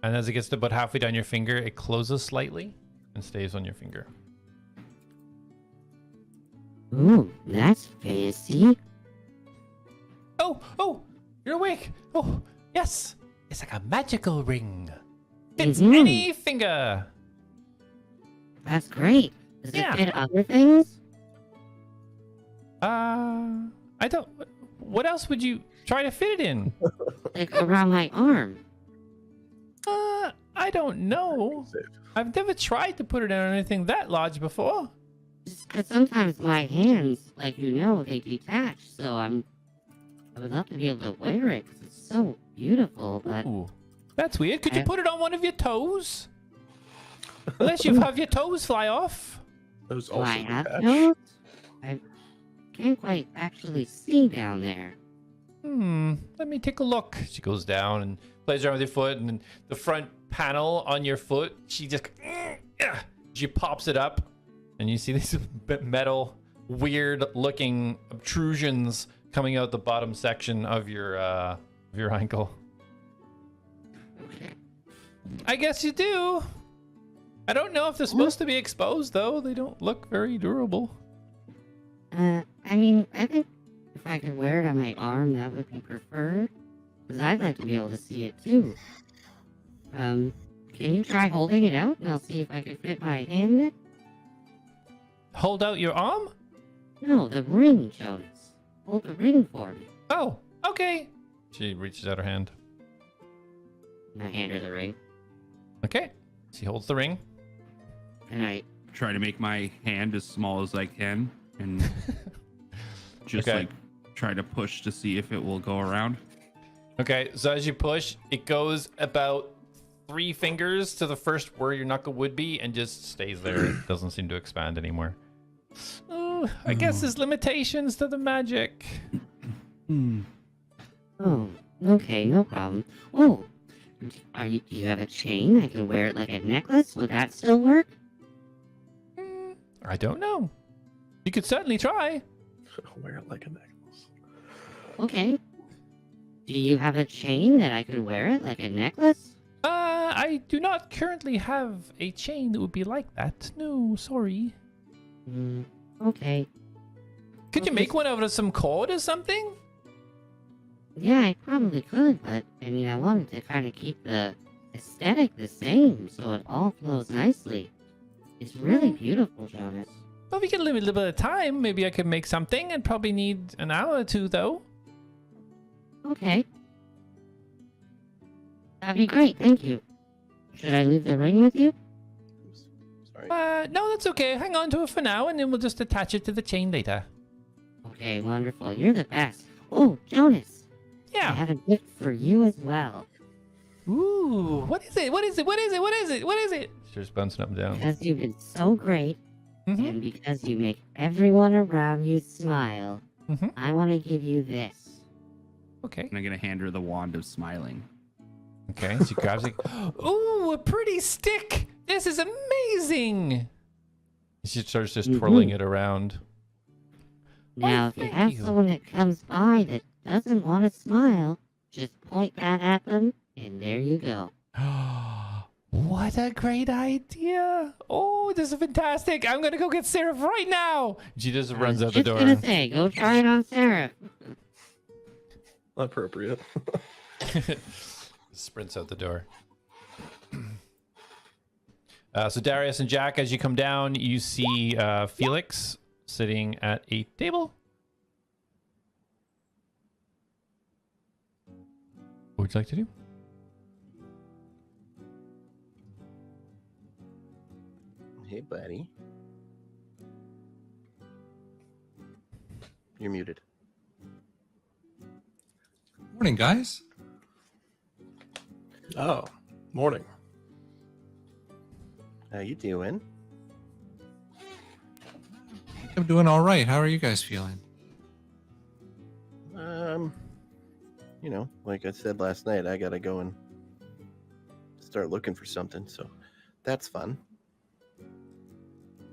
and as it gets to about halfway down your finger, it closes slightly and stays on your finger. Ooh, that's fancy. Oh, you're awake. Oh, yes. It's like a magical ring. Fits Mhm. any finger. That's great. Does Yeah. it fit other things? I don't. What else would you try to fit it in? Like around my arm? I don't know. I've never tried to put it on anything that large before. Just 'cause sometimes my hands, like you know, they detach, so I would love to be able to wear it 'cause it's so beautiful, but Ooh, that's weird. Could you I- put it on one of your toes? Unless you have your toes fly off. Those do also I have detach. those? I can't quite actually see down there. Let me take a look. She goes down and plays around with your foot, and then the front panel on your foot, she just, she pops it up, and you see these metal, weird-looking obtrusions coming out the bottom section of your ankle. I guess you do. I don't know if they're supposed to be exposed, though. They don't look very durable. I mean, I think if I could wear it on my arm, that would be preferred. Because I'd like to be able to see it too. Can you try holding it out and I'll see if I can fit my hand in it? Hold out your arm? No, the ring, Jonas. Hold the ring for me. Oh, okay. She reaches out her hand. And I hand her the ring. Okay. She holds the ring. And I Try to make my hand as small as I can, and just Okay. like try to push to see if it will go around. Okay, so as you push, it goes about 3 fingers to the first where your knuckle would be and just stays there. It doesn't seem to expand anymore. Oh, I guess there's limitations to the magic. Oh, okay, no problem. Oh, do you have a chain? I can wear it like a necklace. Would that still work? I don't know. You could certainly try. Wear it like a necklace. Okay. Do you have a chain that I could wear it like a necklace? I do not currently have a chain that would be like that. No, sorry. Okay. Could you make one out of some cord or something? Yeah, I probably could, but I mean, I wanted to kind of keep the aesthetic the same so it all flows nicely. It's really beautiful, Jonas. Well, we can limit a little bit of time. Maybe I could make something. I'd probably need an hour or two, though. Okay. That'd be great, thank you. Should I leave the ring with you? Sorry. No, that's okay. Hang on to it for now, and then we'll just attach it to the chain later. Okay, wonderful. You're the best. Oh, Jonas. I Yeah. have a gift for you as well. Ooh, what is it? What is it? What is it? What is it? What is it? She's just bouncing up and down. Because you've been so great, Mm-hmm. and because you make everyone around you smile, Mhm. I want to give you this. Okay. And I'm gonna hand her the wand of smiling. Okay. She grabs it. Ooh, a pretty stick. This is amazing. She starts just twirling it around. Now, if you thank have you. someone that comes by that doesn't want to smile, just point that at them, and there you go. What a great idea. Oh, this is fantastic. I'm going to go get Sarah right now. She just runs out the door. I was just gonna say, go try it on Sarah. Appropriate. Sprints out the door. So Darius and Jak, as you come down, you see Felix sitting at a table. What would you like to do? Hey, buddy. You're muted. Morning, guys. Oh, morning. How you doing? I'm doing all right. How are you guys feeling? Like I said last night, I gotta go and start looking for something, so that's fun.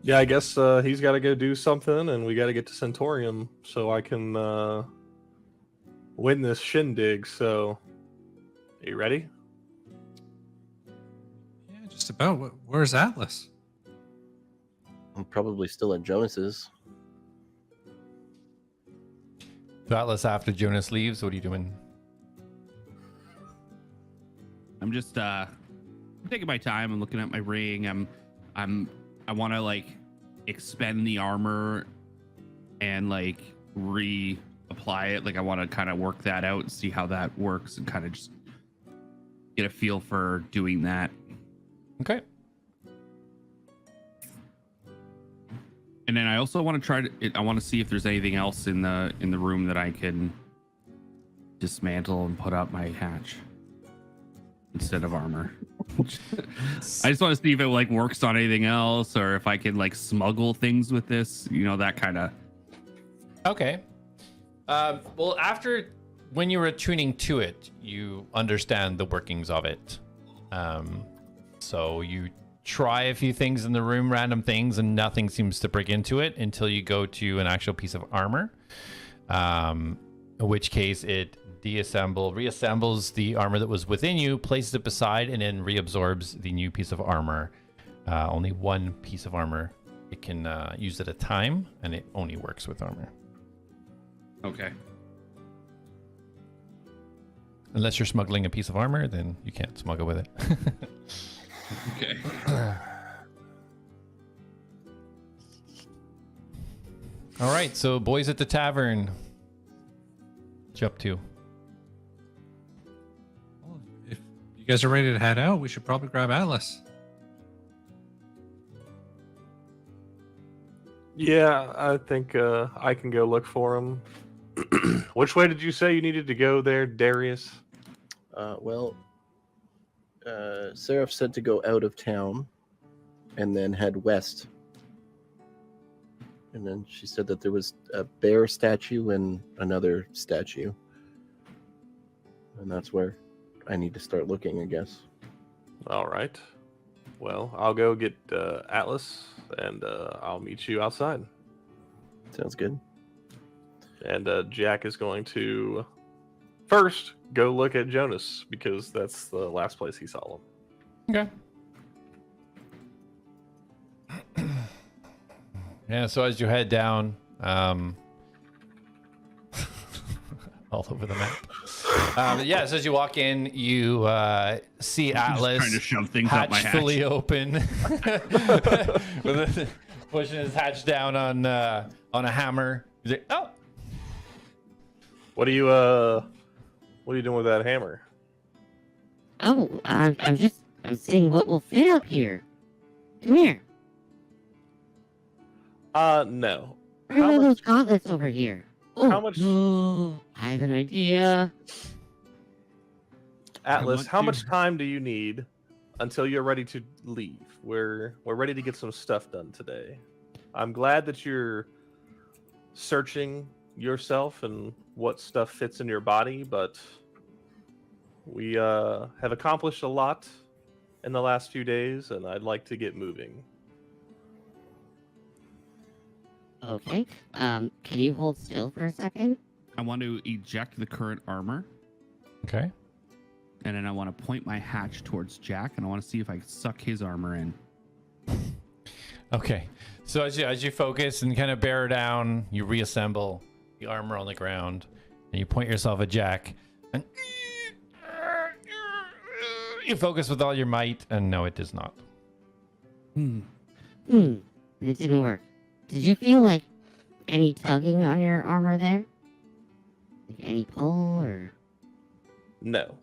Yeah, I guess he's got to go do something, and we got to get to Centaurium so I can win this shindig. So, are you ready? Yeah, just about. Where's Atlas? I'm probably still at Jonas's. Atlas, after Jonas leaves, what are you doing? I'm just taking my time and looking at my ring. I want to like expend the armor and like reapply it. Like I want to kind of work that out and see how that works and kind of just get a feel for doing that. Okay. And then I also want to try to. I want to see if there's anything else in the room that I can dismantle and put up my hatch instead of armor. I just want to see if it like works on anything else, or if I can like smuggle things with this. You know, that kind of. Okay. Well, after when you were tuning to it, you understand the workings of it. So you try a few things in the room, random things, and nothing seems to break into it until you go to an actual piece of armor. In which case it reassembles the armor that was within you, places it beside, and then reabsorbs the new piece of armor. Only one piece of armor it can use at a time, and it only works with armor. Okay. Unless you're smuggling a piece of armor, then you can't smuggle with it. Okay. All right, so boys at the tavern. What you up to? Well, if you guys are ready to head out, we should probably grab Atlas. Yeah, I think I can go look for him. Which way did you say you needed to go there, Darius? Seraph said to go out of town and then head west. And then she said that there was a bear statue and another statue. And that's where I need to start looking, I guess. All right. Well, I'll go get Atlas, and I'll meet you outside. Sounds good. And Jak is going to first go look at Jonas, because that's the last place he saw him. Okay. Yeah, so as you head down, all over the map. Yeah, so as you walk in, you see Atlas trying to shove things out my hatch. fully open, pushing his hatch down on a hammer. He's like, oh. What are you doing with that hammer? Oh, I'm seeing what will fit up here. Come here. No. Where are those gauntlets over here? Oh, How much- I have an idea. Atlas, want how to- much time do you need until you're ready to leave? We're ready to get some stuff done today. I'm glad that you're searching yourself and what stuff fits in your body, but we have accomplished a lot in the last few days, and I'd like to get moving. Okay. Can you hold still for a second? I want to eject the current armor, Okay. and then I want to point my hatch towards Jak, and I want to see if I can suck his armor in. Okay. So as you focus and kind of bear down, you reassemble the armor on the ground, and you point yourself at Jak, and you focus with all your might, and no, it does not. It didn't work. Did you feel like any tugging on your armor there? Like any pull or No.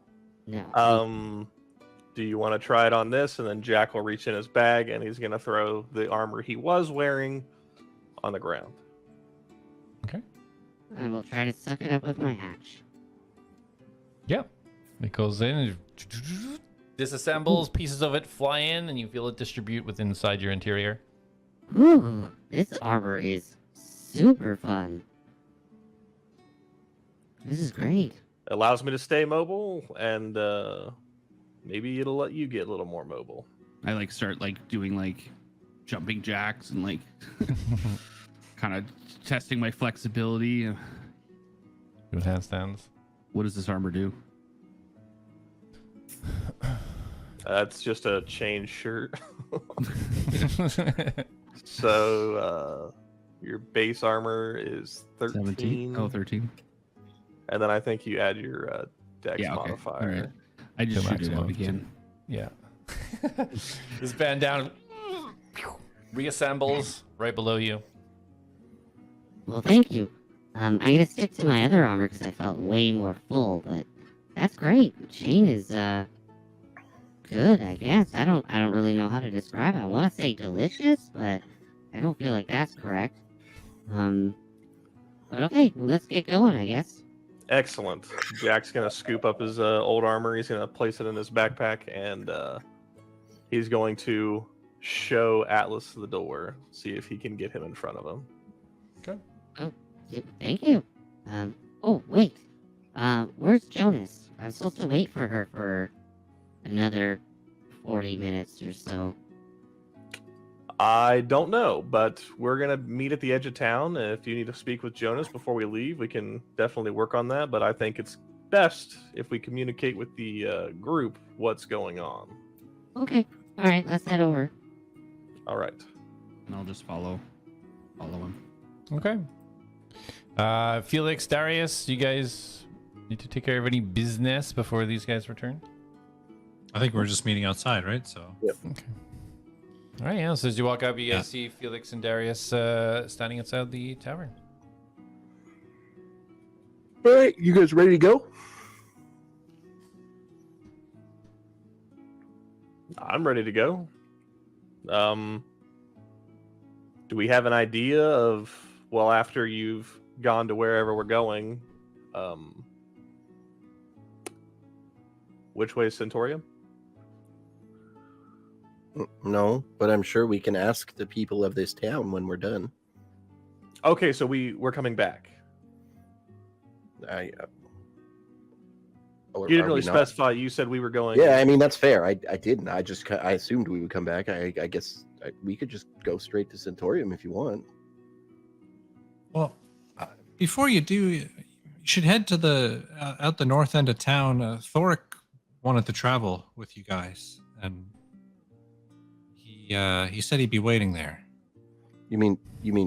no? Do you want to try it on this? And then Jak will reach in his bag, and he's going to throw the armor he was wearing on the ground. Okay. I will try to suck it up with my hatch. Yep. It goes in and disassembles, pieces of it fly in, and you feel it distribute within inside your interior. Ooh, this armor is super fun. This is great. Allows me to stay mobile, and maybe it'll let you get a little more mobile. I like start like doing like jumping jacks and like kind of testing my flexibility. Doing handstands. What does this armor do? That's just a chain shirt. So your base armor is 13. 17? Oh, 13. And then I think you add your dex Yeah, okay. modifier. All right. I just To shoot it maximum. up again. Yeah. This band down reassembles right below you. Well, thank you. I'm gonna stick to my other armor because I felt way more full, but that's great. Chain is good, I guess. I don't really know how to describe it. I want to say delicious, but I don't feel like that's correct. But okay, well, let's get going, I guess. Excellent. Jack's gonna scoop up his old armor. He's gonna place it in his backpack, and he's going to show Atlas the door. See if he can get him in front of him. Thank you. Oh, wait. Where's Jonas? I'm supposed to wait for her for another 40 minutes or so. I don't know, but we're gonna meet at the edge of town. If you need to speak with Jonas before we leave, we can definitely work on that. But I think it's best if we communicate with the group what's going on. Okay. Alright, let's head over. All right. And I'll just follow him. Okay. Felix, Darius, you guys need to take care of any business before these guys return? I think we're just meeting outside, right? So Okay. All right, yeah. So as you walk up, you guys see Felix and Darius standing outside the tavern. All right, you guys ready to go? I'm ready to go. Do we have an idea of, well, after you've gone to wherever we're going, which way is Centurium? No, but I'm sure we can ask the people of this town when we're done. Okay, so we're coming back. You You didn't really specify. You said we were going. Yeah, I mean that's fair. I didn't. I assumed we would come back. I guess we could just go straight to Centurium if you want. well, before you do, you should head to the out the north end of town. Thoric wanted to travel with you guys, and he said he'd be waiting there. You mean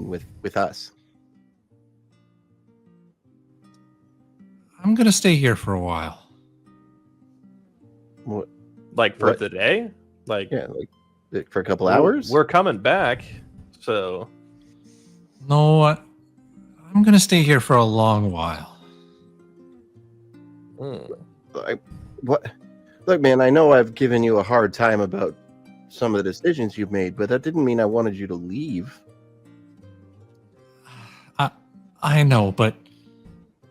with us? I'm gonna stay here for a while. What? Like for What? the day? Like Yeah, like for a couple hours. We're coming back, so No, I'm gonna stay here for a long while. What? Look, man, I know I've given you a hard time about some of the decisions you've made, but that didn't mean I wanted you to leave. I know, but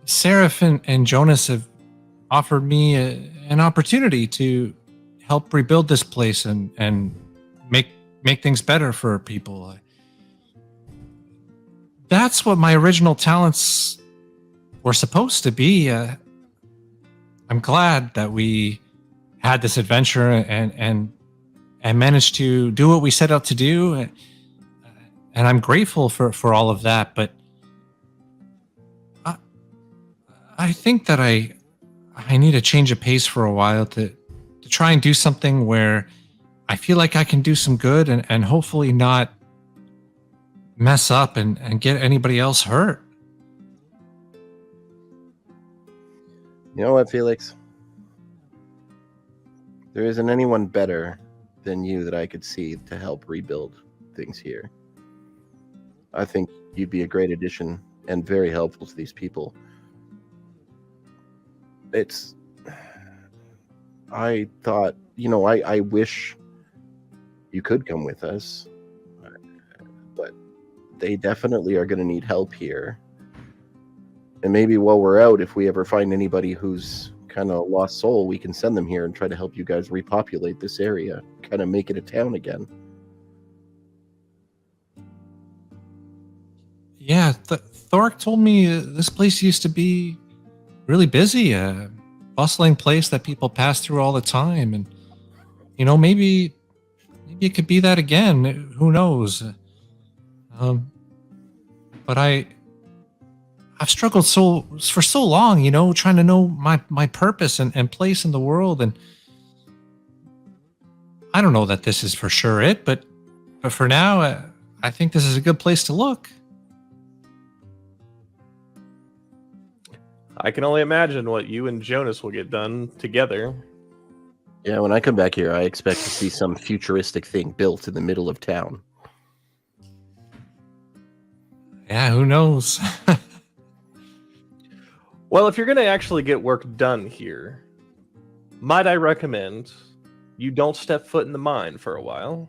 Seraph and Jonas have offered me an opportunity to help rebuild this place and make things better for people. That's what my original talents were supposed to be. I'm glad that we had this adventure and managed to do what we set out to do, and I'm grateful for all of that. But I think that I need a change of pace for a while to try and do something where I feel like I can do some good and hopefully not mess up and get anybody else hurt. You know what, Felix? There isn't anyone better than you that I could see to help rebuild things here. I think you'd be a great addition and very helpful to these people. I thought, I wish you could come with us, but they definitely are going to need help here. And maybe while we're out, if we ever find anybody who's kind of lost soul, we can send them here and try to help you guys repopulate this area, kind of make it a town again. Yeah, Thork told me this place used to be really busy, a bustling place that people pass through all the time, and maybe it could be that again. Who knows? But I've struggled for so long, trying to know my purpose and place in the world, and I don't know that this is for sure it, but for now, I think this is a good place to look. I can only imagine what you and Jonas will get done together. Yeah, when I come back here, I expect to see some futuristic thing built in the middle of town. Yeah, who knows? Well, if you're going to actually get work done here, might I recommend you don't step foot in the mine for a while?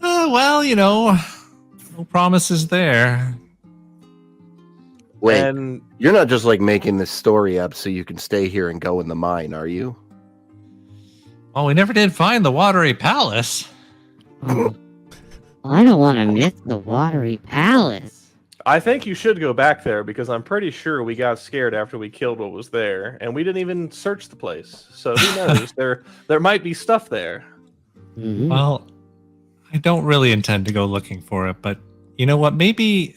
Well, no promises there. Wait, And you're not just like making this story up so you can stay here and go in the mine, are you? Well, we never did find the watery palace. Oh, I don't want to miss the watery palace. I think you should go back there because I'm pretty sure we got scared after we killed what was there, and we didn't even search the place. So who knows? there might be stuff there. Mhm. Well, I don't really intend to go looking for it, but you know what? Maybe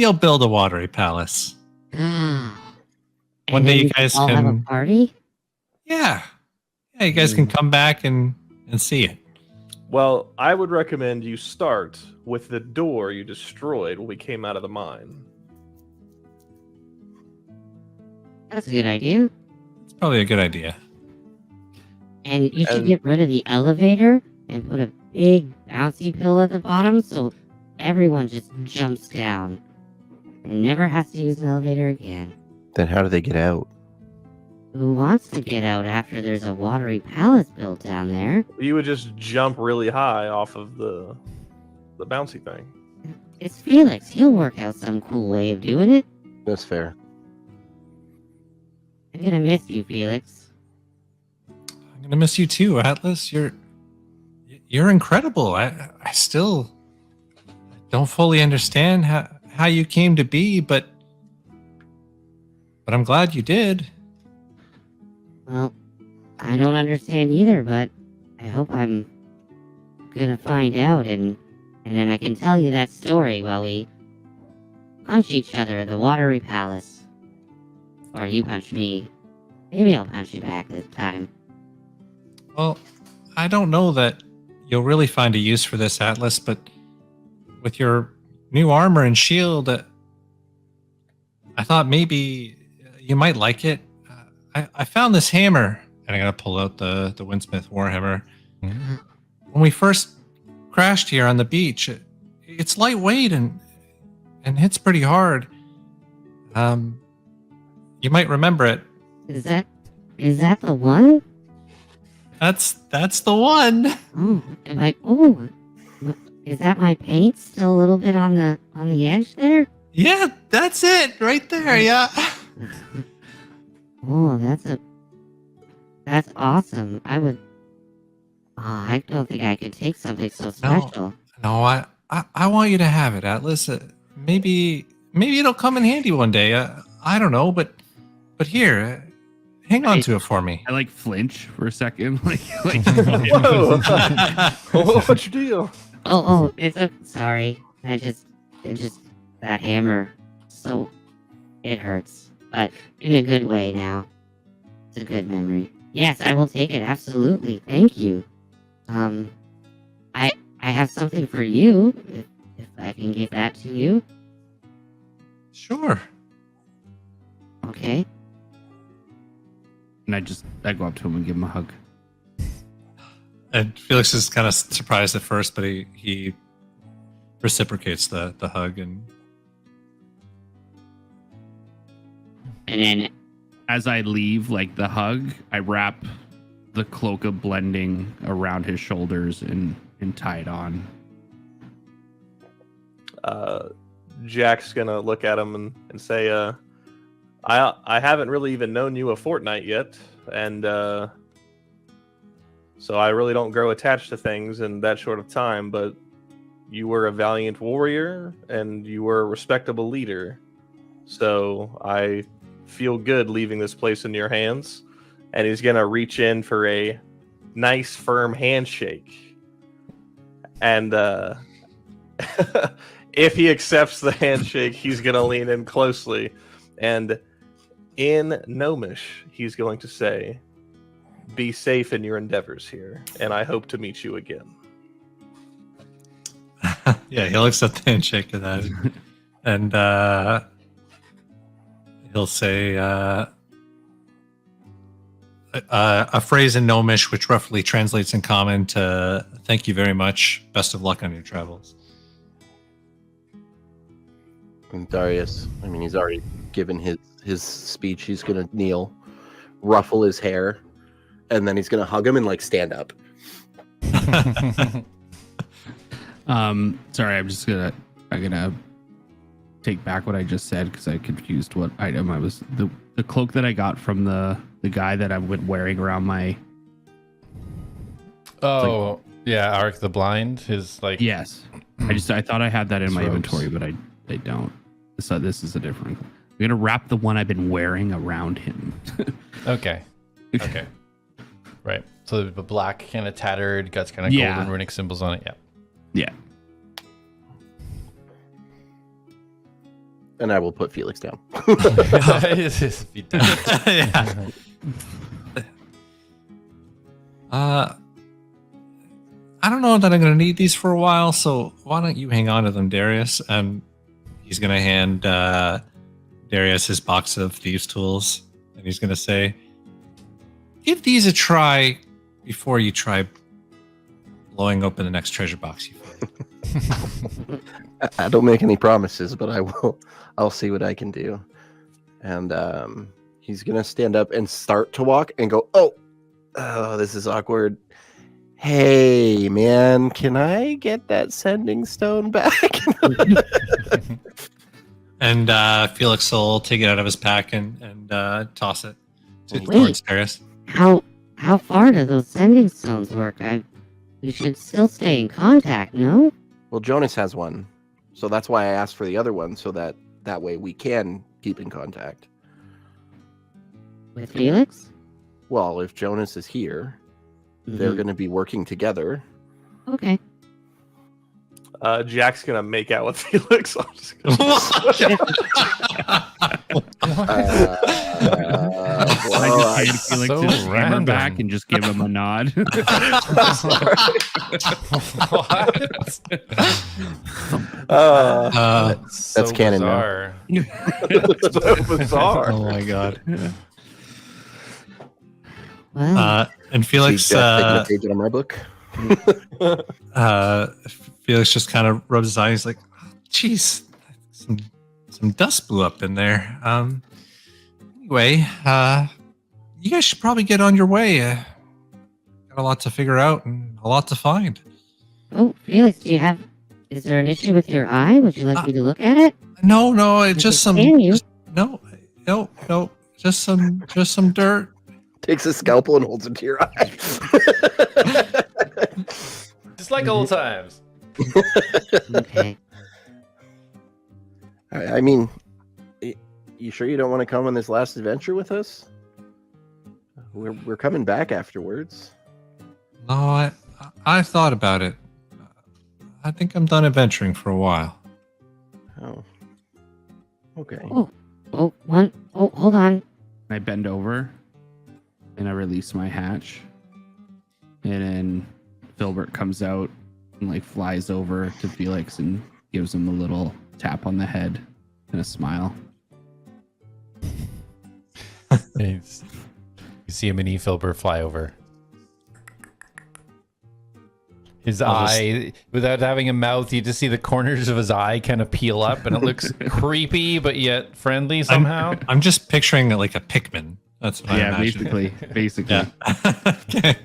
I'll build a watery palace. And One day then you we guys all have a can- party? Yeah, you guys can come back and see it. Well, I would recommend you start with the door you destroyed when we came out of the mine. That's a good idea. It's probably a good idea. And you should And- get rid of the elevator and put a big bouncy pill at the bottom so everyone just jumps down and never has to use an elevator again. Then how do they get out? Who wants to get out after there's a watery palace built down there? You would just jump really high off of the bouncy thing. It's Felix. He'll work out some cool way of doing it. That's fair. I'm gonna miss you, Felix. I'm gonna miss you too, Atlas. You're incredible. I still don't fully understand how you came to be, but I'm glad you did. Well, I don't understand either, but I hope I'm gonna find out, and then I can tell you that story while we punch each other at the watery palace. Or you punch me. Maybe I'll punch you back this time. Well, I don't know that you'll really find a use for this, Atlas, but with your new armor and shield, I thought maybe you might like it. I found this hammer, and I'm gonna pull out the Windsmith Warhammer. When we first crashed here on the beach, it's lightweight and hits pretty hard. You might remember it. Is that the one? That's the one. Is that my paint still a little bit on the edge there? Yeah, that's it right there. Yeah. Oh, that's awesome. I don't think I could take something so special. No, I want you to have it, Atlas. Maybe it'll come in handy one day. I don't know, but here, hang on to it for me. I flinch for a second. Whoa! What's your deal? Oh, sorry. It's just that hammer. So it hurts, but in a good way now. It's a good memory. Yes, I will take it. Absolutely. Thank you. I have something for you. If I can give that to you. Sure. Okay. And I go up to him and give him a hug. And Felix is kind of surprised at first, but he reciprocates the hug and then As I leave, the hug, I wrap the cloak of blending around his shoulders and tie it on. Jack's gonna look at him and say, I haven't really even known you a fortnight yet, and so I really don't grow attached to things in that short of time. But you were a valiant warrior, and you were a respectable leader. So I feel good leaving this place in your hands. And he's gonna reach in for a nice, firm handshake. And if he accepts the handshake, he's gonna lean in closely. And in Gnomish, he's going to say, "Be safe in your endeavors here, and I hope to meet you again." Yeah, he'll accept the handshake of that. And he'll say a phrase in Gnomish, which roughly translates in common to "Thank you very much. Best of luck on your travels." And Darius, I mean, he's already given his speech. He's gonna kneel, ruffle his hair, and then he's gonna hug him and like stand up. Sorry, I'm gonna take back what I just said because I confused what item I was. The cloak that I got from the guy that I've been wearing around my. Oh, yeah, Ark the Blind. His like. Yes, I thought I had that in my robes. inventory, but I don't. So this is a different. I'm gonna wrap the one I've been wearing around him. Okay. Okay. Right. So the black, kind of tattered, got kind of Yeah. golden runic symbols on it. Yeah. Yeah. And I will put Felix down. If you don't. Yeah. I don't know that I'm going to need these for a while, so why don't you hang on to them, Darius? And he's going to hand Darius his box of thieves' tools, and he's going to say, "Give these a try before you try blowing open the next treasure box you find." I don't make any promises, but I will. I'll see what I can do. And he's gonna stand up and start to walk and go, oh, this is awkward. Hey, man, can I get that sending stone back? And Felix will take it out of his pack and toss it Wait. towards Darius. How far do those sending stones work? We should still stay in contact, no? Well, Jonas has one, so that's why I asked for the other one, so that way we can keep in contact. With Felix? Well, if Jonas is here, they're going to be working together. Okay. Jack's gonna make out with Felix. I'm just gonna... I just hand Felix so his hammer random. back and just give him a nod. What? That's so canon now. bizarre. so bizarre. Oh my god. Well, And Felix, See, Jack taking a page out of my book. Felix just kind of rubs his eyes. He's like, "Geez, some dust blew up in there." Anyway, you guys should probably get on your way. Got a lot to figure out and a lot to find. oh, Felix, is there an issue with your eye? Would you like me to look at it? No, it's just some. Can you? No, just some dirt. Takes a scalpel and holds it to your eye. Just like old times. Okay. I mean, you sure you don't want to come on this last adventure with us? We're coming back afterwards. No, I thought about it. I think I'm done adventuring for a while. Oh. Okay. Hold on. I bend over and I release my hatch. And then Filbert comes out and like flies over to Felix and gives him a little tap on the head and a smile. You see a mini Filbert fly over. His eye, without having a mouth, you just see the corners of his eye kind of peel up, and it looks creepy, but yet friendly somehow. I'm just picturing like a Pikmin. That's what I imagine. basically. Yeah. Okay.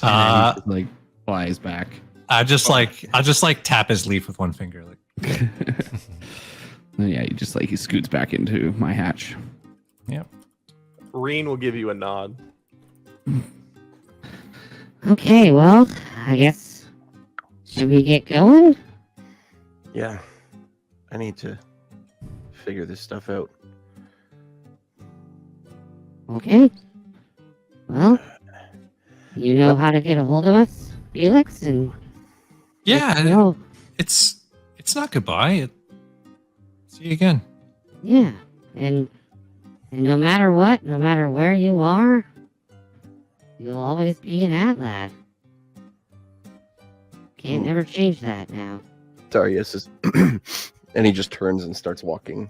And he just, like flies back. I just tap his leaf with one finger. Like, And yeah, he scoots back into my hatch. Yep. Reen will give you a nod. Okay, well, I guess... Should we get going? Yeah. I need to figure this stuff out. Okay. Well, you know how to get a hold of us, Felix, and... Yeah, No. it's not goodbye. See you again. Yeah, and no matter what, no matter where you are, you'll always be an Atlas. Can't never change that now. Darius is... and he just turns and starts walking.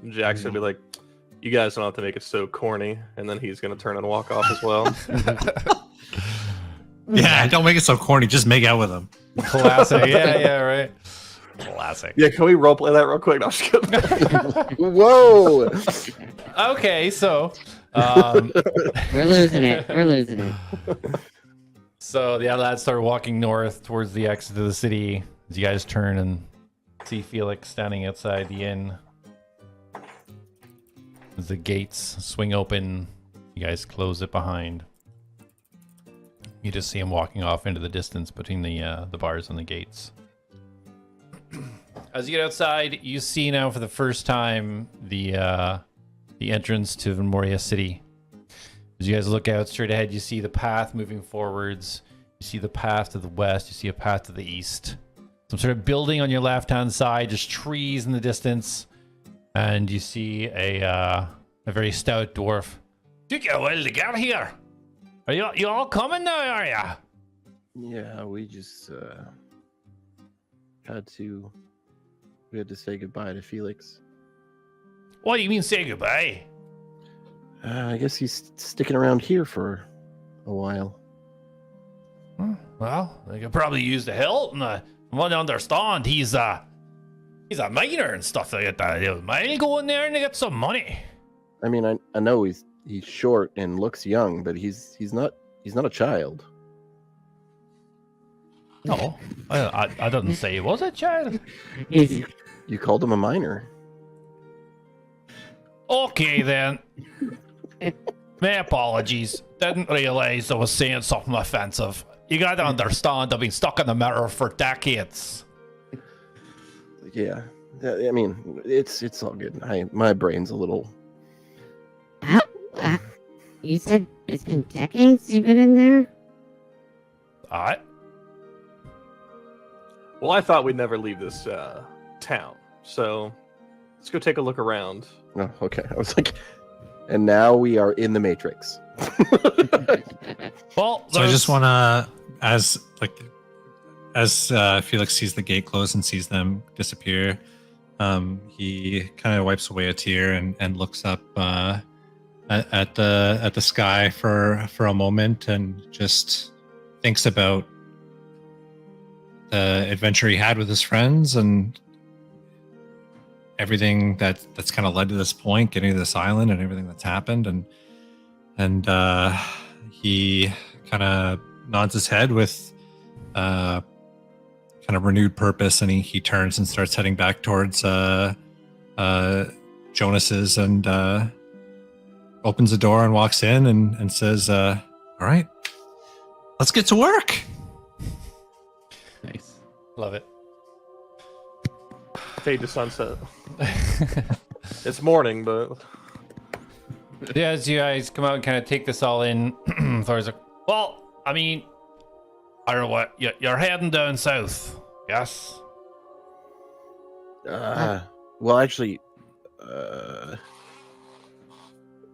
Jack's gonna be like, "You guys don't have to make it so corny," and then he's gonna turn and walk off as well. Yeah, don't make it so corny. Just make out with him. Classic. Yeah, right. Classic. Yeah, can we roleplay that real quick? No, I'm just kidding. Whoa! Okay, so We're losing it. We're losing it. so the Atlads start walking north towards the exit of the city. As you guys turn and see Felix standing outside the inn. As the gates swing open, you guys close it behind. You just see him walking off into the distance between the bars and the gates. As you get outside, you see now for the first time the entrance to Venmoria City. As you guys look out straight ahead, you see the path moving forwards. You see the path to the west. You see a path to the east. Some sort of building on your left-hand side, just trees in the distance, and you see a very stout dwarf. Took you a while to get here. Are you all coming now? Are ya? Yeah, we just had to say goodbye to Felix. What do you mean say goodbye? I guess he's sticking around here for a while. Well, they could probably use the help. And what I understand, he's a miner and stuff like that. They might go in there and get some money. I mean, I know he's short and looks young, but he's not a child. No, I didn't say he was a child. You called him a minor. Okay then. My apologies. Didn't realize I was saying something offensive. You gotta understand, I've been stuck in the mirror for decades. Yeah, I mean, it's all good. My brain's a little. You said it's been decades you've been in there? Alright. Well, I thought we'd never leave this town, so let's go take a look around. Oh, okay. I was like, and now we are in the Matrix. Well, So I just want to, as Felix sees the gate close and sees them disappear, he kind of wipes away a tear and looks up at the sky for a moment and just thinks about the adventure he had with his friends and everything that's kind of led to this point, getting to this island and everything that's happened, and he kind of nods his head with kind of renewed purpose, and he turns and starts heading back towards Jonas's and opens the door and walks in and says, all right, let's get to work. Nice. love it. Fade to sunset. It's morning, but Yeah, as you guys come out and kind of take this all in, Thor's like, well, I mean, I don't know what, you're heading down south, yes? Well, actually,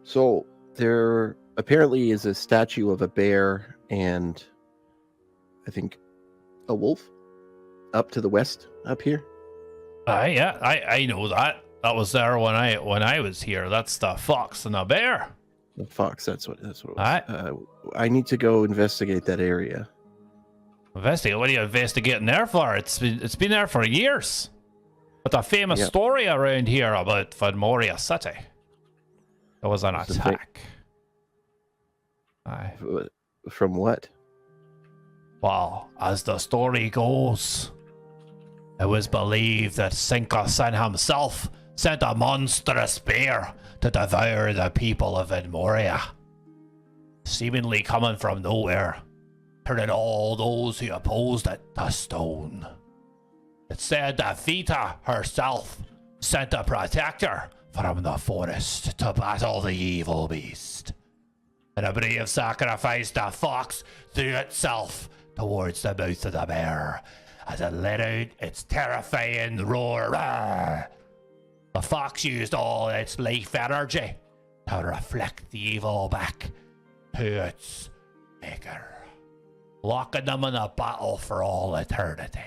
so there apparently is a statue of a bear and I think a wolf up to the west up here. Yeah, I know that. That was there when I was here. That's the fox and the bear. The fox, that's what it was. Aye. I need to go investigate that area. Investigate? What are you investigating there for? It's been there for years. But a famous story around here about Venmoria City. There was an attack. Aye. From what? Well, as the story goes, it was believed that Sinkerson himself sent a monstrous bear to devour the people of Venmoria, seemingly coming from nowhere, turning all those who opposed it to stone. It said that Vita herself sent a protector from the forest to battle the evil beast. And a brave sacrifice the fox threw itself towards the mouth of the bear as it let out its terrifying roar. Rawr! The fox used all its life energy to reflect the evil back to its maker, locking them in a battle for all eternity.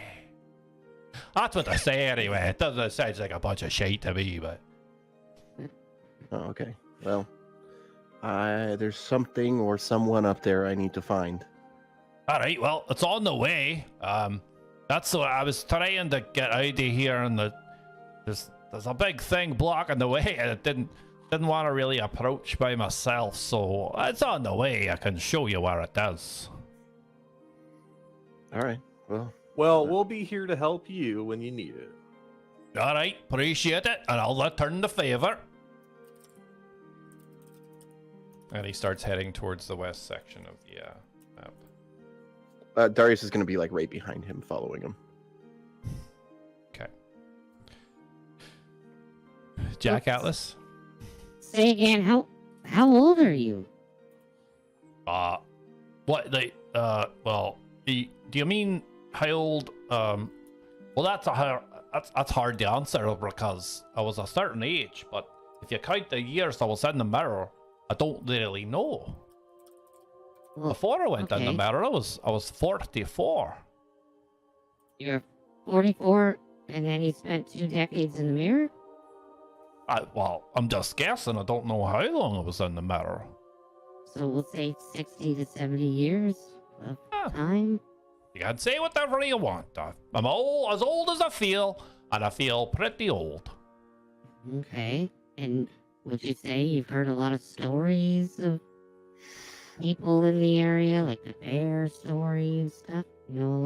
That's what they say anyway. It doesn't sound like a bunch of shit to me, but... Oh, okay. Well, there's something or someone up there I need to find. All right, well, it's on the way. That's what I was trying to get out of here, and there's a big thing blocking the way, and it didn't want to really approach by myself, so it's on the way. I can show you where it is. All right. Well, we'll be here to help you when you need it. All right, appreciate it, and I'll return the favor. And he starts heading towards the west section of the map. Darius is going to be like right behind him, following him. Okay. Jak Atlas? Say again, how old are you? What they well, do you mean how old? Well, that's hard to answer because I was a certain age, but if you count the years I was in the mirror, I don't really know. Well, Before I went in the mirror, I was 44. You're 44, and then you spent 2 decades in the mirror? Well, I'm just guessing. I don't know how long I was in the mirror. So we'll say 60 to 70 years of time? You can say whatever you want. I'm as old as I feel, and I feel pretty old. Okay. And would you say you've heard a lot of stories of people in the area, like the bear story and stuff? You know a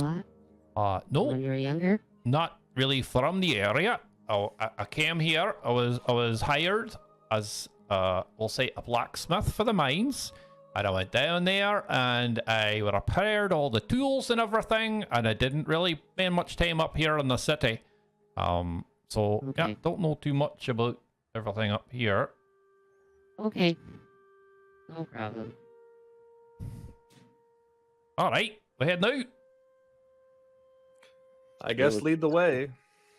lot? No, When you were younger? not really from the area. I came here. I was hired as we'll say a blacksmith for the mines, and I went down there and I repaired all the tools and everything, and I didn't really spend much time up here in the city. So Okay. yeah, don't know too much about everything up here. Okay. No problem. All right, we're heading out. I guess lead the way.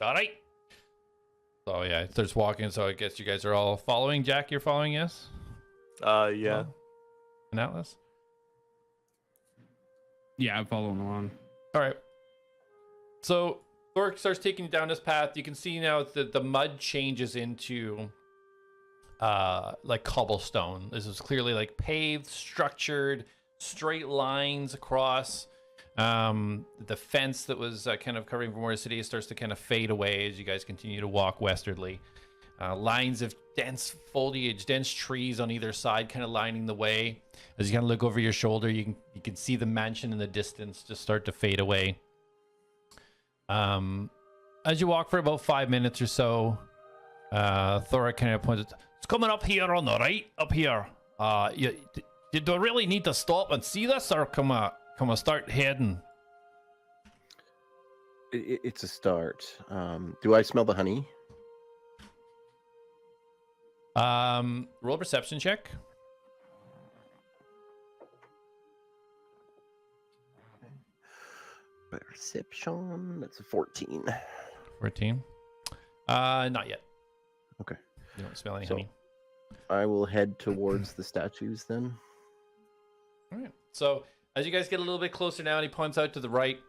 All right. So yeah, it starts walking. So I guess you guys are all following. Jak, you're following, yes? Yeah. And Atlas. Yeah, I'm following along. All right. So Thork starts taking you down this path. You can see now that the mud changes into like cobblestone. This is clearly like paved, structured, straight lines across. The fence that was kind of covering Venmoria City starts to kind of fade away as you guys continue to walk westwardly. Lines of dense foliage, dense trees on either side kind of lining the way. As you kind of look over your shoulder, you can see the mansion in the distance just start to fade away. As you walk for about 5 minutes or so, Thora kind of points, it's coming up here on the right, up here. Do I really need to stop and see this, or can I start heading? It's a start. Do I smell the honey? Roll a perception check. Perception. That's a 14. 14. Not yet. Okay. You don't smell any So- honey. I will head towards the statues then. All right. So as you guys get a little bit closer now, and he points out to the right,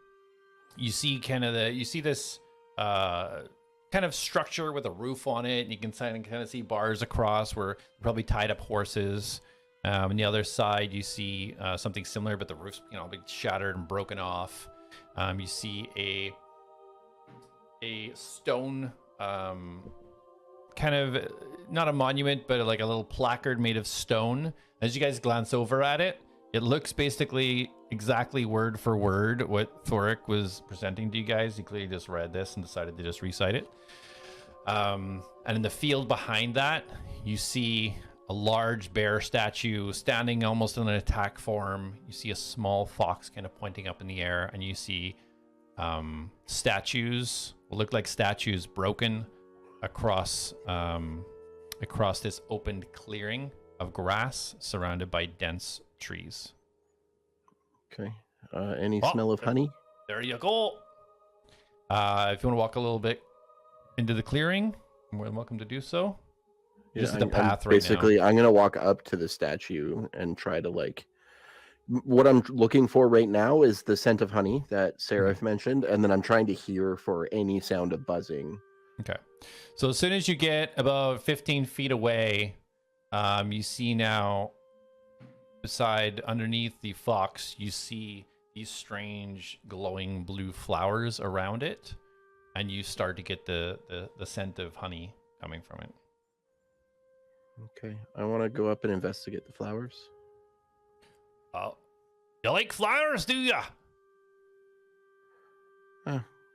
you see this kind of structure with a roof on it, and you can kind of see bars across where probably tied up horses. On the other side, you see something similar, but the roof's a bit shattered and broken off. You see a stone, kind of not a monument, but like a little placard made of stone. As you guys glance over at it, it looks basically exactly word for word what Thoric was presenting to you guys. He clearly just read this and decided to just recite it. And in the field behind that, you see a large bear statue standing almost in an attack form. You see a small fox kind of pointing up in the air, and you see statues, look like statues broken across this opened clearing of grass surrounded by dense trees. Okay. Any Oh, smell of honey? There you go. If you want to walk a little bit into the clearing, you're more than welcome to do so. You're just at the path right basically, I'm gonna walk up to the statue and try to what I'm looking for right now is the scent of honey that Seraph mentioned, and then I'm trying to hear for any sound of buzzing. now. Okay. So as soon as you get about 15 feet away, you see now underneath the fox, you see these strange glowing blue flowers around it, and you start to get the scent of honey coming from it. Okay, I want to go up and investigate the flowers. Oh, you like flowers, do ya?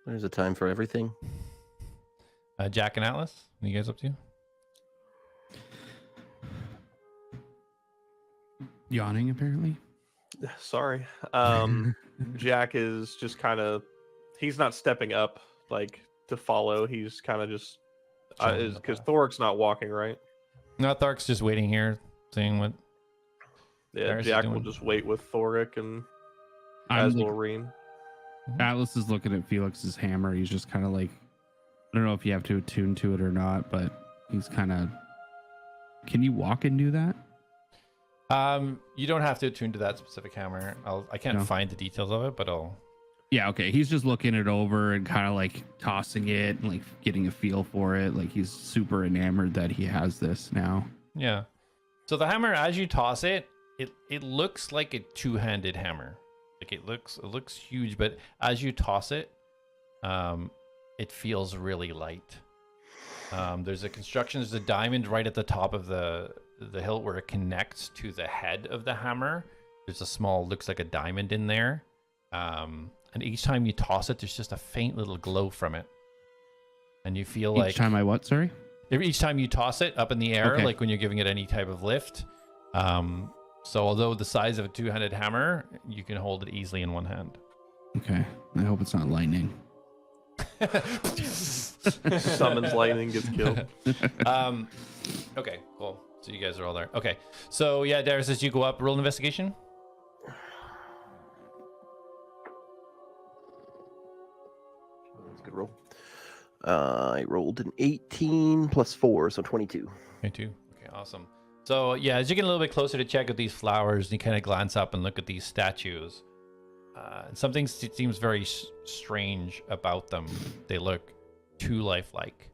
There's a time for everything. Jak and Atlas, what are you guys up to? Yawning, apparently. Sorry. Jak is just kind of, he's not stepping up like to follow. He's kind of just because Thorik's not walking, right? No, Thark's just waiting here, seeing what. Yeah, Darius is Jak will doing. just wait with Thorik, and I'm as will look- Reen. Atlas is looking at Felix's hammer. He's just kind of like, I don't know if you have to attune to it or not, but he's kind of. Can you walk and do that? You don't have to attune to that specific hammer. I can't No. find the details of it, but I'll. Yeah, okay. He's just looking it over and kind of like tossing it and like getting a feel for it. Like he's super enamored that he has this now. Yeah. So the hammer, as you toss it, it looks like a two-handed hammer. Like it looks huge, but as you toss it, it feels really light. There's a diamond right at the top of the hilt where it connects to the head of the hammer. There's a small, looks like a diamond in there. And each time you toss it, there's just a faint little glow from it. And you feel like Each time I what? Sorry? each time you toss it up in the air, Okay. like when you're giving it any type of lift. So although the size of a two-handed hammer, you can hold it easily in one hand. Okay. I hope it's not lightning. Summons lightning, gets killed. Okay, cool. So you guys are all there. Okay. So yeah, Darius, as you go up, roll an investigation. That's a good roll. I rolled an 18 plus 4, so 22. Me too. Okay, awesome. So yeah, as you get a little bit closer to check out these flowers, and you kind of glance up and look at these statues, something seems very strange about them. They look too lifelike.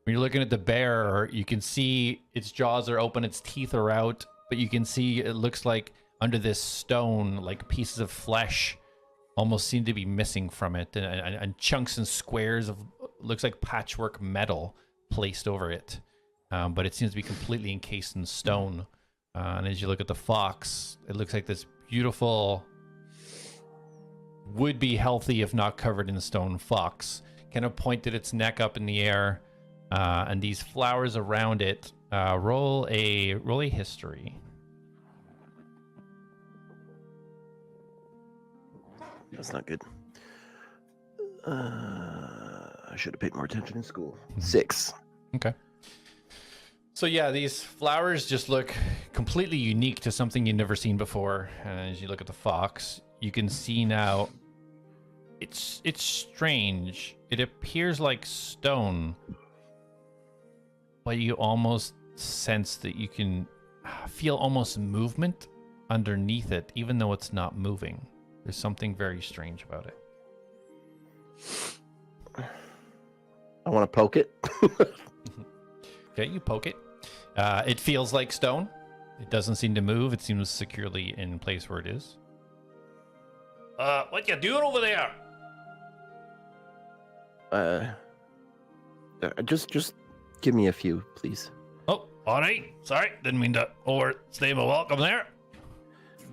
When you're looking at the bear, you can see its jaws are open, its teeth are out, but you can see it looks like under this stone, like pieces of flesh almost seem to be missing from it, and chunks and squares of looks like patchwork metal placed over it. But it seems to be completely encased in stone. And as you look at the fox, it looks like this beautiful, would be healthy if not covered in stone fox, kind of pointed its neck up in the air, and these flowers around it. Roll a history. That's not good. I should have paid more attention in school. 6. Okay. So yeah, these flowers just look completely unique to something you've never seen before. And as you look at the fox, you can see now it's strange. It appears like stone, but you almost sense that you can feel almost movement underneath it, even though it's not moving. There's something very strange about it. I want to poke it. Okay, you poke it. It feels like stone. It doesn't seem to move. It seems securely in place where it is. What you doing over there? Just give me a few, please. Oh, all right. Sorry, didn't mean to overstay my welcome there.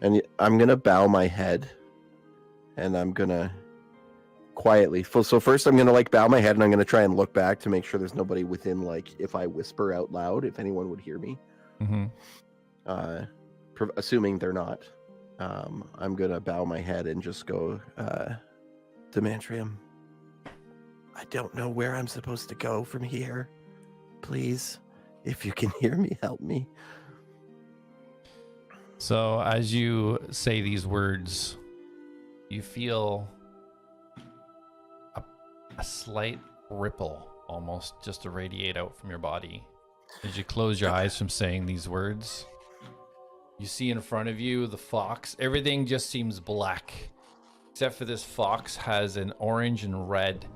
And I'm gonna bow my head, and I'm gonna quietly. So first, I'm gonna like bow my head, and I'm gonna try and look back to make sure there's nobody within. Like, if I whisper out loud, if anyone would hear me. Assuming they're not, I'm gonna bow my head and just go, Demantrium, I don't know where I'm supposed to go from here. Please, if you can hear me, help me. So as you say these words, you feel a slight ripple almost just irradiate out from your body. As you close your eyes from saying these words, you see in front of you the fox. Everything just seems black, except for this fox has an orange and red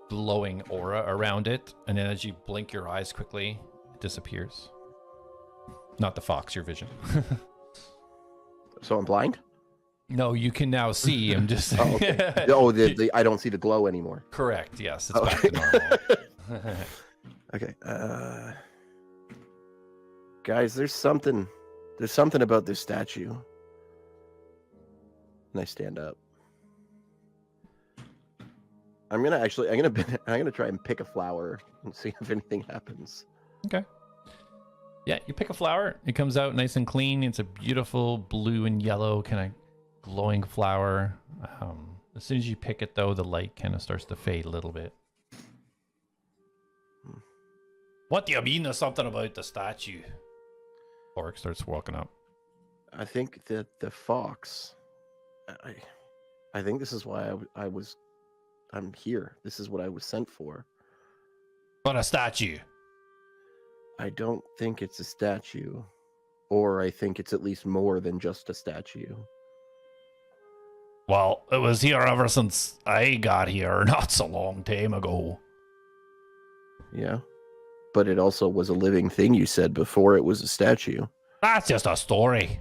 glowing aura around it. And then as you blink your eyes quickly, it disappears. Not the fox, your vision. So I'm blind? No, you can now see. I'm just Oh, okay. I don't see the glow anymore. Correct. Yes, it's back to normal. Okay. Guys, there's something about this statue. And I stand up. I'm gonna try and pick a flower and see if anything happens. Okay. Yeah, you pick a flower. It comes out nice and clean. It's a beautiful blue and yellow kind of glowing flower. As soon as you pick it, though, the light kind of starts to fade a little bit. What do you mean there's something about the statue? Orc starts walking up. I think that the fox. I think this is why I'm here. This is what I was sent for. What a statue! I don't think it's a statue, or I think it's at least more than just a statue. Well, it was here ever since I got here not so long time ago. Yeah, but it also was a living thing. You said before it was a statue. That's just a story.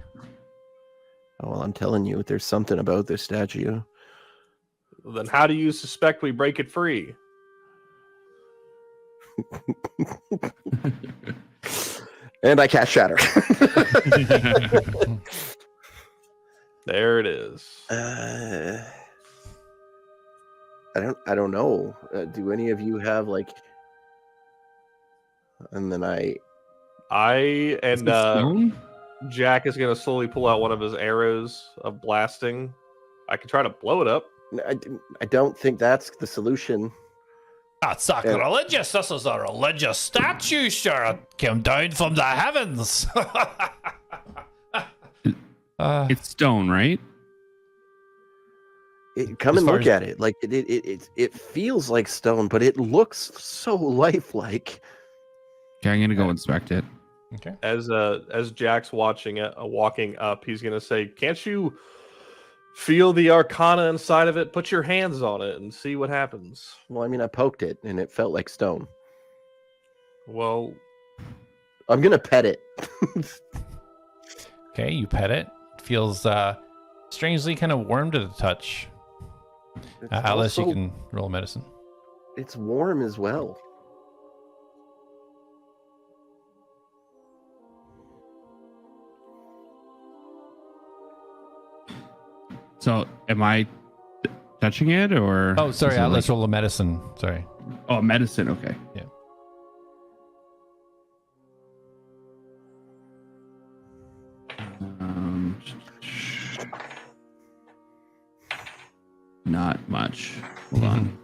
Oh, well, I'm telling you, there's something about this statue. Then how do you suspect we break it free? And I cast Shatter. There it is. I don't know. Do any of you have like? And then Jack is gonna slowly pull out one of his arrows of blasting. I could try to blow it up. I don't think that's the solution. That's sacrilegious. This is a religious statue, sure. It came down from the heavens. It's stone, right? Come and look at it. Like it feels like stone, but it looks so lifelike. Okay, I'm gonna go inspect it. Okay. As Jack's walking up, he's gonna say, "Can't you feel the arcana inside of it? Put your hands on it and see what happens." Well, I mean, I poked it and it felt like stone. Well, I'm gonna pet it. Okay, you pet it. It feels strangely kind of warm to the touch. Alice, you can roll medicine. It's warm as well. So, am I touching it or? Oh, sorry, is it let's roll a medicine. Sorry. Oh, medicine. Okay. Yeah. Not much. Hold on.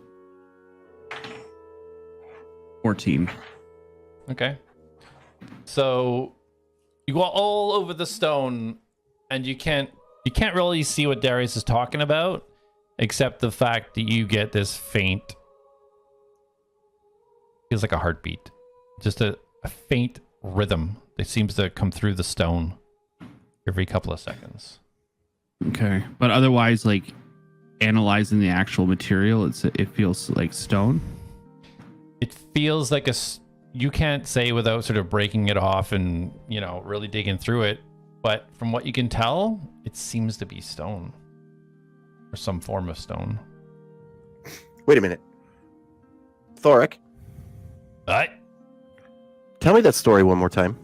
14. Okay. So you go all over the stone, and you can't really see what Darius is talking about, except the fact that you get this faint, feels like a heartbeat, just a faint rhythm that seems to come through the stone every couple of seconds. Okay, but otherwise, like analyzing the actual material, it feels like stone. It feels like you can't say without sort of breaking it off and really digging through it. But from what you can tell, it seems to be stone. Or some form of stone. Wait a minute. Thoric. What? Tell me that story one more time.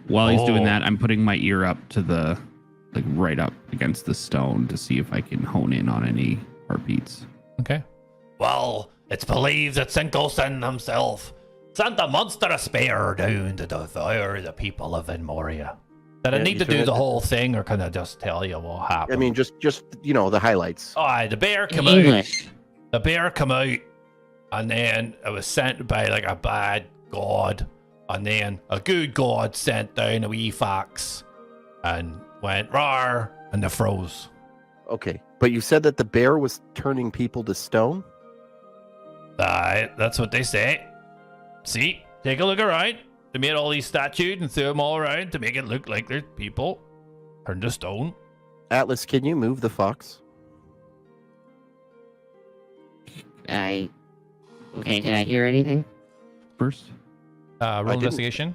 While he's doing that, I'm putting my ear up to right up against the stone to see if I can hone in on any heartbeats. Okay. Well, it's believed that Sinkelson himself sent a monstrous bear down to devour the people of Venmoria. Did I Yeah, need you to do should- the whole thing, or can I just tell you what happened? I mean, just the highlights. Aye, the bear In come out. English. The bear come out, and then it was sent by like a bad god, and then a good god sent down a wee fox, and went roar, and they froze. Okay, but you said that the bear was turning people to stone. Aye, that's what they say. See, take a look around. They made all these statues and threw them all around to make it look like they're people turned to stone. Atlas, can you move the fox? Okay, did I hear anything? First? Roll didn't- investigation.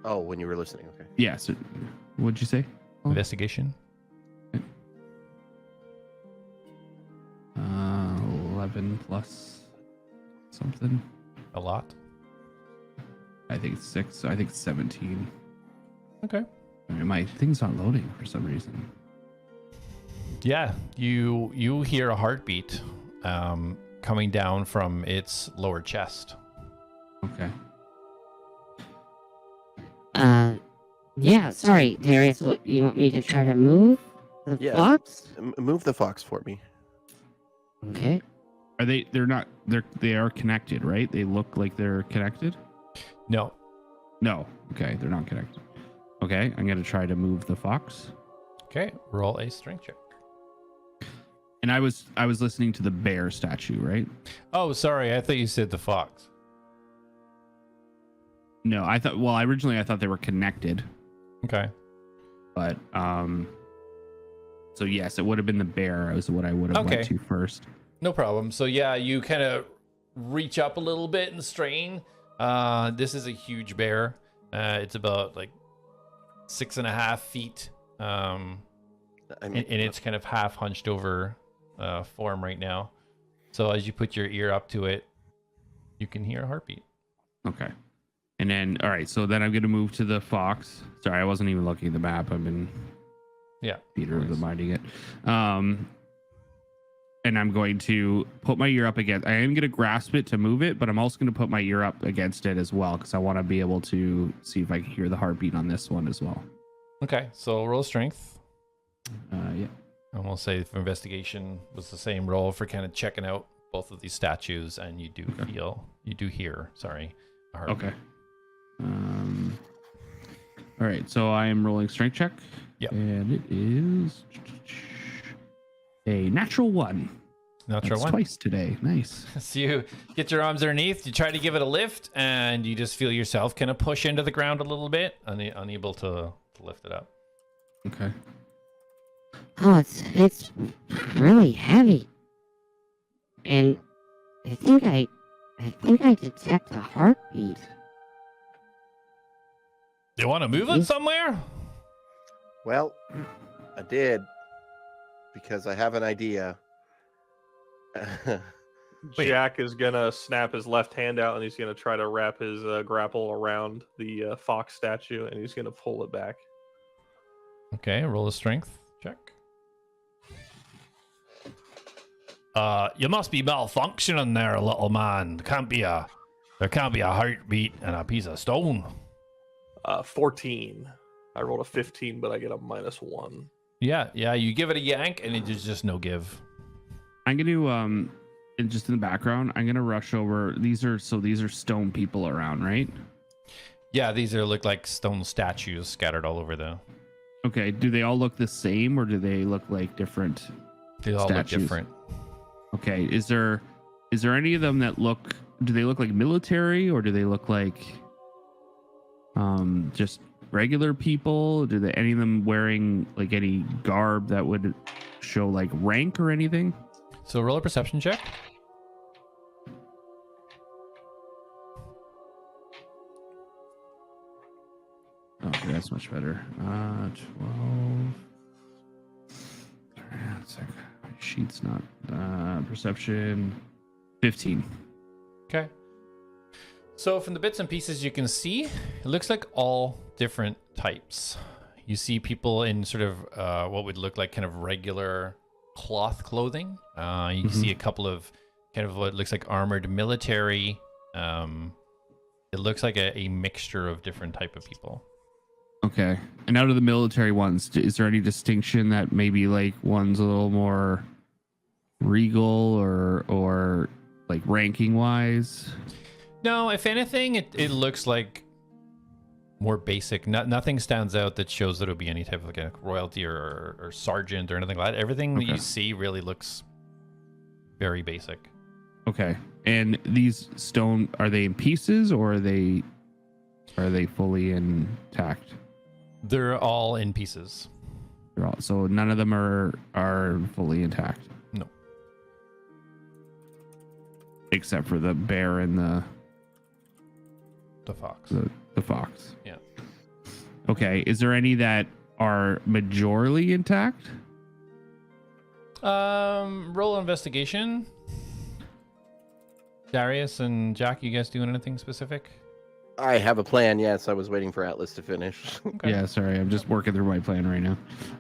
Oh, when you were listening. Okay. Yeah. So, what'd you say? Investigation. 11 plus something. A lot. I think it's 6. So I think it's 17. Okay. I mean, my thing's not loading for some reason. Yeah, you hear a heartbeat coming down from its lower chest. Okay. Yeah, sorry, Darius, what, you want me to try to move the Yeah. fox? Move the fox for me. Okay. Are they? They are connected, right? They look like they're connected. No. No. Okay, they're not connected. Okay, I'm gonna try to move the fox. Okay, roll a strength check. And I was listening to the bear statue, right? Oh, sorry, I thought you said the fox. No, I thought. Well, originally I thought they were connected, Okay. but So yes, it would have been the bear. Is what I would have Okay. went to first. No problem. So yeah, you kind of reach up a little bit and strain. This is a huge bear. It's about like 6.5 feet. I mean, In its kind of half hunched over form right now. So as you put your ear up to it, you can hear a heartbeat. Okay. And then, all right. So then I'm going to move to the fox. Sorry, I wasn't even looking at the map. I've been Yeah. Peter reminding it. And I'm going to put my ear up against. I am going to grasp it to move it, but I'm also going to put my ear up against it as well because I want to be able to see if I can hear the heartbeat on this one as well. Okay. So roll strength. Yeah. And we'll say for investigation was the same roll for kind of checking out both of these statues, and you do hear, sorry, a heartbeat. Okay. All right. So I am rolling strength check. Yep. And it is a natural 1. Natural That's one. twice today. Nice. So you get your arms underneath, you try to give it a lift, and you just feel yourself kind of push into the ground a little bit, unable to lift it up. Okay. Oh, it's really heavy. And I think I detect a heartbeat. You want to move it somewhere? well, I did because I have an idea. Wait. Jak is gonna snap his left hand out and he's gonna try to wrap his grapple around the fox statue and he's gonna pull it back. Okay, roll a strength check. You must be malfunctioning there, little man. There can't be a heartbeat and a piece of stone. 14. I rolled a 15, but I get a -1. Yeah, you give it a yank and there's just no give. I'm going to and just in the background, I'm going to rush over. These are stone people around, right? Yeah, these look like stone statues scattered all over the. Okay, do they all look the same or do they look like different? They all Statues. look different. Okay, is there any of them that do they look like military or do they look like just regular people? Do they any of them wearing like any garb that would show like rank or anything? So roll a perception check. Okay, that's much better. 12. It's like my sheet's not perception. 15. Okay. So from the bits and pieces you can see, it looks like all different types. You see people in sort of what would look like kind of regular cloth clothing. You can see a couple of kind of what looks like armored military. It looks like a mixture of different type of people. Okay. And out of the military ones, is there any distinction that maybe like one's a little more regal or like ranking wise? No, if anything, it looks like more basic. Nothing stands out that shows that it'll be any type of like a royalty or sergeant or anything like that. Everything that you see really looks very basic. Okay. And these stone, are they in pieces or are they fully intact? They're all in pieces. So none of them are fully intact. No. Except for the bear and the fox. The fox. Yeah. Okay. Is there any that are majorly intact? Roll investigation. Darius and Jak, you guys doing anything specific? I have a plan. Yes, I was waiting for Atlas to finish. Okay. Yeah, sorry. I'm just working through my plan right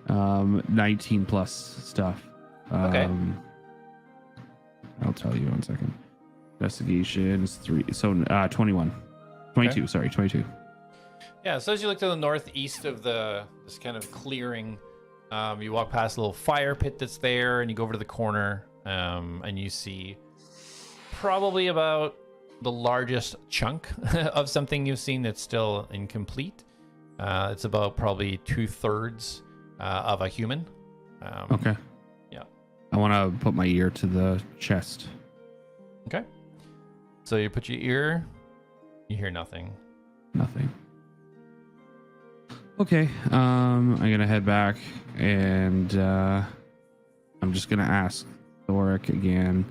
now. 19 plus stuff. Okay. I'll tell you 1 second. Investigation is 3. So 21. 22, sorry, 22. Yeah, so as you look to the northeast of this kind of clearing, you walk past a little fire pit that's there, and you go over to the corner, and you see probably about the largest chunk of something you've seen that's still incomplete. It's about probably 2/3 of a human. Okay. Yeah. I want to put my ear to the chest. Okay. So you put your ear, you hear nothing. Nothing. Okay. I'm going to head back and I'm just going to ask Thoric again.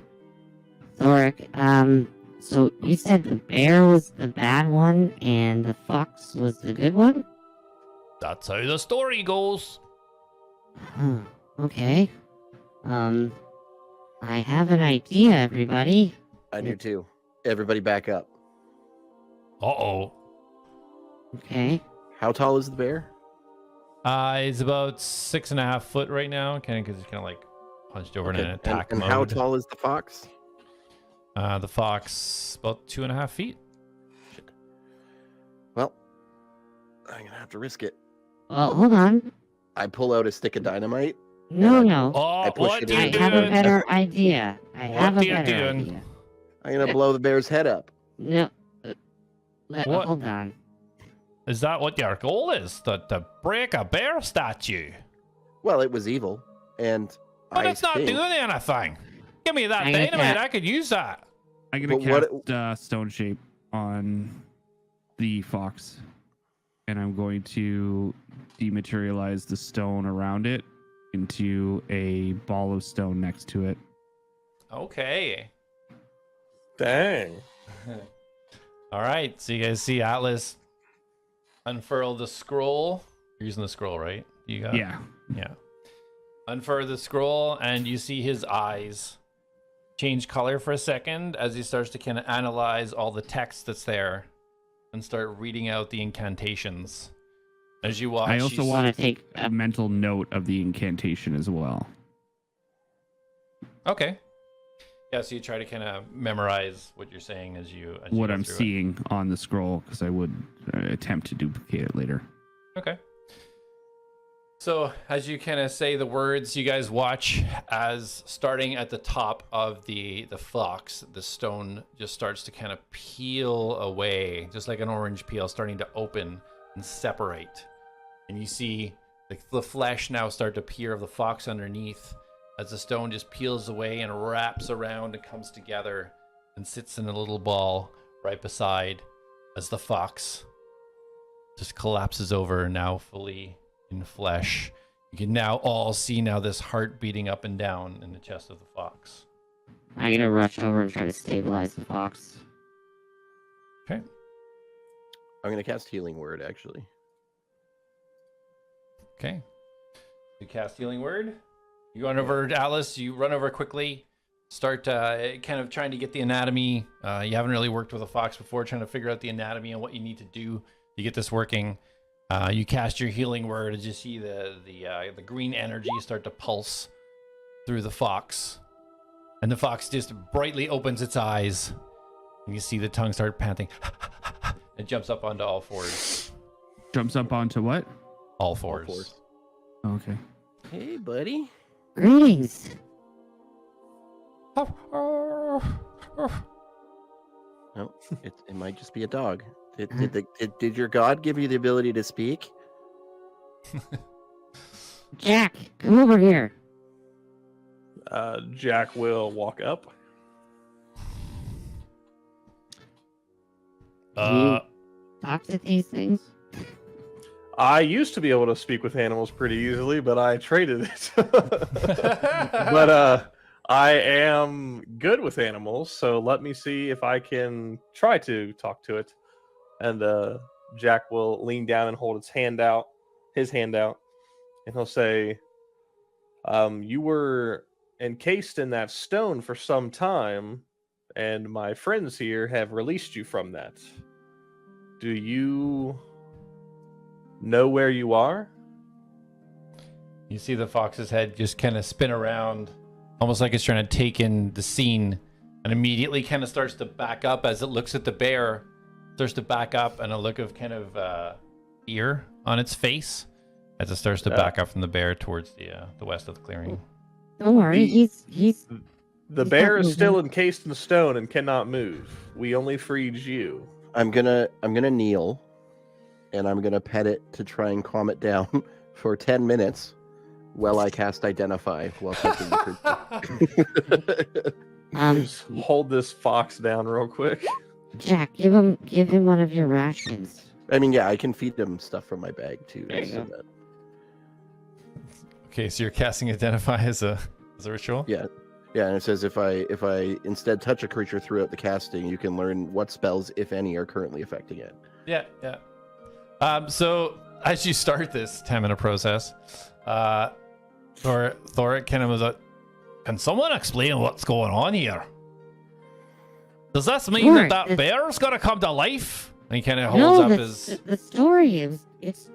Thoric, so you said the bear was the bad one and the fox was the good one? That's how the story goes. Huh, okay. I have an idea, everybody. I do too. Everybody back up. Uh-oh. Okay. How tall is the bear? He's about 6.5 foot right now, kind of because he's kind of like punched over in an attack and mode. how tall is the fox? The fox about 2.5 feet. Shit. Well, I'm gonna have to risk it. Well, hold on. I pull out a stick of dynamite. No. Oh, I push what it are in. you I doing? have a better idea. I have What a are you better doing? idea. I'm gonna blow the bear's head up. No. What? Hold on. Is that what your goal is? To break a bear statue? Well, it was evil, and But I it's not think- doing anything. Give me that I get dynamite. that. I could use that. I'm going to But cast stone shape on the fox. And I'm going to dematerialize the stone around it into a ball of stone next to it. Okay. Dang. All right. So you guys see Atlas unfurl the scroll. You're using the scroll, right? You got Yeah. Yeah. Unfurl the scroll, and you see his eyes change color for a second as he starts to kind of analyze all the text that's there and start reading out the incantations. As you watch, I also you want wanna to take take a mental note of the incantation as well. Okay. Yeah, so you try to kind of memorize what you're saying as you What go I'm through it. seeing on the scroll, because I would attempt to duplicate it later. Okay. So as you kind of say the words, you guys watch as starting at the top of the fox, the stone just starts to kind of peel away, just like an orange peel, starting to open and separate. And you see the flesh now start to appear of the fox underneath as the stone just peels away and wraps around and comes together and sits in a little ball right beside as the fox just collapses over, now fully in flesh. You can now all see now this heart beating up and down in the chest of the fox. I'm gonna rush over and try to stabilize the fox. Okay. I'm gonna cast Healing Word, actually. Okay. You cast Healing Word. You run over to Alice. You run over quickly. Start kind of trying to get the anatomy. You haven't really worked with a fox before, trying to figure out the anatomy and what you need to do to get this working. You cast your Healing Word as you see the green energy start to pulse through the fox. And the fox just brightly opens its eyes. And you see the tongue start panting. It jumps up onto all fours. Jumps up onto what? All fours. Okay. Hey, buddy. Greetings. No, it might just be a dog. Did your god give you the ability to speak? Jak, come over here. Jak will walk up. Talk to these things. I used to be able to speak with animals pretty easily, but I traded it. But I am good with animals, so let me see if I can try to talk to it. And Jak will lean down and hold his hand out, and he'll say, "You were encased in that stone for some time, and my friends here have released you from that. Do you know where you are?" You see the fox's head just kind of spin around, almost like it's trying to take in the scene, and immediately kind of starts to back up as it looks at the bear. Starts to back up, and a look of kind of fear on its face as it starts to back up from the bear towards the west of the clearing. Don't worry, he's The bear is still encased in stone and cannot move. We only freed you. I'm gonna kneel, and I'm gonna pet it to try and calm it down for 10 minutes while I cast Identify while taking the creature. Just hold this fox down real quick. Jak, give him one of your rations. I mean, yeah, I can feed him stuff from my bag too. There you so go. that- Okay, so you're casting Identify as a ritual? Yeah, and it says if I instead touch a creature throughout the casting, you can learn what spells, if any, are currently affecting it. Yeah. So as you start this 10-minute process, Thoric kind of was like, "Can someone explain what's going on here? Does this mean Sure, that this- bear's gonna come to life?" And he kind of holds up his. The story is it's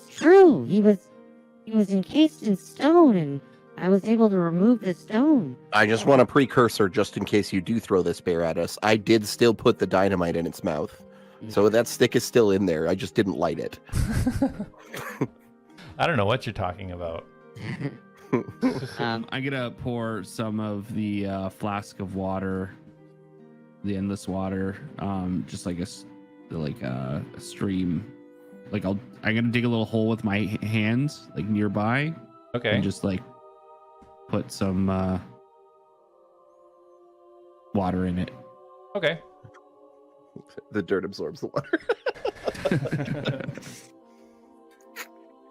true. He was encased in stone, and I was able to remove the stone. I just want a precursor just in case you do throw this bear at us. I did still put the dynamite in its mouth. So that stick is still in there. I just didn't light it. I don't know what you're talking about. I'm gonna pour some of the flask of water, the endless water, just like a stream. Like I'm gonna dig a little hole with my hands, like nearby, Okay. and just like put some water in it. Okay. The dirt absorbs the water.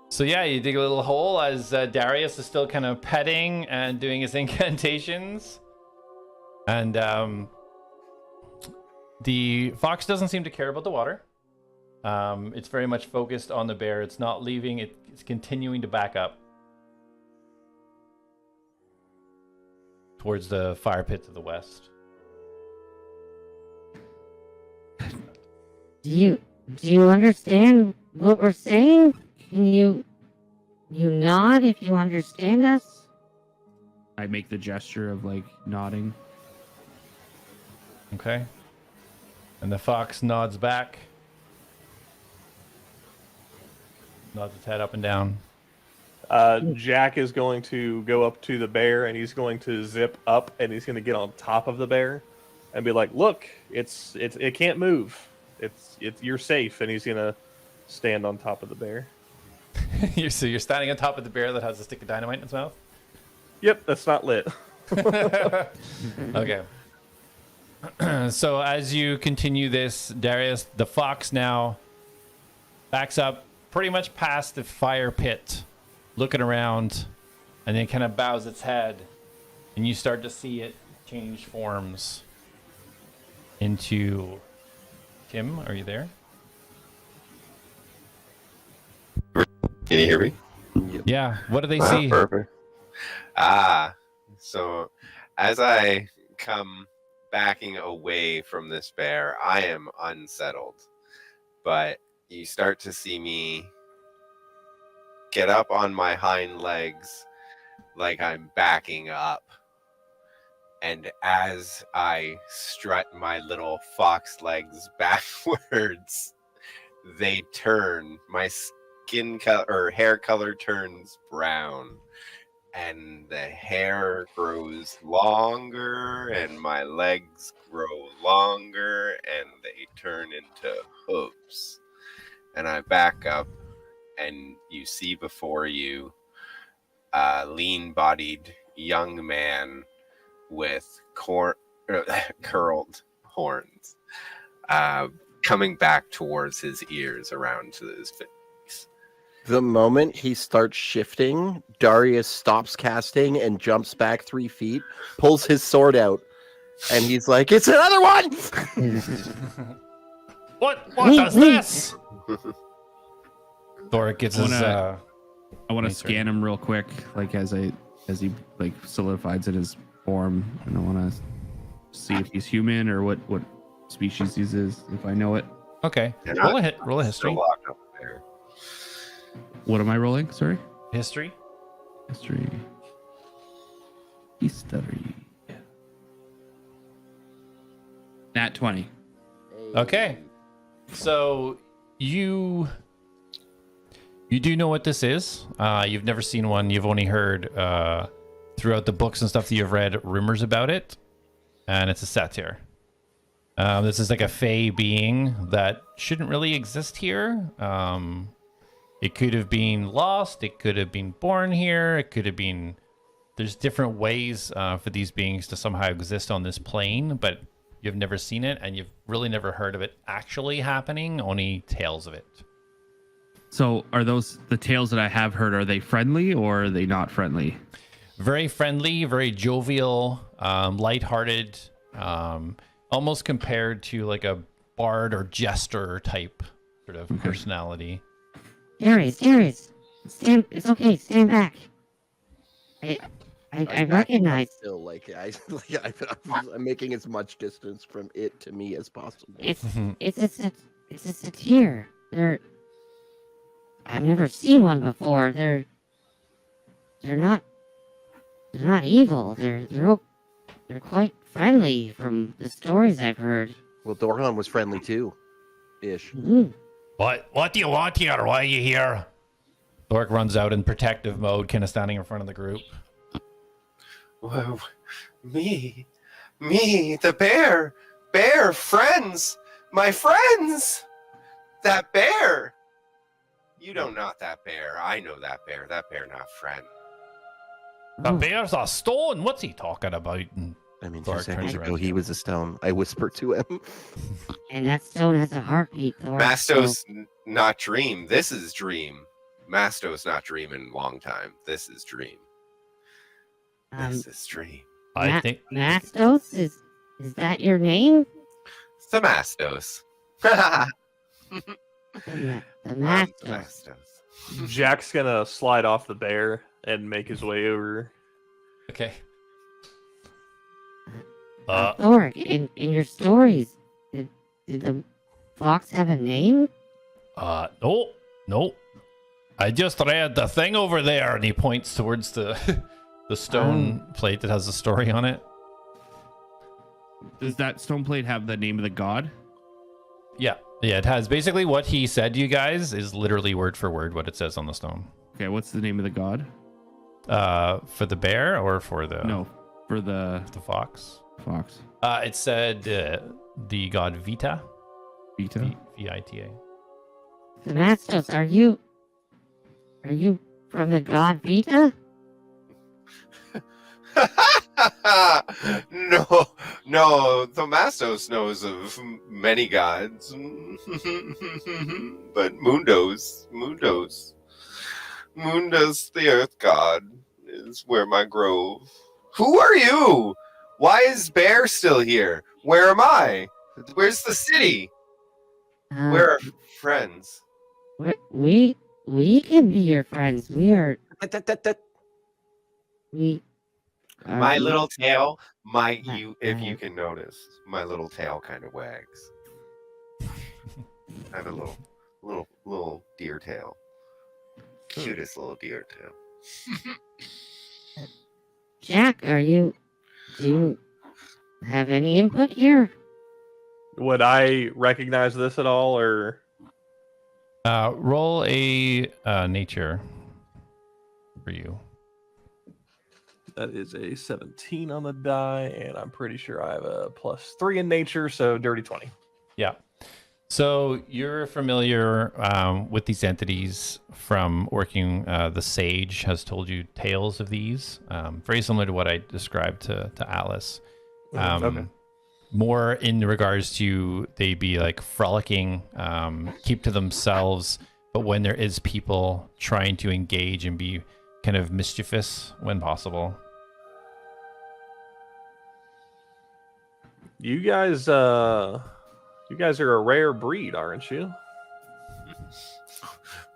So yeah, you dig a little hole as Darius is still kind of petting and doing his incantations, and the fox doesn't seem to care about the water. It's very much focused on the bear. It's not leaving. It's continuing to back up towards the fire pit to the west. Do you understand what we're saying? Can you nod if you understand us? I make the gesture of like nodding. Okay. And the fox nods back. Nods its head up and down. Jak is going to go up to the bear, and he's going to zip up, and he's going to get on top of the bear and be like, "Look, it can't move. You're safe." And he's going to stand on top of the bear. So you're standing on top of the bear that has a stick of dynamite in its mouth? Yep, that's not lit. Okay. So as you continue this, Darius, the fox now backs up pretty much past the fire pit, looking around, and then kind of bows its head, and you start to see it change forms into... Tim, are you there? Can you hear me? Yeah. What do they see? Perfect. So as I come backing away from this bear, I am unsettled. But you start to see me get up on my hind legs like I'm backing up. And as I strut my little fox legs backwards, they turn. My skin color or hair color turns brown. And the hair grows longer, and my legs grow longer, and they turn into hooves. And I back up, and you see before you a lean-bodied young man with curled horns coming back towards his ears around to his face. The moment he starts shifting, Darius stops casting and jumps back 3 feet, pulls his sword out, and he's like, "It's another one!" What does this? Thoric gets his. I want to Nice, scan him real quick, like as he like solidifies in his form, and I want to see if he's human or what species he is, if I know it. Okay. You're Roll not a history. still locked up there. What am I rolling? Sorry. History. History. History. Nat 20. Okay. So you do know what this is. You've never seen one. You've only heard throughout the books and stuff that you've read rumors about it, and it's a satyr. This is like a fey being that shouldn't really exist here. It could have been lost. It could have been born here. It could have been. There's different ways for these beings to somehow exist on this plane, but you've never seen it, and you've really never heard of it actually happening. Only tales of it. So are those the tales that I have heard? Are they friendly or are they not friendly? Very friendly, very jovial, lighthearted, almost compared to like a bard or jester type sort of personality. Darius, stand. It's okay. Stand back. I recognize. Still, I'm making as much distance from it to me as possible. It's a satyr. I've never seen one before. They're not evil. They're quite friendly from the stories I've heard. Well, Dorhan was friendly too, ish. Mm. What do you want here? Why are you here? Thoric runs out in protective mode, kind of standing in front of the group. Whoa, me, the bear, friends, my friends, that bear. You know not that bear. I know that bear. That bear not friend. The bear's a stone. What's he talking about? And I mean, Thoric 2 seconds turns ago around. he was a stone. I whispered to him. And that stone has a heartbeat. Thor. Mastos not dream. This is dream. Mastos not dream in long time. This is dream. This is dream. I think Mastos is that your name? The Mastos. The I'm Mastos. Mastos. Jack's gonna slide off the bear and make his way over. okay. Thor, in your stories, did the fox have a name? No. I just read the thing over there, and he points towards the the stone plate that has the story on it. Does that stone plate have the name of the god? Yeah, it has. Basically, what he said to you guys is literally word for word what it says on the stone. Okay, what's the name of the god? For the bear or for the No, for the fox? fox. It said the god Vita. Vita. The Vita. Mastos, are you from the god Vita? No, Thomastos knows of many gods, but Mundos, the earth god, is where my grove. Who are you? Why is Bear still here? Where am I? Where's the city? Where are friends? We can be your friends. We My little tail, if you can notice, my little tail kind of wags. I have a little deer tail. Cutest little deer tail. Jak, do you have any input here? Would I recognize this at all, or Roll a nature for you. that is a 17 on the die, and I'm pretty sure I have a +3 in nature, so dirty 20. Yeah. So you're familiar with these entities from working. The Sage has told you tales of these, very similar to what I described to Alice. Okay. More in regards to they be like frolicking, keep to themselves, but when there is people trying to engage and be kind of mischievous when possible. You guys are a rare breed, aren't you?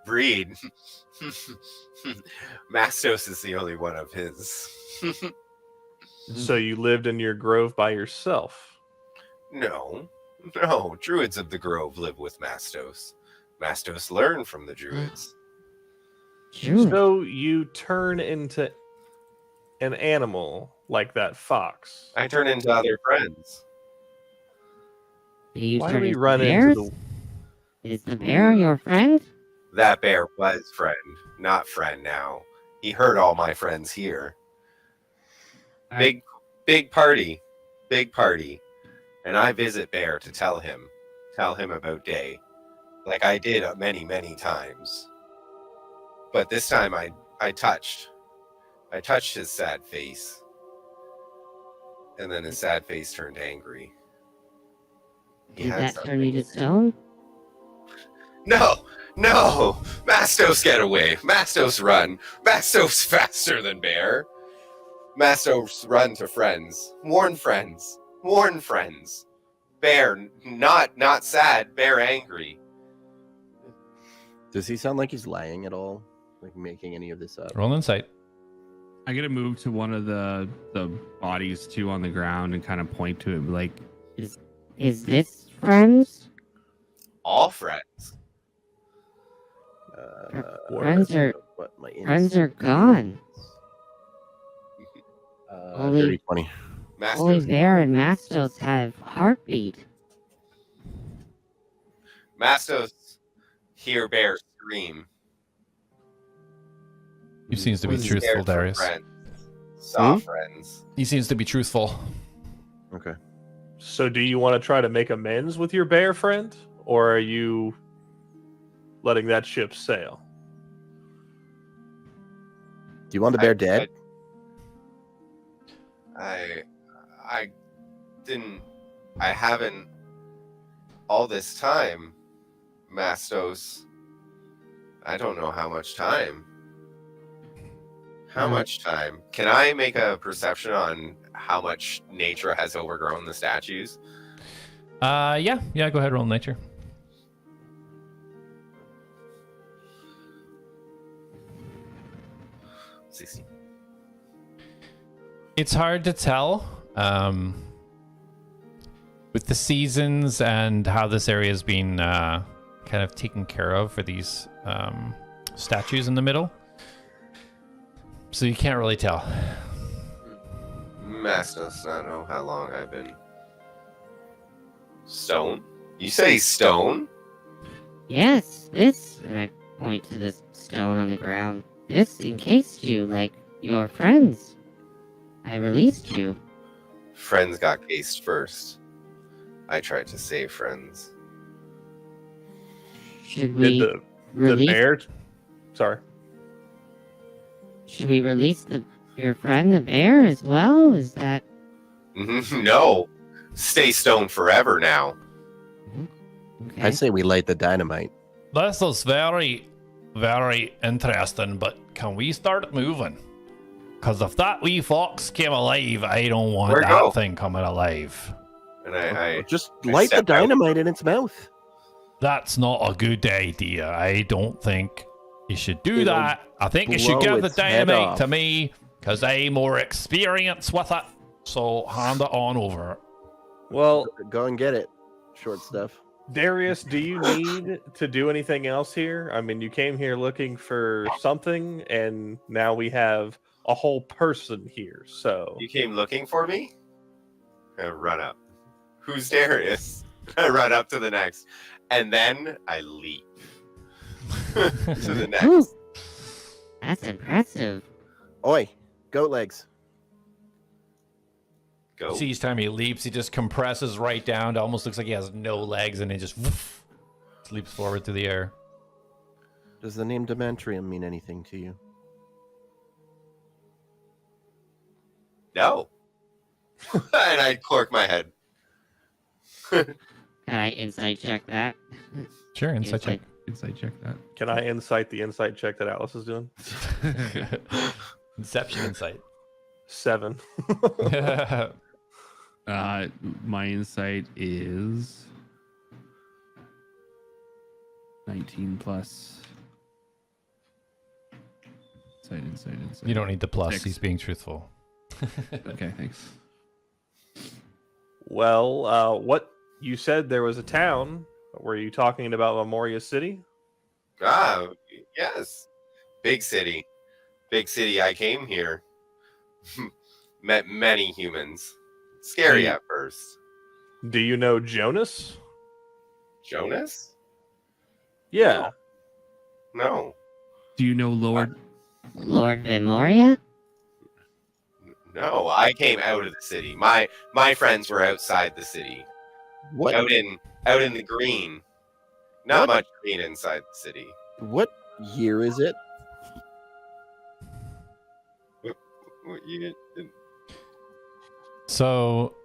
Breed. Mastos is the only one of his. So you lived in your grove by yourself? No. Druids of the Grove live with Mastos. Mastos learn from the druids. Sure. So you turn into an animal like that fox. I turn into other friends. Do you Why do turn we into run bears? into Is the bear your friend? That bear was friend, not friend now. He hurt all my friends here. Big party. And I visit Bear to tell him about Day, like I did many, many times. But this time I touched his sad face. And then his sad face turned angry. Did that turn you to stone? No! Mastos get away. Mastos run. Mastos faster than Bear. Mastos run to friends. Warn friends. Bear, not sad. Bear angry. Does he sound like he's lying at all? Like making any of this up? Roll insight. I gotta move to one of the bodies too on the ground and kind of point to it like, Is this friends? All friends. Friends are What my friends are gone. Only- 30, 20. Only Mastos, Bear and Mastos have heartbeat. Mastos hear Bear scream. He seems to be He's truthful, scared for Darius. friends. Saw friends. He seems to be truthful. Okay. So do you want to try to make amends with your bear friend, or are you letting that ship sail? Do you want the bear dead? I haven't all this time, Mastos. I don't know how much time. How much time? Can I make a perception on how much nature has overgrown the statues? Yeah, go ahead, roll nature. It's hard to tell with the seasons and how this area has been kind of taken care of for these statues in the middle. So you can't really tell. Mastos, I don't know how long I've been. Stone? You say stone? Yes, this, and I point to the stone on the ground. This encased you like your friends. I released you. Friends got cased first. I tried to save friends. Should Did we the release? bear? Sorry. Should we release your friend the bear as well? Is that? No. Stay stone forever now. Okay. I say we light the dynamite. This is very, very interesting, but can we start moving? Because if that wee fox came alive, I don't want Where'd that go? thing coming alive. And I Just I light the stepped out. dynamite in its mouth. That's not a good idea. I don't think you should do It'll that. I think you should blow give the its head dynamite off. to me because I'm more experienced with it. So hand it on over. Well, Go and get it. Short stuff. Darius, do you need to do anything else here? I mean, you came here looking for something, and now we have a whole person here. So You came looking for me? I run up. Who's Darius? I run up to the next. And then I leap to the next. Ooh, that's impressive. Oi, goat legs. Go. See, each time he leaps, he just compresses right down to almost looks like he has no legs, and he just woof, leaps forward through the air. Does the name Dementrium mean anything to you? No. And I cork my head. Can I insight check that? Sure, insight check. Insight check that. can I insight the insight check that Atlas is doing? Inception insight. 7. My insight is 19 plus. Insight. You don't need the plus. 6. He's being truthful. Okay, thanks. Well, what you said there was a town. Were you talking about Venmoria City? Ah, yes. Big city. Big city. I came here. Met many humans. Scary at first. Do you know Jonas? Jonas? Yeah. No. Do you know Lord? Lord Venmoria? No, I came out of the city. My friends were outside the city. What? Out in the green. Not much green inside the city. What year is it? What you- So,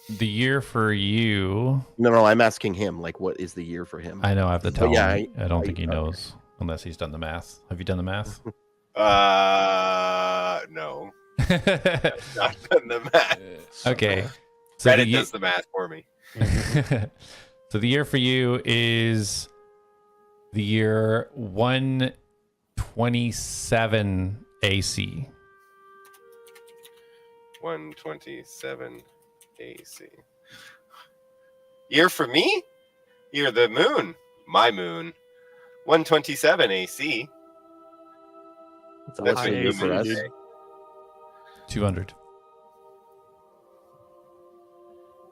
the year for you, No, I'm asking him. Like, what is the year for him? I know I have to tell yeah, him. I don't think he okay. knows unless he's done the math. Have you done the math? No. Not done the math. Okay. So Reddit does the math for me. so the year for you is the year 127 AC. 127 AC. Year for me? Year the moon. My moon. 127 AC. It's a What's high the year AC, for us? dude. 200.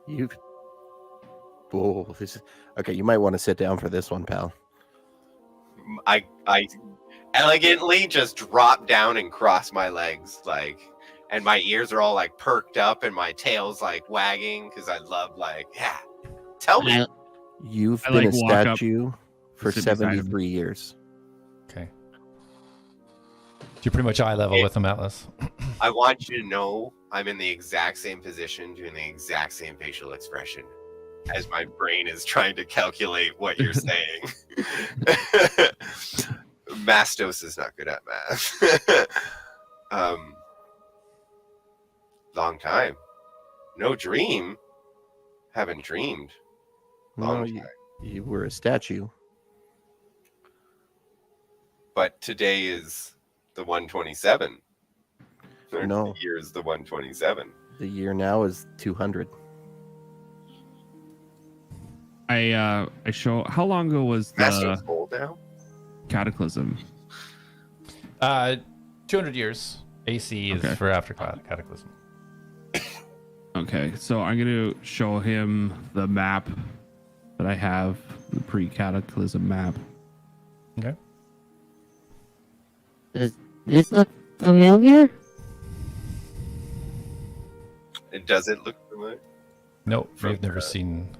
You. Oh, this is okay. You might want to sit down for this one, pal. I elegantly just drop down and cross my legs, like, and my ears are all like perked up and my tail's like wagging because I love, like, yeah. Tell me. You've I, been like, a walk up, statue for sit beside him. 73 years. Okay. You're pretty much eye level with him, Atlas. I want you to know I'm in the exact same position, doing the exact same facial expression as my brain is trying to calculate what you're saying. Mastos is not good at math. Long time. No dream. Haven't dreamed. No, Long time. you were a statue. But today is the 127. Or No. The year is the 127. The year now is 200. I show. How long ago was Mastos the old now? cataclysm? 200 years. AC is Okay. for after Cataclysm. Okay, so I'm gonna show him the map that I have, the pre-cataclysm map. Okay. Does this look familiar? It doesn't look familiar. Nope, From you've never seen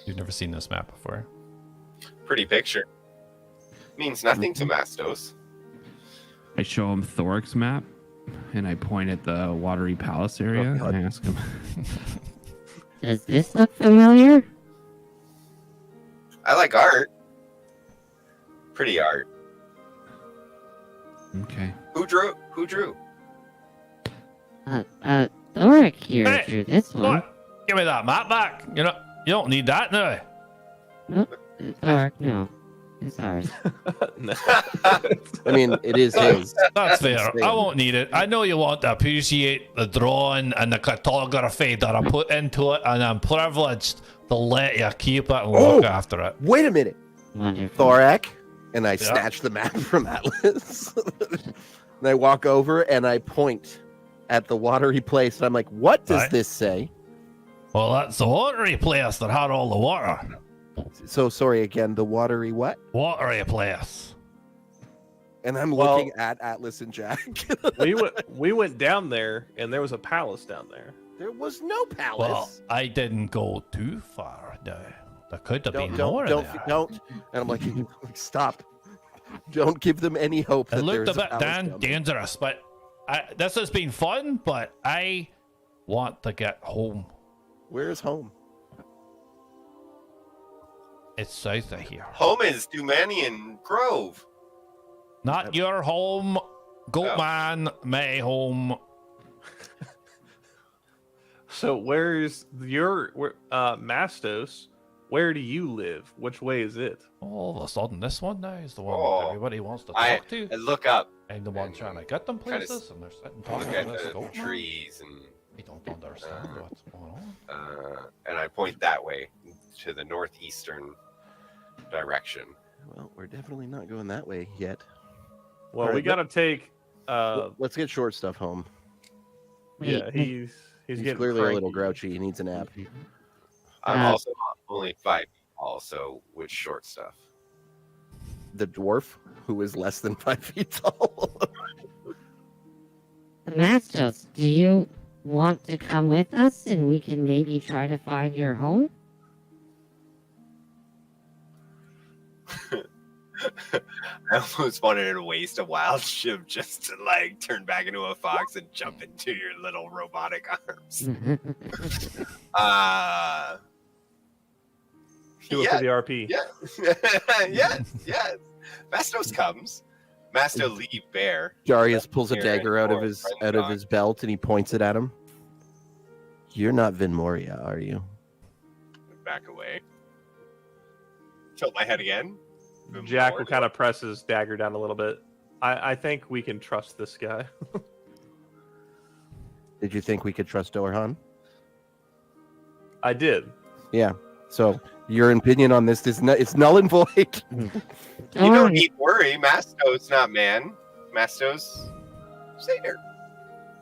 this map before. Pretty picture. Means nothing to Mastos. I show him Thoric's map, and I point at the watery palace area God. and ask him. Does this look familiar? I like art. Pretty art. Okay. Who drew? Who drew? Thoric here Hey, drew this one. What? Give me that map back. You don't need that now. Thoric, no. It's ours. I mean, it is his. That's fair. Insane. I won't need it. I know you want to appreciate the drawing and the cartography that I put into it, and I'm privileged to let you keep it and look after it. Wait a minute. Wonderful. Thorak. And I snatch the map from Atlas. And I walk over and I point at the watery place. And I'm like, what does Right. this say? Well, that's the watery place that had all the water. So sorry again, the watery what? Watery place. And I'm Well- looking at Atlas and Jak. We went down there, and there was a palace down there. There was no Well, palace. I didn't go too far. There could have been don't, more don't, there. don't. And I'm like, stop. Don't give them any hope It that looked there's a bit palace damn down there. dangerous, but this has been fun, but I want to get home. Where's home? It's south of here. Home is Dumanian Grove. Not your home, goat Oh. man, my home. So where's Mastos? Where do you live? Which way is it? All of a sudden, this one now is the one Oh, that everybody wants to I talk to. look up, I'm the one and trying to get them kinda places, and they're sitting look talking at to this the goat man. trees, and I don't understand what's going on. and I point that way to the northeastern direction. Well, we're definitely not going that way yet. Well, All we right, gotta take. Let's get short stuff home. Yeah, he's He's getting clearly a little cranky. grouchy. He needs a nap. I'm Uh, also only 5 feet tall, so with short stuff. The dwarf, who is less than 5 feet tall. Mastos, do you want to come with us and we can maybe try to find your home? I almost wanted to waste a wild ship just to like turn back into a fox and jump into your little robotic arms. Do it Yeah. for the RP. Yeah. yes. Mastos comes. Masto leave bear. Darius pulls a Here, dagger out of or his friend dog. belt and he points it at him. You're not Venmoria, are you? Back away. Tilt my head again. Jack will kind of press his dagger down a little bit. I think we can trust this guy. Did you think we could trust Dorhan? I did. Yeah. So your opinion on this is it's null and void. You don't Dorn, need worry. Mastos not man. Mastos Satyr.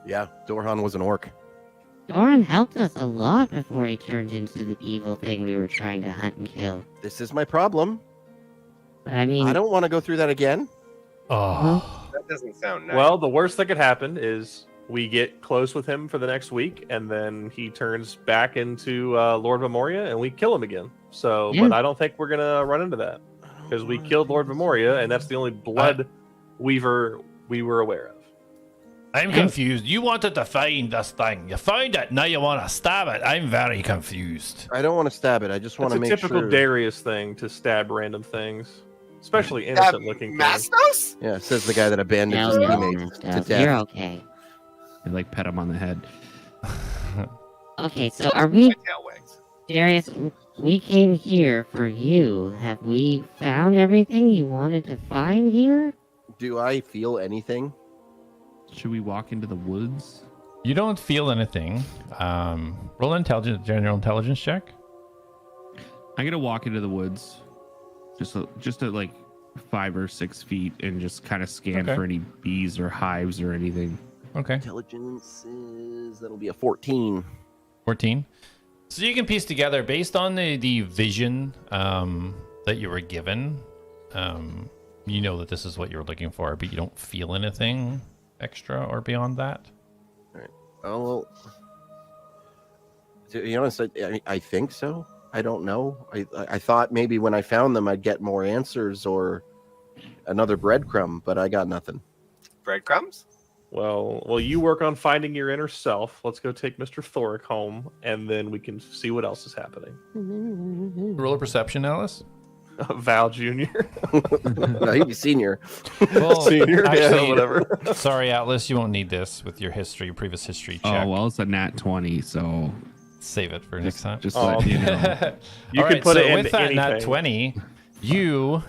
Yeah, Dorhan was an orc. Dorn helped us a lot before he turned into the evil thing we were trying to hunt and kill. This is my problem. But I mean, I don't want to go through that again. Oh, That doesn't sound nice. Well, the worst that could happen is we get close with him for the next week, and then he turns back into Lord Venmoria, and we kill him again. So, Yeah. but I don't think we're gonna run into that because we killed Lord Venmoria, and that's the only blood weaver we were aware of. I'm confused. You wanted to find this thing. You found it. Now you want to stab it. I'm very confused. I don't want to stab it. I just want That's to a make typical sure. Darius thing to stab random things, especially innocent-looking things. Mastos? Yeah, says the guy that abandoned his no, teammates to Mastos, death. you're okay. I like pet him on the head. Okay, so are we, My tail wags. Darius, we came here for you. Have we found everything you wanted to find here? Do I feel anything? Should we walk into the woods? You don't feel anything. Roll an general intelligence check. I'm gonna walk into the woods, just at like 5 or 6 feet, and just kind of scan Okay. for any bees or hives or anything. Okay. Intelligence is that'll be a 14. 14. So you can piece together based on the vision that you were given. You know that this is what you're looking for, but you don't feel anything extra or beyond that. Oh well. To be honest, I think so. I don't know. I thought maybe when I found them I'd get more answers or another breadcrumb, but I got nothing. Breadcrumbs? Well, you work on finding your inner self. Let's go take Mr. Thoric home, and then we can see what else is happening. Roll a perception, Alice. Val Jr. No, he'd be senior. Well, Senior, yeah, actually, whatever. sorry, Atlas, you won't need this with your history, previous history check. Oh well, it's a nat 20, so Save it for next time. just Oh. let you know. You All can right, put so it with in that nat anything. 20, you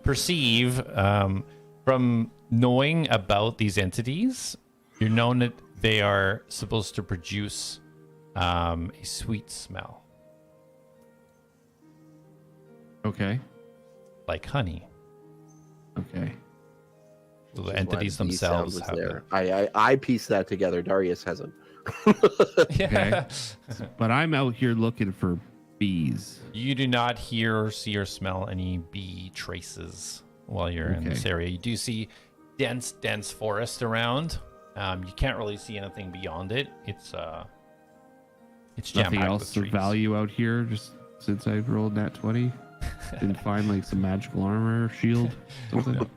perceive from knowing about these entities, you're known that they are supposed to produce a sweet smell, Okay. like honey. Okay. The Which is why entities the B sound themselves was have there. I pieced that together. Darius hasn't. Yeah. But I'm out here looking for bees. You do not hear, see, or smell any bee traces while you're in this area. You do see dense forest around. You can't really see anything beyond it. It's Nothing jam-packed else with of trees. value out here, just since I rolled that 20. Didn't find like some magical armor, shield, something.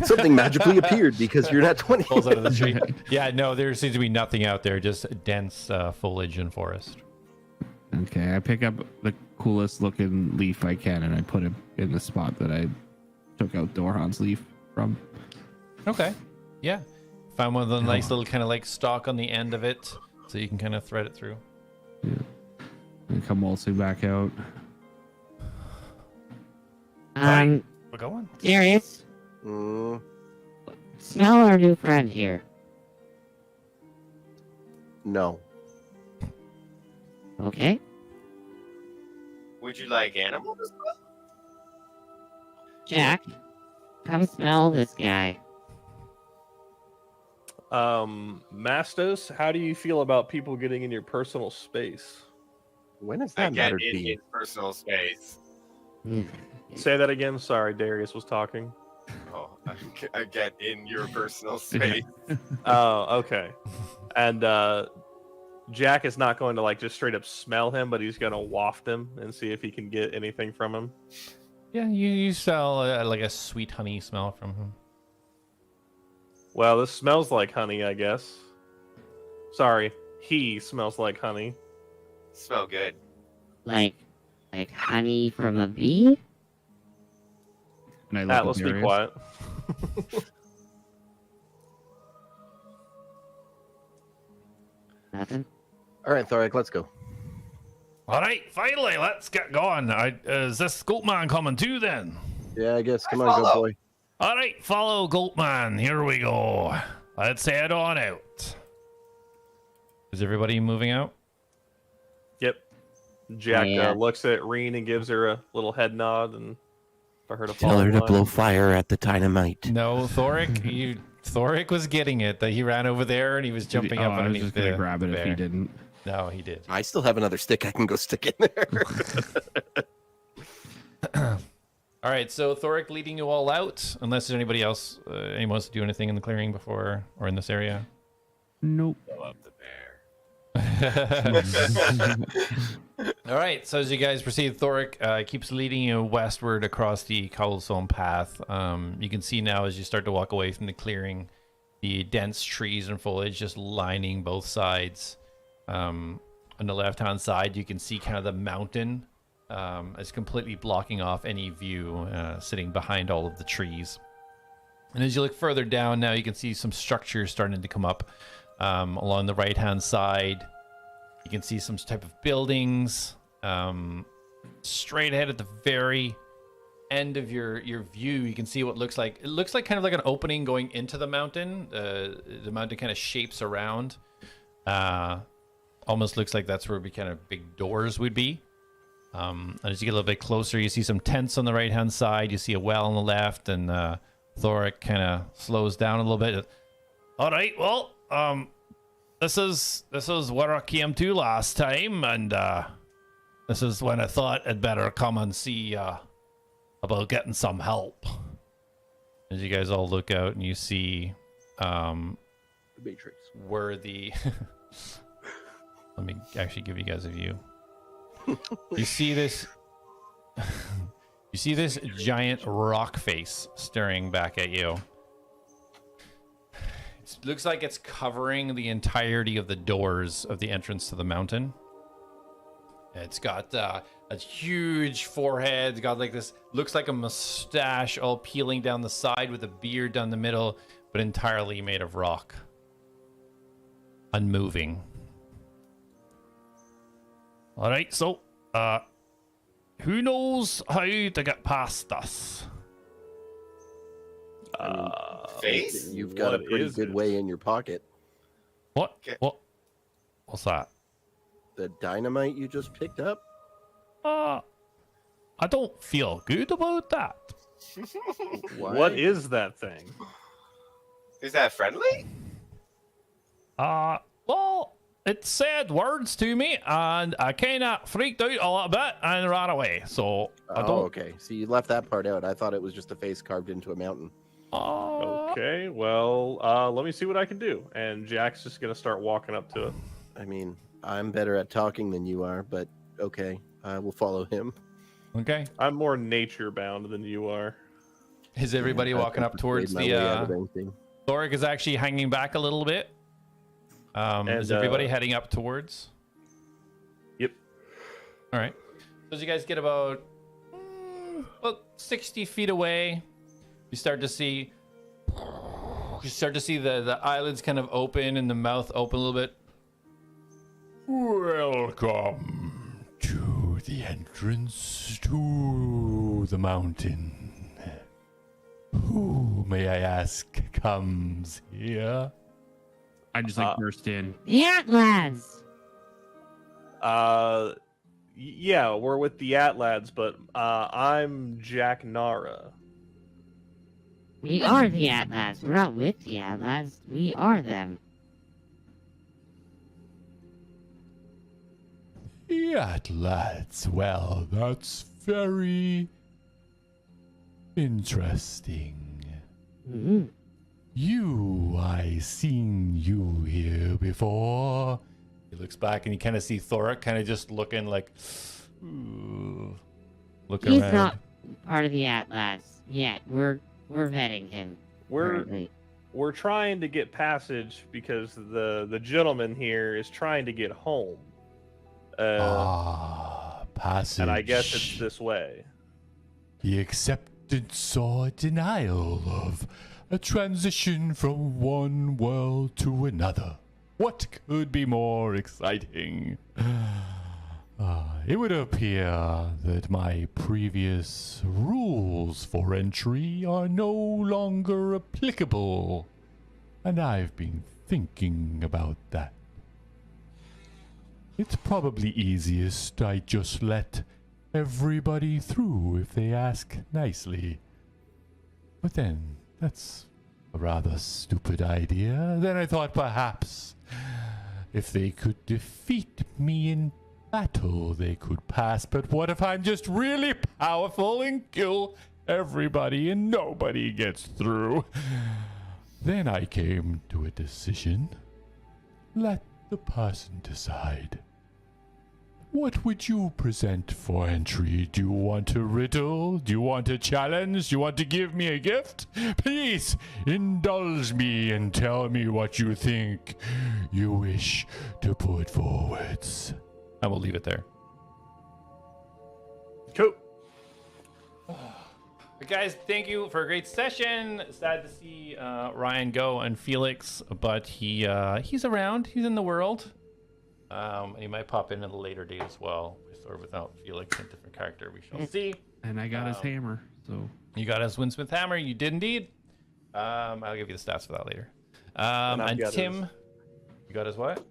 Something magically appeared because you're not 20. Falls out of the tree. Yeah, no, there seems to be nothing out there. Just dense foliage and forest. Okay, I pick up the coolest looking leaf I can and I put it in the spot that I took out Dorhan's leaf from. Okay. Yeah. Find one of the nice little kind of like stalk on the end of it, so you can kind of thread it through. Yeah. And come waltzing back out. We're going. Darius, Mm, smell our new friend here. no. Okay? Would you like animals? Jak, come smell this guy. Mastos, how do you feel about people getting in your personal space? When has I that get mattered in to you? his personal space. Say that again. Sorry, Darius was talking. Oh, I get in your personal space. Oh, okay. And Jak is not going to like just straight up smell him, but he's going to waft him and see if he can get anything from him. Yeah, you smell like a sweet honey smell from him. Well, this smells like honey, I guess. Sorry, he smells like honey. Smell good. Like honey from a bee? And I look Atlas, at be Darius. quiet. Nothing? All right, Thoric, let's go. All right, finally, let's get going. Is this Goatman coming too then? Yeah, I guess. Come I on, go follow. boy. All right, follow Goatman. Here we go. Let's head on out. Is everybody moving out? Yep. Jak Yeah. looks at Reen and gives her a little head nod and for her to follow. Tell her to line. blow fire at the dynamite. No, Thoric. Thoric was getting it. That he ran over there and he was jumping up I was underneath just gonna grab it if he bear. didn't. No, he did. I still have another stick I can go stick in there. All right, so Thoric leading you all out, unless there's anybody else anyone wants to do anything in the clearing before or in this area. Nope. I love the bear. All right, so as you guys proceed, Thoric keeps leading you westward across the cobblestone path. You can see now as you start to walk away from the clearing, the dense trees and foliage just lining both sides. On the left-hand side, you can see kind of the mountain is completely blocking off any view sitting behind all of the trees. And as you look further down now, you can see some structures starting to come up along the right-hand side. You can see some type of buildings straight ahead at the very end of your view. You can see what looks like, it looks like kind of like an opening going into the mountain. The mountain kind of shapes around. Almost looks like that's where kind of big doors would be. And as you get a little bit closer, you see some tents on the right-hand side. You see a well on the left, and Thoric kind of slows down a little bit. All right, well, this is where I came to last time, and this is when I thought I'd better come and see about getting some help. As you guys all look out and you see The Matrix. where the let me actually give you guys a view. You see this you see this giant rock face staring back at you. It looks like it's covering the entirety of the doors of the entrance to the mountain. It's got a huge forehead. It's got like this, looks like a mustache all peeling down the side with a beard down the middle, but entirely made of rock. Unmoving. All right, so who knows how to get past us? Face? You've got a what pretty is good it? way in your pocket. What? Okay. What's that? The dynamite you just picked up? I don't feel good about that. Why? What is that thing? Is that friendly? Well, it said words to me, and I kind of freaked out a little bit and ran away. So I don't. Okay. So you left that part out. I thought it was just a face carved into a mountain. Okay, well, let me see what I can do. And Jack's just gonna start walking up to it. I mean, I'm better at talking than you are, but okay, I will follow him. Okay. I'm more nature bound than you are. Is everybody walking up towards the? Thoric is actually hanging back a little bit. Is everybody heading up towards? Yep. All right. So as you guys get about 60 feet away, you start to see the eyelids kind of open and the mouth open a little bit. Welcome to the entrance to the mountain. Who, may I ask, comes here? I just burst in. The Atlads! Yeah, we're with the Atlads, but I'm Jak Nara. We are the Atlads. We're not with the Atlads. We are them. The Atlads. Well, that's very interesting. Mm-hmm. I seen you here before. He looks back and you kind of see Thoric kind of just looking like, ooh, looking He's around. not part of the Atlas yet. We're vetting him. currently. We're trying to get passage because the gentleman here is trying to get home. Passage. And I guess it's this way. The acceptance or denial of a transition from one world to another. What could be more exciting? It would appear that my previous rules for entry are no longer applicable, and I've been thinking about that. It's probably easiest I just let everybody through if they ask nicely. But then, that's a rather stupid idea. Then I thought perhaps if they could defeat me in battle, they could pass. But what if I'm just really powerful and kill everybody and nobody gets through? Then I came to a decision. Let the person decide. What would you present for entry? Do you want a riddle? Do you want a challenge? Do you want to give me a gift? Please indulge me and tell me what you think you wish to put forwards. I will leave it there. Cool. Guys, thank you for a great session. Sad to see Ryan go and Felix, but he's around. He's in the world. And he might pop in at a later date as well, with or without Felix, a different character. We shall see. And I got his hammer, so you got his Winsmith hammer. You did indeed. I'll give you the stats for that later. And Tim, you got his what?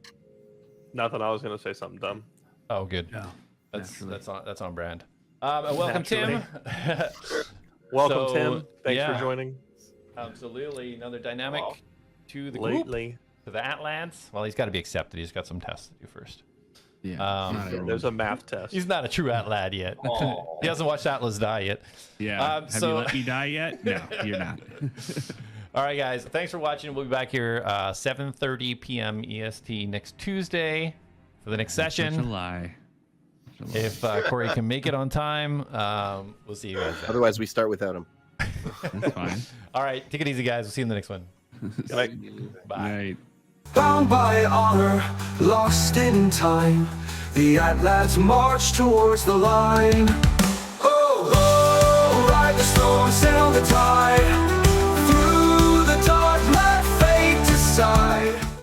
Nothing. I was gonna say something dumb. Oh, good. Yeah, that's on brand. And welcome, Tim. Welcome, Tim. Thanks for joining. Absolutely, another dynamic to the group. To the Atlads. Well, he's got to be accepted. He's got some tests to do first. Yeah. There's a math test. He's not a true Atlad yet. He hasn't watched Atlas die yet. Yeah. Have you let me die yet? No, you're not. All right, guys. Thanks for watching. We'll be back here 7:30 p.m. EST next Tuesday for the next session. Such a lie. If Corey can make it on time, we'll see you guys then. Otherwise, we start without him. That's fine. All right. Take it easy, guys. We'll see you in the next one. Bye. Right. Bound by honor, lost in time, the Atlads march towards the line. Oh, oh, ride the storm, sail the tide.